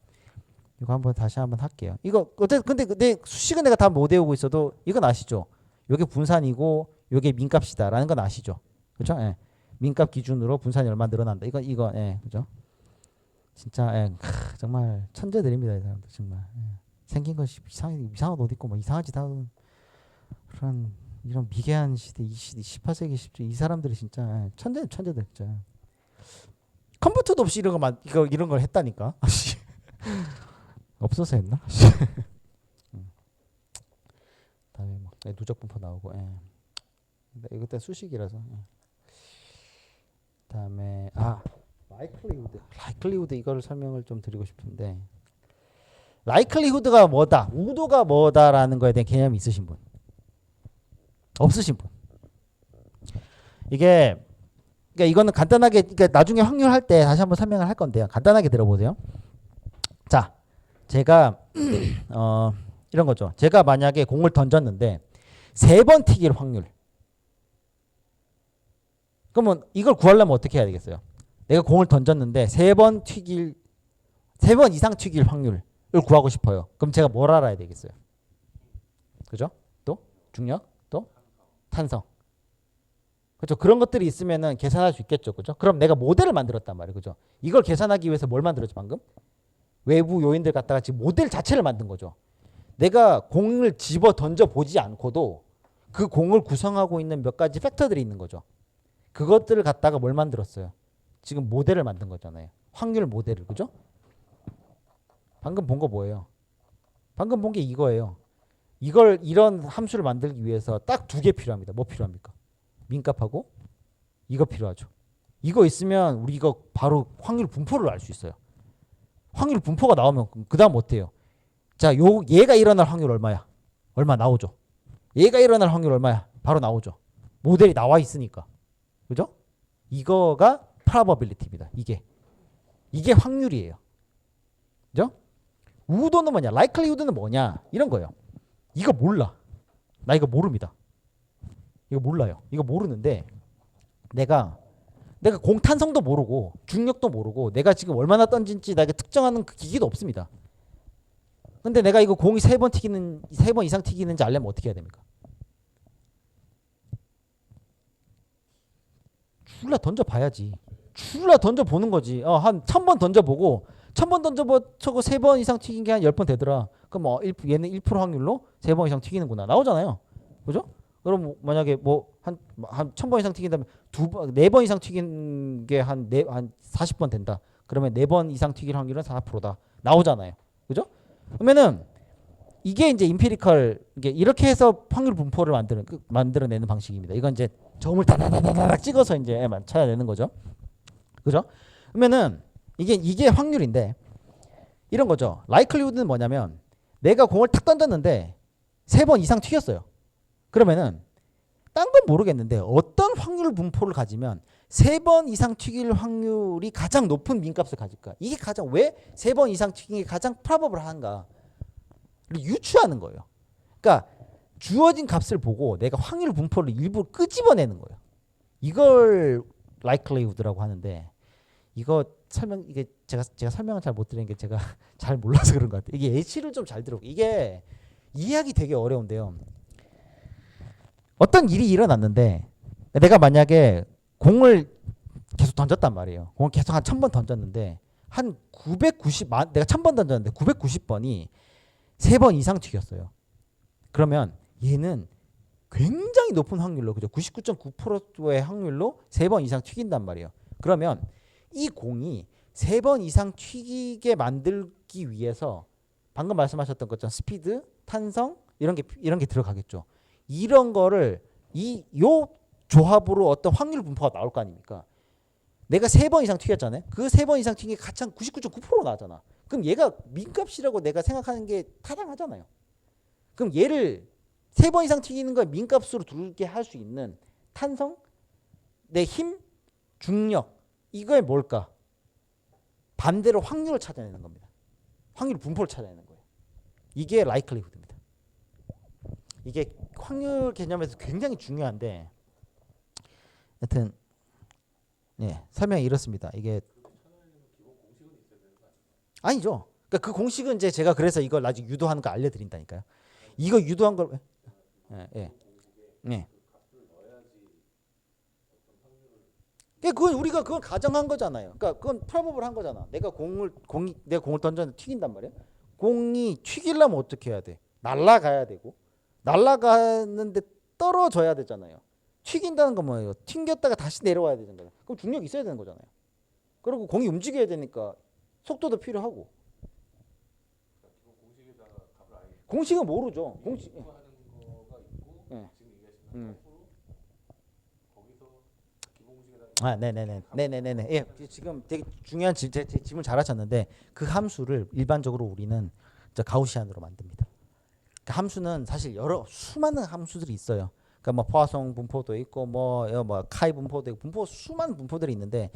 이거 한번 다시 한번 할게요. 이거 어쨌든 근데 수식은 내가 다 못 외우고 있어도 이건 아시죠? 요게 분산이고 요게 민값이다라는 건 아시죠? 그렇죠? 예. 민값 기준으로 분산이 얼마 늘어난다. 이거 예. 그죠? 진짜 예. 정말 천재들입니다, 이 사람들 정말. 예. 생긴 건 이상한 옷 입고 뭐 이상한 짓 하고 그런 이런 미개한 시대 18세기 10주 이 사람들이 진짜 예. 천재들 진짜. 컴퓨터도 없이 이런 걸 했다니까. 없어서 했나? 다음에 뭐 누적 분포 나오고. 예. 이거 때 수식이라서. 예. 다음에 라이클리후드 이거를 설명을 좀 드리고 싶은데 라이클리후드가 뭐다, 우도가 뭐다라는 거에 대한 개념이 있으신 분? 없으신 분? 이게 그러니까 이거는 간단하게 그러니까 나중에 확률할 때 다시 한번 설명을 할 건데요. 간단하게 들어보세요. 자, 제가 이런 거죠. 제가 만약에 공을 던졌는데 3번 튀길 확률. 그러면 이걸 구하려면 어떻게 해야 되겠어요? 내가 공을 던졌는데 3번 이상 튀길 확률을 구하고 싶어요. 그럼 제가 뭘 알아야 되겠어요? 그죠? 또 중력, 또 탄성. 그렇죠. 그런 것들이 있으면은 계산할 수 있겠죠. 그죠? 그럼 내가 모델을 만들었단 말이에요. 그죠? 이걸 계산하기 위해서 뭘 만들었죠, 방금? 외부 요인들 갖다가 지금 모델 자체를 만든 거죠. 내가 공을 집어 던져 보지 않고도 그 공을 구성하고 있는 몇 가지 팩터들이 있는 거죠. 그것들을 갖다가 뭘 만들었어요? 지금 모델을 만든 거잖아요. 확률 모델을. 그죠? 방금 본 거 뭐예요? 방금 본 게 이거예요. 이런 함수를 만들기 위해서 딱 2개 필요합니다. 뭐 필요합니까? 민값하고 이거 필요하죠. 이거 있으면 우리 이거 바로 확률 분포를 알 수 있어요. 확률 분포가 나오면 그 다음 어때요? 자, 얘가 일어날 확률 얼마야? 얼마 나오죠. 얘가 일어날 확률 얼마야? 바로 나오죠. 모델이 나와 있으니까. 그죠? 이거가 probability입니다. 이게 확률이에요. 그죠? 우도는 뭐냐? likelihood는 뭐냐? 이런 거예요. 이거 몰라. 나 이거 모릅니다. 이거 몰라요. 이거 모르는데 내가 공 탄성도 모르고 중력도 모르고 내가 지금 얼마나 던진지 나에게 특정하는 그 기기도 없습니다. 근데 내가 이거 공이 3번 이상 튀기는지 알려면 어떻게 해야 됩니까? 줄라 던져봐야지. 줄라 던져보는 거지. 한 1000번 던져보고 1000번 던져보고 3번 이상 튀긴 게 한 10번 되더라. 그럼 얘는 1% 확률로 3번 이상 튀기는구나. 나오잖아요. 그죠? 그럼 만약에 한 1000번 이상 튀긴다면 4번 이상 튀긴 게 한 40번 된다. 그러면 4번 이상 튀길 확률은 4%다. 나오잖아요. 그죠? 그러면은 이게 이제 임피리컬 이렇게 해서 확률 분포를 만들어내는 방식입니다. 이건 이제 점을 다다다다닥 찍어서 이제 찾아내는 거죠. 그죠? 그러면은 이게 확률인데 이런 거죠. likelihood는 뭐냐면 내가 공을 탁 던졌는데 3번 이상 튀겼어요. 그러면은 딴 건 모르겠는데 어떤 확률 분포를 가지면 3번 이상 튀길 확률이 가장 높은 민값을 가질까? 이게 가장 왜 3번 이상 튀긴 게 가장 probable한가? 를 유추하는 거예요. 그러니까 주어진 값을 보고 내가 확률 분포를 일부 끄집어내는 거예요. 이걸 likelihood라고 하는데 이게 제가 설명을 잘 못 드리는 게 제가 잘 몰라서 그런 것 같아요. 이게 예시를 좀 잘 들어. 이게 이해하기 되게 어려운데요. 어떤 일이 일어났는데 내가 만약에 공을 계속 던졌단 말이에요. 공을 계속 한 1000번 던졌는데 한 990만 내가 1000번 던졌는데 990번이 3번 이상 튀겼어요. 그러면 얘는 굉장히 높은 확률로 그죠? 99.9%의 확률로 3번 이상 튀긴단 말이에요. 그러면 이 공이 3번 이상 튀기게 만들기 위해서 방금 말씀하셨던 것처럼 스피드, 탄성 이런 게 들어가겠죠. 이런 거를 요 조합으로 어떤 확률 분포가 나올 거 아닙니까? 내가 3번 이상 튀겼잖아요. 그 3번 이상 튀긴 게 가장 99.9% 나잖아. 그럼 얘가 민값이라고 내가 생각하는 게 타당하잖아요. 그럼 얘를 3번 이상 튀기는 걸 민값으로 두게 할 수 있는 탄성, 내 힘, 중력 이거에 뭘까? 반대로 확률을 찾아내는 겁니다. 확률 분포를 찾아내는 거예요. 이게 likelihood입니다. 이게 확률 개념에서 굉장히 중요한데 하여튼 설명이 이렇습니다. 이게 아니죠. 그러니까 그 공식은 이제 제가 그래서 이걸 나중에 유도하는 거 알려드린다니까요. 이거 유도한 걸 예. 그건 우리가 그건 가정한 거잖아요. 그러니까 그건 프로브를 한 거잖아. 내가 공을 던졌는데 튀긴단 말이야. 공이 튀기려면 어떻게 해야 돼? 날아가야 되고 날아가는데 떨어져야 되잖아요. 튀긴다는 건 뭐예요? 튕겼다가 다시 내려와야 되잖아요. 그럼 중력이 있어야 되는 거잖아요. 그리고 공이 움직여야 되니까 속도도 필요하고. 공식은 모르죠. 공식. 예. 네네네. 예, 지금 되게 중요한 제 질문 잘하셨는데 그 함수를 일반적으로 우리는 가우시안으로 만듭니다. 그 함수는 사실 여러 수많은 함수들이 있어요. 그러니까 뭐 포화성 분포도 있고 뭐 카이 분포도 있고 수많은 분포들이 있는데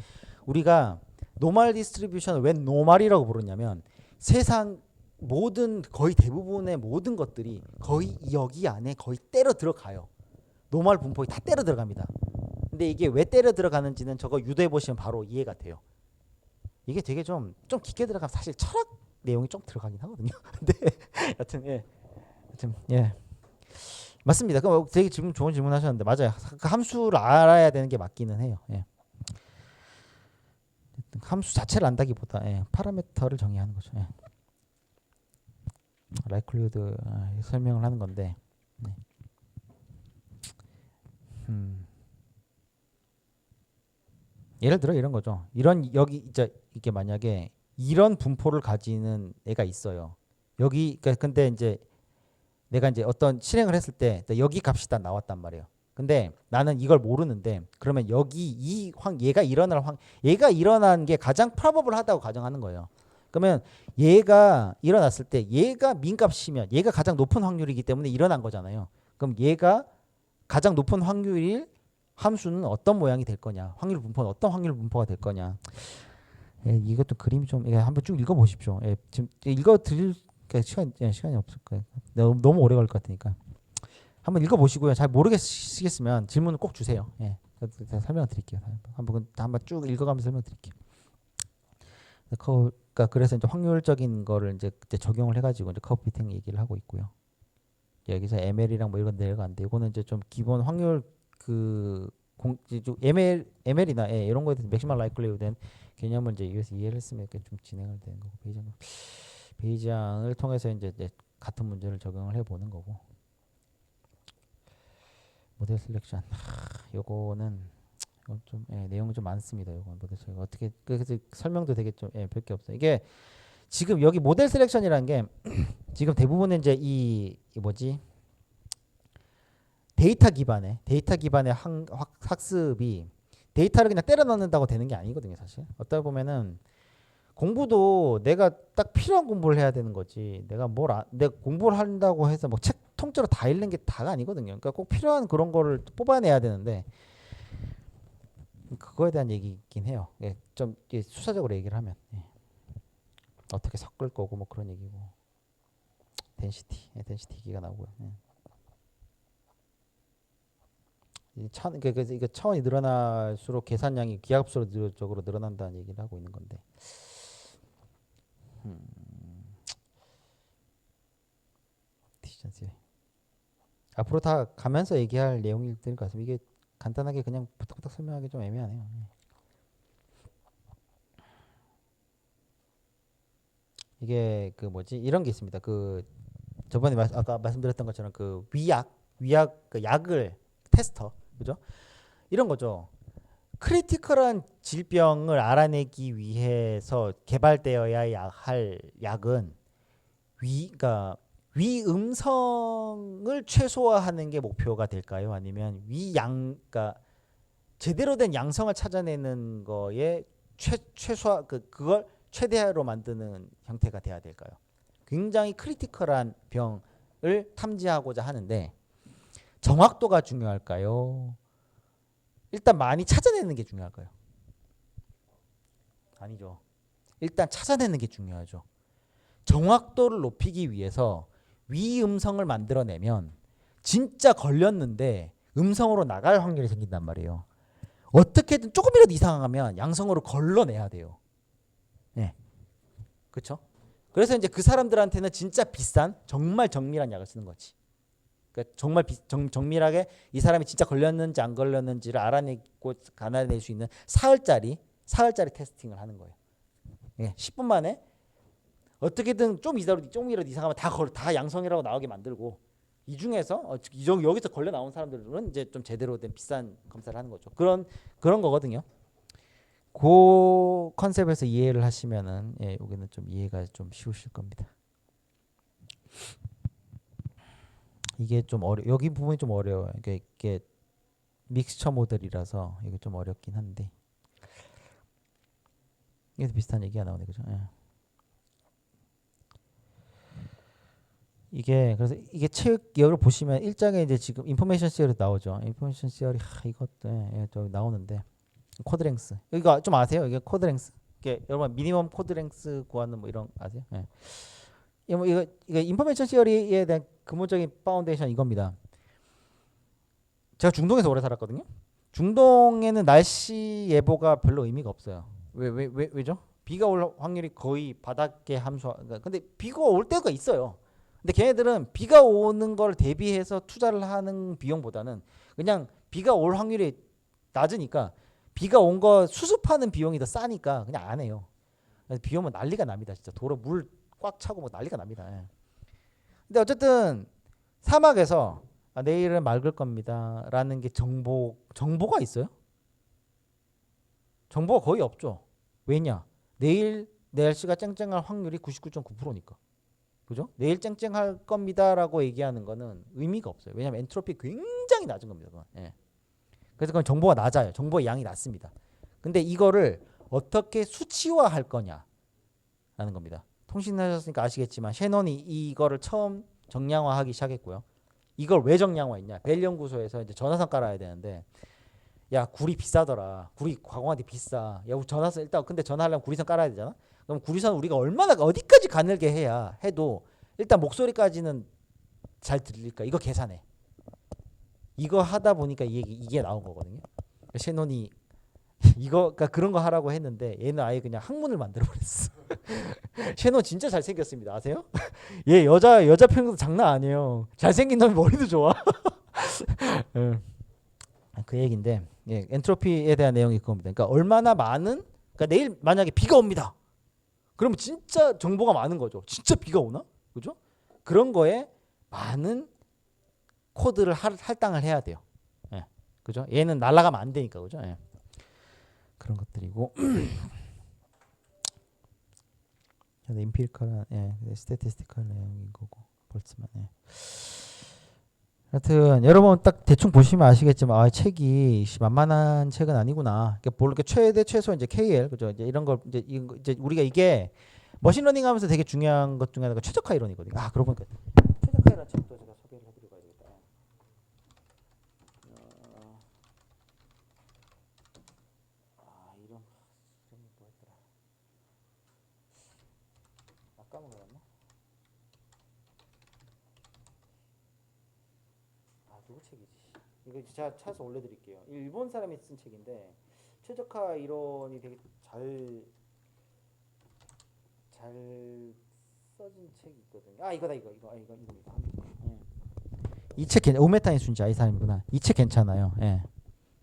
우리가 노멀 디스트리뷰션을 왜 노멀이라고 부르냐면 세상 모든 거의 대부분의 모든 것들이 거의 여기 안에 거의 때려 들어가요. 노멀 분포에 다 때려 들어갑니다. 근데 이게 왜 때려 들어가는지는 저거 유도해 보시면 바로 이해가 돼요. 이게 되게 좀 깊게 들어가면 사실 철학 내용이 좀 들어가긴 하거든요. 근데 여튼 예. 맞습니다. 그럼 되게 지금 좋은 질문 하셨는데 맞아요. 그 함수를 알아야 되는 게 맞기는 해요. 예. 함수 자체를 안다기보다 파라미터를 정의하는 거죠. 예. 라이클리후드 설명을 하는 건데 예를 들어 이런 거죠. 이런 여기 이게 만약에 이런 분포를 가지는 애가 있어요. 여기 근데 이제 내가 이제 어떤 실행을 했을 때 여기 값이 다 나왔단 말이에요. 근데 나는 이걸 모르는데 그러면 여기 얘가 일어난 게 가장 프로버블하다고 가정하는 거예요. 그러면 얘가 일어났을 때 얘가 민값이면 얘가 가장 높은 확률이기 때문에 일어난 거잖아요. 그럼 얘가 가장 높은 확률일 함수는 어떤 모양이 될 거냐? 확률 분포는 어떤 확률 분포가 될 거냐? 이것도 그림이 좀 한번 쭉 읽어 보십시오. 지금 읽어 드릴 시간이 없을 거예요. 너무 오래 걸릴 것 같으니까. 한번 읽어 보시고요. 잘 모르겠으면 질문을 꼭 주세요. 제가 설명 드릴게요. 한번 쭉 읽어가면서 설명 드릴게요. 그러니까 그래서 이제 확률적인 거를 이제 적용을 해가지고 이제 커브 피팅 얘기를 하고 있고요. 여기서 ML이랑 뭐 이런 내려가는데 이거는 이제 좀 기본 확률 ML이나 이런 거에 대해서 맥시멀 라이클리후드 된 개념을 이제 이해를 했으면 좀 진행을 되는 거고 베이지앙을 통해서 이제 같은 문제를 적용을 해보는 거고 모델 셀렉션 요거는 좀 내용이 좀 많습니다. 요건 모델 셀렉션 어떻게 그래서 설명도 되게 좀 별게 없어요. 이게 지금 여기 모델 셀렉션이라는 게 지금 대부분은 이제 이 뭐지 데이터 기반의 학습이 데이터를 그냥 때려 넣는다고 되는 게 아니거든요. 사실 어떻게 보면은 공부도 내가 딱 필요한 공부를 해야 되는 거지. 내가 공부를 한다고 해서 뭐 책 통째로 다 읽는 게 다가 아니거든요. 그러니까 꼭 필요한 그런 거를 뽑아내야 되는데 그거에 대한 얘기긴 해요. 좀 수사적으로 얘기를 하면 어떻게 섞을 거고 뭐 그런 얘기고 덴시티 얘기가 나오고요. 그래서 이거 차원이 늘어날수록 계산량이 기하급수적으로 늘어난다는 얘기를 하고 있는 건데 디스턴스 앞으로 다 가면서 얘기할 내용일 것 같습니다. 이게 간단하게 그냥 부탁부탁 설명하기 좀 애매하네요. 이게 그 뭐지 이런 게 있습니다. 그 저번에 아까 말씀드렸던 것처럼 그 위약 위약 그 약을 테스터 그죠? 이런 거죠. 크리티컬한 질병을 알아내기 위해서 개발되어야 할 약은 그러니까 위음성을 최소화하는 게 목표가 될까요? 아니면 그러니까 제대로 된 양성을 찾아내는 거에 최소화 그걸 최대로 만드는 형태가 돼야 될까요? 굉장히 크리티컬한 병을 탐지하고자 하는데 정확도가 중요할까요? 일단 많이 찾아내는 게 중요할까요? 아니죠. 일단 찾아내는 게 중요하죠. 정확도를 높이기 위해서 위음성을 만들어내면 진짜 걸렸는데 음성으로 나갈 확률이 생긴단 말이에요. 어떻게든 조금이라도 이상하면 양성으로 걸러내야 돼요. 네. 그렇죠? 그래서 이제 그 사람들한테는 진짜 비싼 정말 정밀한 약을 쓰는 거지. 그러니까 정말 정밀하게 이 사람이 진짜 걸렸는지 안 걸렸는지를 알아내고 가나낼 수 있는 사흘짜리 테스팅을 하는 거예요. 예, 10분 만에 어떻게든 좀이라도 이상하면 다 양성이라고 나오게 만들고 이 중에서 여기서 걸려 나온 사람들은 이제 좀 제대로 된 비싼 검사를 하는 거죠. 그런 거거든요. 그 컨셉에서 이해를 하시면은 예, 여기는 좀 이해가 좀 쉬우실 겁니다. 이게 좀 여기 부분이 좀 어려워요. 이게 믹스처 모델이라서 이게 좀 어렵긴 한데 이게 비슷한 얘기가 나오네, 그죠? 예. 그래서 이게 책 여기를 보시면 일장에 이제 지금 인포메이션 시어리 나오죠. 인포메이션 시어리 이것도 예, 저 나오는데 코드랭스 이거 좀 아세요? 이게 코드랭스. 이게 여러분 미니멈 코드랭스 구하는 뭐 이런 아세요? 예. 이거 인포메이션 시어리에 대한 근본적인 파운데이션 이겁니다. 제가 중동에서 오래 살았거든요. 중동에는 날씨 예보가 별로 의미가 없어요. 왜죠? 비가 올 확률이 거의 바닥에 근데 비가 올 때가 있어요. 근데 걔네들은 비가 오는 걸 대비해서 투자를 하는 비용보다는 그냥 비가 올 확률이 낮으니까 비가 온 거 수습하는 비용이 더 싸니까 그냥 안 해요. 그래서 비 오면 난리가 납니다. 진짜 도로 물 꽉 차고 뭐 난리가 납니다. 예. 근데 어쨌든 사막에서 내일은 맑을 겁니다라는 게 정보가 있어요? 정보가 거의 없죠. 왜냐? 내일 날씨가 쨍쨍할 확률이 99.9%니까. 그죠? 내일 쨍쨍할 겁니다라고 얘기하는 거는 의미가 없어요. 왜냐하면 엔트로피 굉장히 낮은 겁니다. 그건. 예. 그래서 그건 정보가 낮아요. 정보의 양이 낮습니다. 근데 이거를 어떻게 수치화할 거냐라는 겁니다. 통신하셨으니까 아시겠지만 셰넌이 이거를 처음 정량화하기 시작했고요. 이걸 왜 정량화했냐? 벨 연구소에서 이제 전화선 깔아야 되는데 야 구리 비싸더라. 구리 가공한테 비싸. 야 우리 전화선 일단 근데 전화하려면 구리선 깔아야 되잖아. 그럼 구리선 우리가 얼마나 어디까지 가늘게 해야 해도 일단 목소리까지는 잘 들릴까? 이거 계산해. 이거 하다 보니까 이게 나온 거거든요. 셰논이 그러니까 그런 거 하라고 했는데 얘는 아예 그냥 학문을 만들어 버렸어. 셰논 진짜 잘생겼습니다. 아세요? 얘 여자 평도 장난 아니에요. 잘생긴 놈이 머리도 좋아. 예. 그 얘기인데 예, 엔트로피에 대한 내용이 그겁니다. 그러니까 얼마나 많은 그러니까 내일 만약에 비가 옵니다. 그러면 진짜 정보가 많은 거죠. 진짜 비가 오나? 그죠? 그런 거에 많은 코드를 할당을 해야 돼요. 예. 그죠? 얘는 날아가면 안 되니까. 그죠? 예. 그런 것들이고 임피리컬한 스태티스티컬 내용인 거고 볼츠만. 예. 하여튼 여러분 딱 대충 보시면 아시겠지만 책이 만만한 책은 아니구나. 그러니까 최대 최소 이제 KL 그죠? 이제 이런 걸 이제 우리가 이게 머신러닝 하면서 되게 중요한 것 중에 하나가 최적화 이론이거든요. 그러고 보니까 최적화 이론 책도 제가 소개를 해드리고 가야겠다. 이런 뭐 했더라. 까먹었나? 누구 책이지? 이거 제가 찾아서 올려드릴게요. 일본 사람이 쓴 책인데 최적화 이론이 되게 잘 써진 책이 있거든요. 이거다 이거. 이 책 오메타인 순자 이 사람이구나. 이 책 괜찮아요. 예.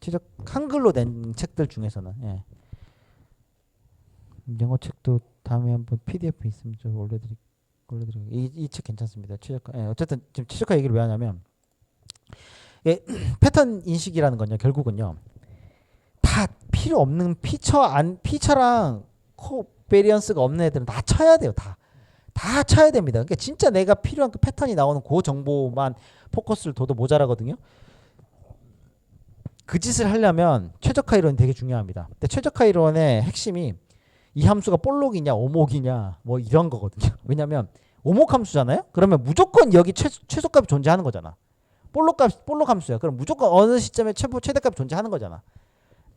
최적 한글로 낸 책들 중에서는 예. 영어 책도 다음에 한번 PDF 있으면 좀 올려드리고 이 책 괜찮습니다. 최적화. 예. 어쨌든 지금 최적화 얘기를 왜 하냐면 패턴 인식이라는 건요. 결국은요. 다 필요 없는 피처랑 코베리언스가 없는 애들은 다 쳐야 돼요. 다 쳐야 됩니다. 그러니까 진짜 내가 필요한 그 패턴이 나오는 그 정보만 포커스를 둬도 모자라거든요. 그 짓을 하려면 최적화 이론이 되게 중요합니다. 근데 최적화 이론의 핵심이 이 함수가 볼록이냐 오목이냐 뭐 이런 거거든요. 왜냐면 오목 함수잖아요. 그러면 무조건 여기 최소값이 존재하는 거잖아. 볼록 함수야. 그럼 무조건 어느 시점에 최대값이 존재하는 거잖아.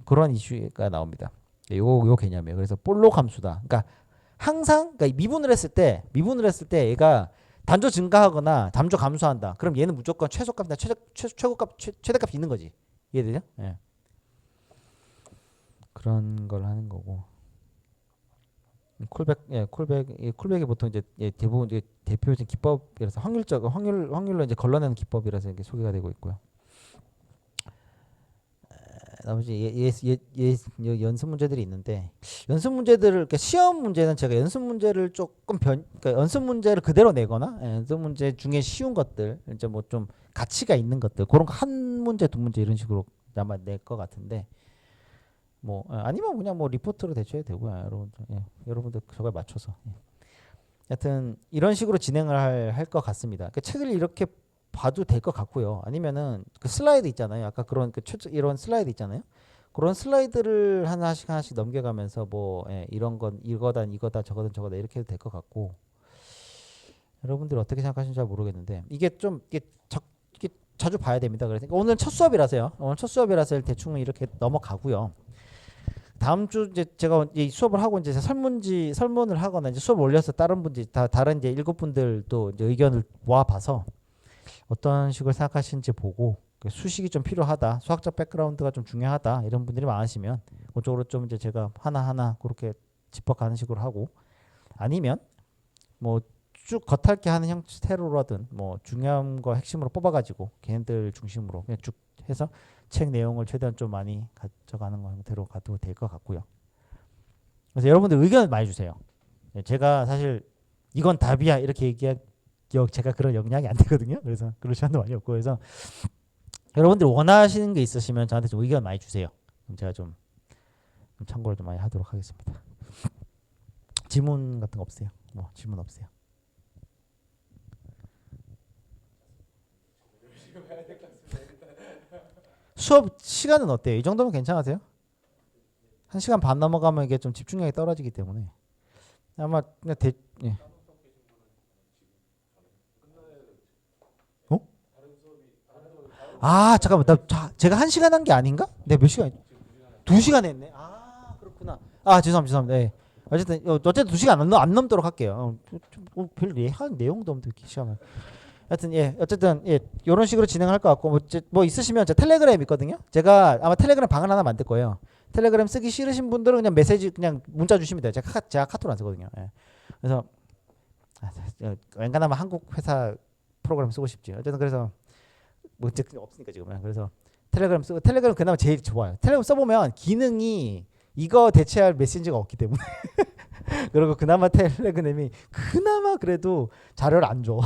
그런 이슈가 나옵니다. 요 개념이에요. 그래서 볼록 함수다. 그러니까 항상 그러니까 미분을 했을 때 얘가 단조 증가하거나 단조 감소한다. 그럼 얘는 무조건 최소값이나 최고값 최대값이 있는 거지. 이해되죠? 예. 그런 걸 하는 거고. 콜백이 보통 이제 대부분 이제 대표적인 기법이라서 확률로 이제 걸러내는 기법이라서 이렇게 소개가 되고 있고요. 나머지 연습 문제들이 있는데 연습 문제들을 그러니까 시험 문제는 제가 연습 문제를 조금 그러니까 연습 문제를 그대로 내거나 연습 문제 중에 쉬운 것들 이제 뭐 좀 가치가 있는 것들 그런 거 한 문제 두 문제 이런 식으로 아마 낼 것 같은데 뭐 아니면 그냥 뭐 리포트로 대처해도 되고요. 여러분들 저거에 맞춰서 하여튼 이런 식으로 진행을 할 것 같습니다. 그러니까 책을 이렇게 봐도 될 것 같고요. 아니면은 그 슬라이드 있잖아요. 아까 그런 이런 슬라이드 있잖아요. 그런 슬라이드를 하나씩 넘겨가면서 뭐 이런 건 이거다 저거다 이렇게 해도 될 것 같고 여러분들이 어떻게 생각하시는지 잘 모르겠는데 이게 자주 봐야 됩니다. 그래서 오늘 첫 수업이라서요. 오늘 첫 수업이라서 대충 이렇게 넘어가고요. 다음 주 이제 제가 이 수업을 하고 이제 설문을 하거나 이제 수업 올려서 다른 이제 7분들도 이제 의견을 모아봐서 어떤 식으로 생각하시는지 보고 수식이 좀 필요하다, 수학적 백그라운드가 좀 중요하다 이런 분들이 많으시면 그쪽으로 좀 이제 제가 하나하나 그렇게 짚어가는 식으로 하고 아니면 뭐 쭉 겉핥기 하는 형태로라든 뭐 중요한 거 핵심으로 뽑아가지고 걔네들 중심으로 그냥 쭉 해서 책 내용을 최대한 좀 많이 가져가는 형태로 가도 될 것 같고요. 그래서 여러분들 의견을 많이 주세요. 제가 사실 이건 답이야 이렇게 제가 그런 역량이 안 되거든요. 그래서 그럴 시간도 많이 없고 그래서 여러분들 원하시는 게 있으시면 저한테 좀 의견 많이 주세요. 그럼 제가 좀 참고를 좀 많이 하도록 하겠습니다. 질문 같은 거 없어요? 뭐 질문 없어요? 수업 시간은 어때요? 이 정도면 괜찮으세요? 1시간 반 넘어가면 이게 좀 집중력이 떨어지기 때문에 아마 그냥 예. 잠깐만 제가 1시간 한 게 아닌가? 내가 몇 시간 2시간 했네. 그렇구나. 죄송합니다. 네. 어쨌든 2시간 안 넘도록 할게요. 별 예한 내용도 없는데 시간을. 하여튼 어쨌든 이런 식으로 진행할 것 같고 뭐 있으시면 제 텔레그램 있거든요. 제가 아마 텔레그램 방을 하나 만들 거예요. 텔레그램 쓰기 싫으신 분들은 그냥 그냥 문자 주시면 돼요. 제가 카톡을 안 쓰거든요. 그래서 웬간하면 한국 회사 프로그램 쓰고 싶지. 어쨌든 그래서 뭐 없으니까 지금 그래서 텔레그램 쓰고 텔레그램 그나마 제일 좋아요. 텔레그램 써보면 기능이 이거 대체할 메신저가 없기 때문에 그리고 그나마 텔레그램이 그나마 그래도 자료를 안 줘.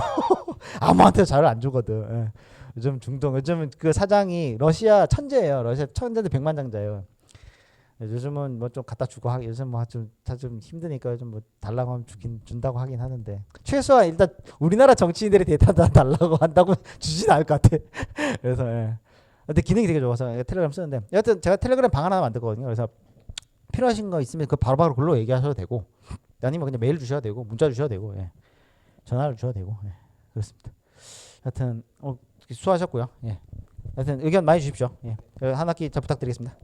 아무한테도 자료를 안 주거든. 요즘은 그 사장이 러시아 천재예요. 러시아 천재인데 백만장자예요. 요즘은 뭐 좀 갖다 주고 요즘 뭐 좀 힘드니까 좀 뭐 달라고 하면 준다고 하긴 하는데 최소한 일단 우리나라 정치인들의 데이터 달라고 한다고 주진 않을 것 같아. 그래서 근데 기능이 되게 좋아서 텔레그램 쓰는데 여하튼 제가 텔레그램 방 하나 만들거든요. 그래서 필요하신 거 있으면 그 바로바로 글로 얘기하셔도 되고 아니면 그냥 메일 주셔도 되고 문자 주셔도 되고 전화를 주셔도 되고 그렇습니다. 하여튼 수고하셨고요. 하여튼 의견 많이 주십시오. 한 학기 잘 부탁드리겠습니다.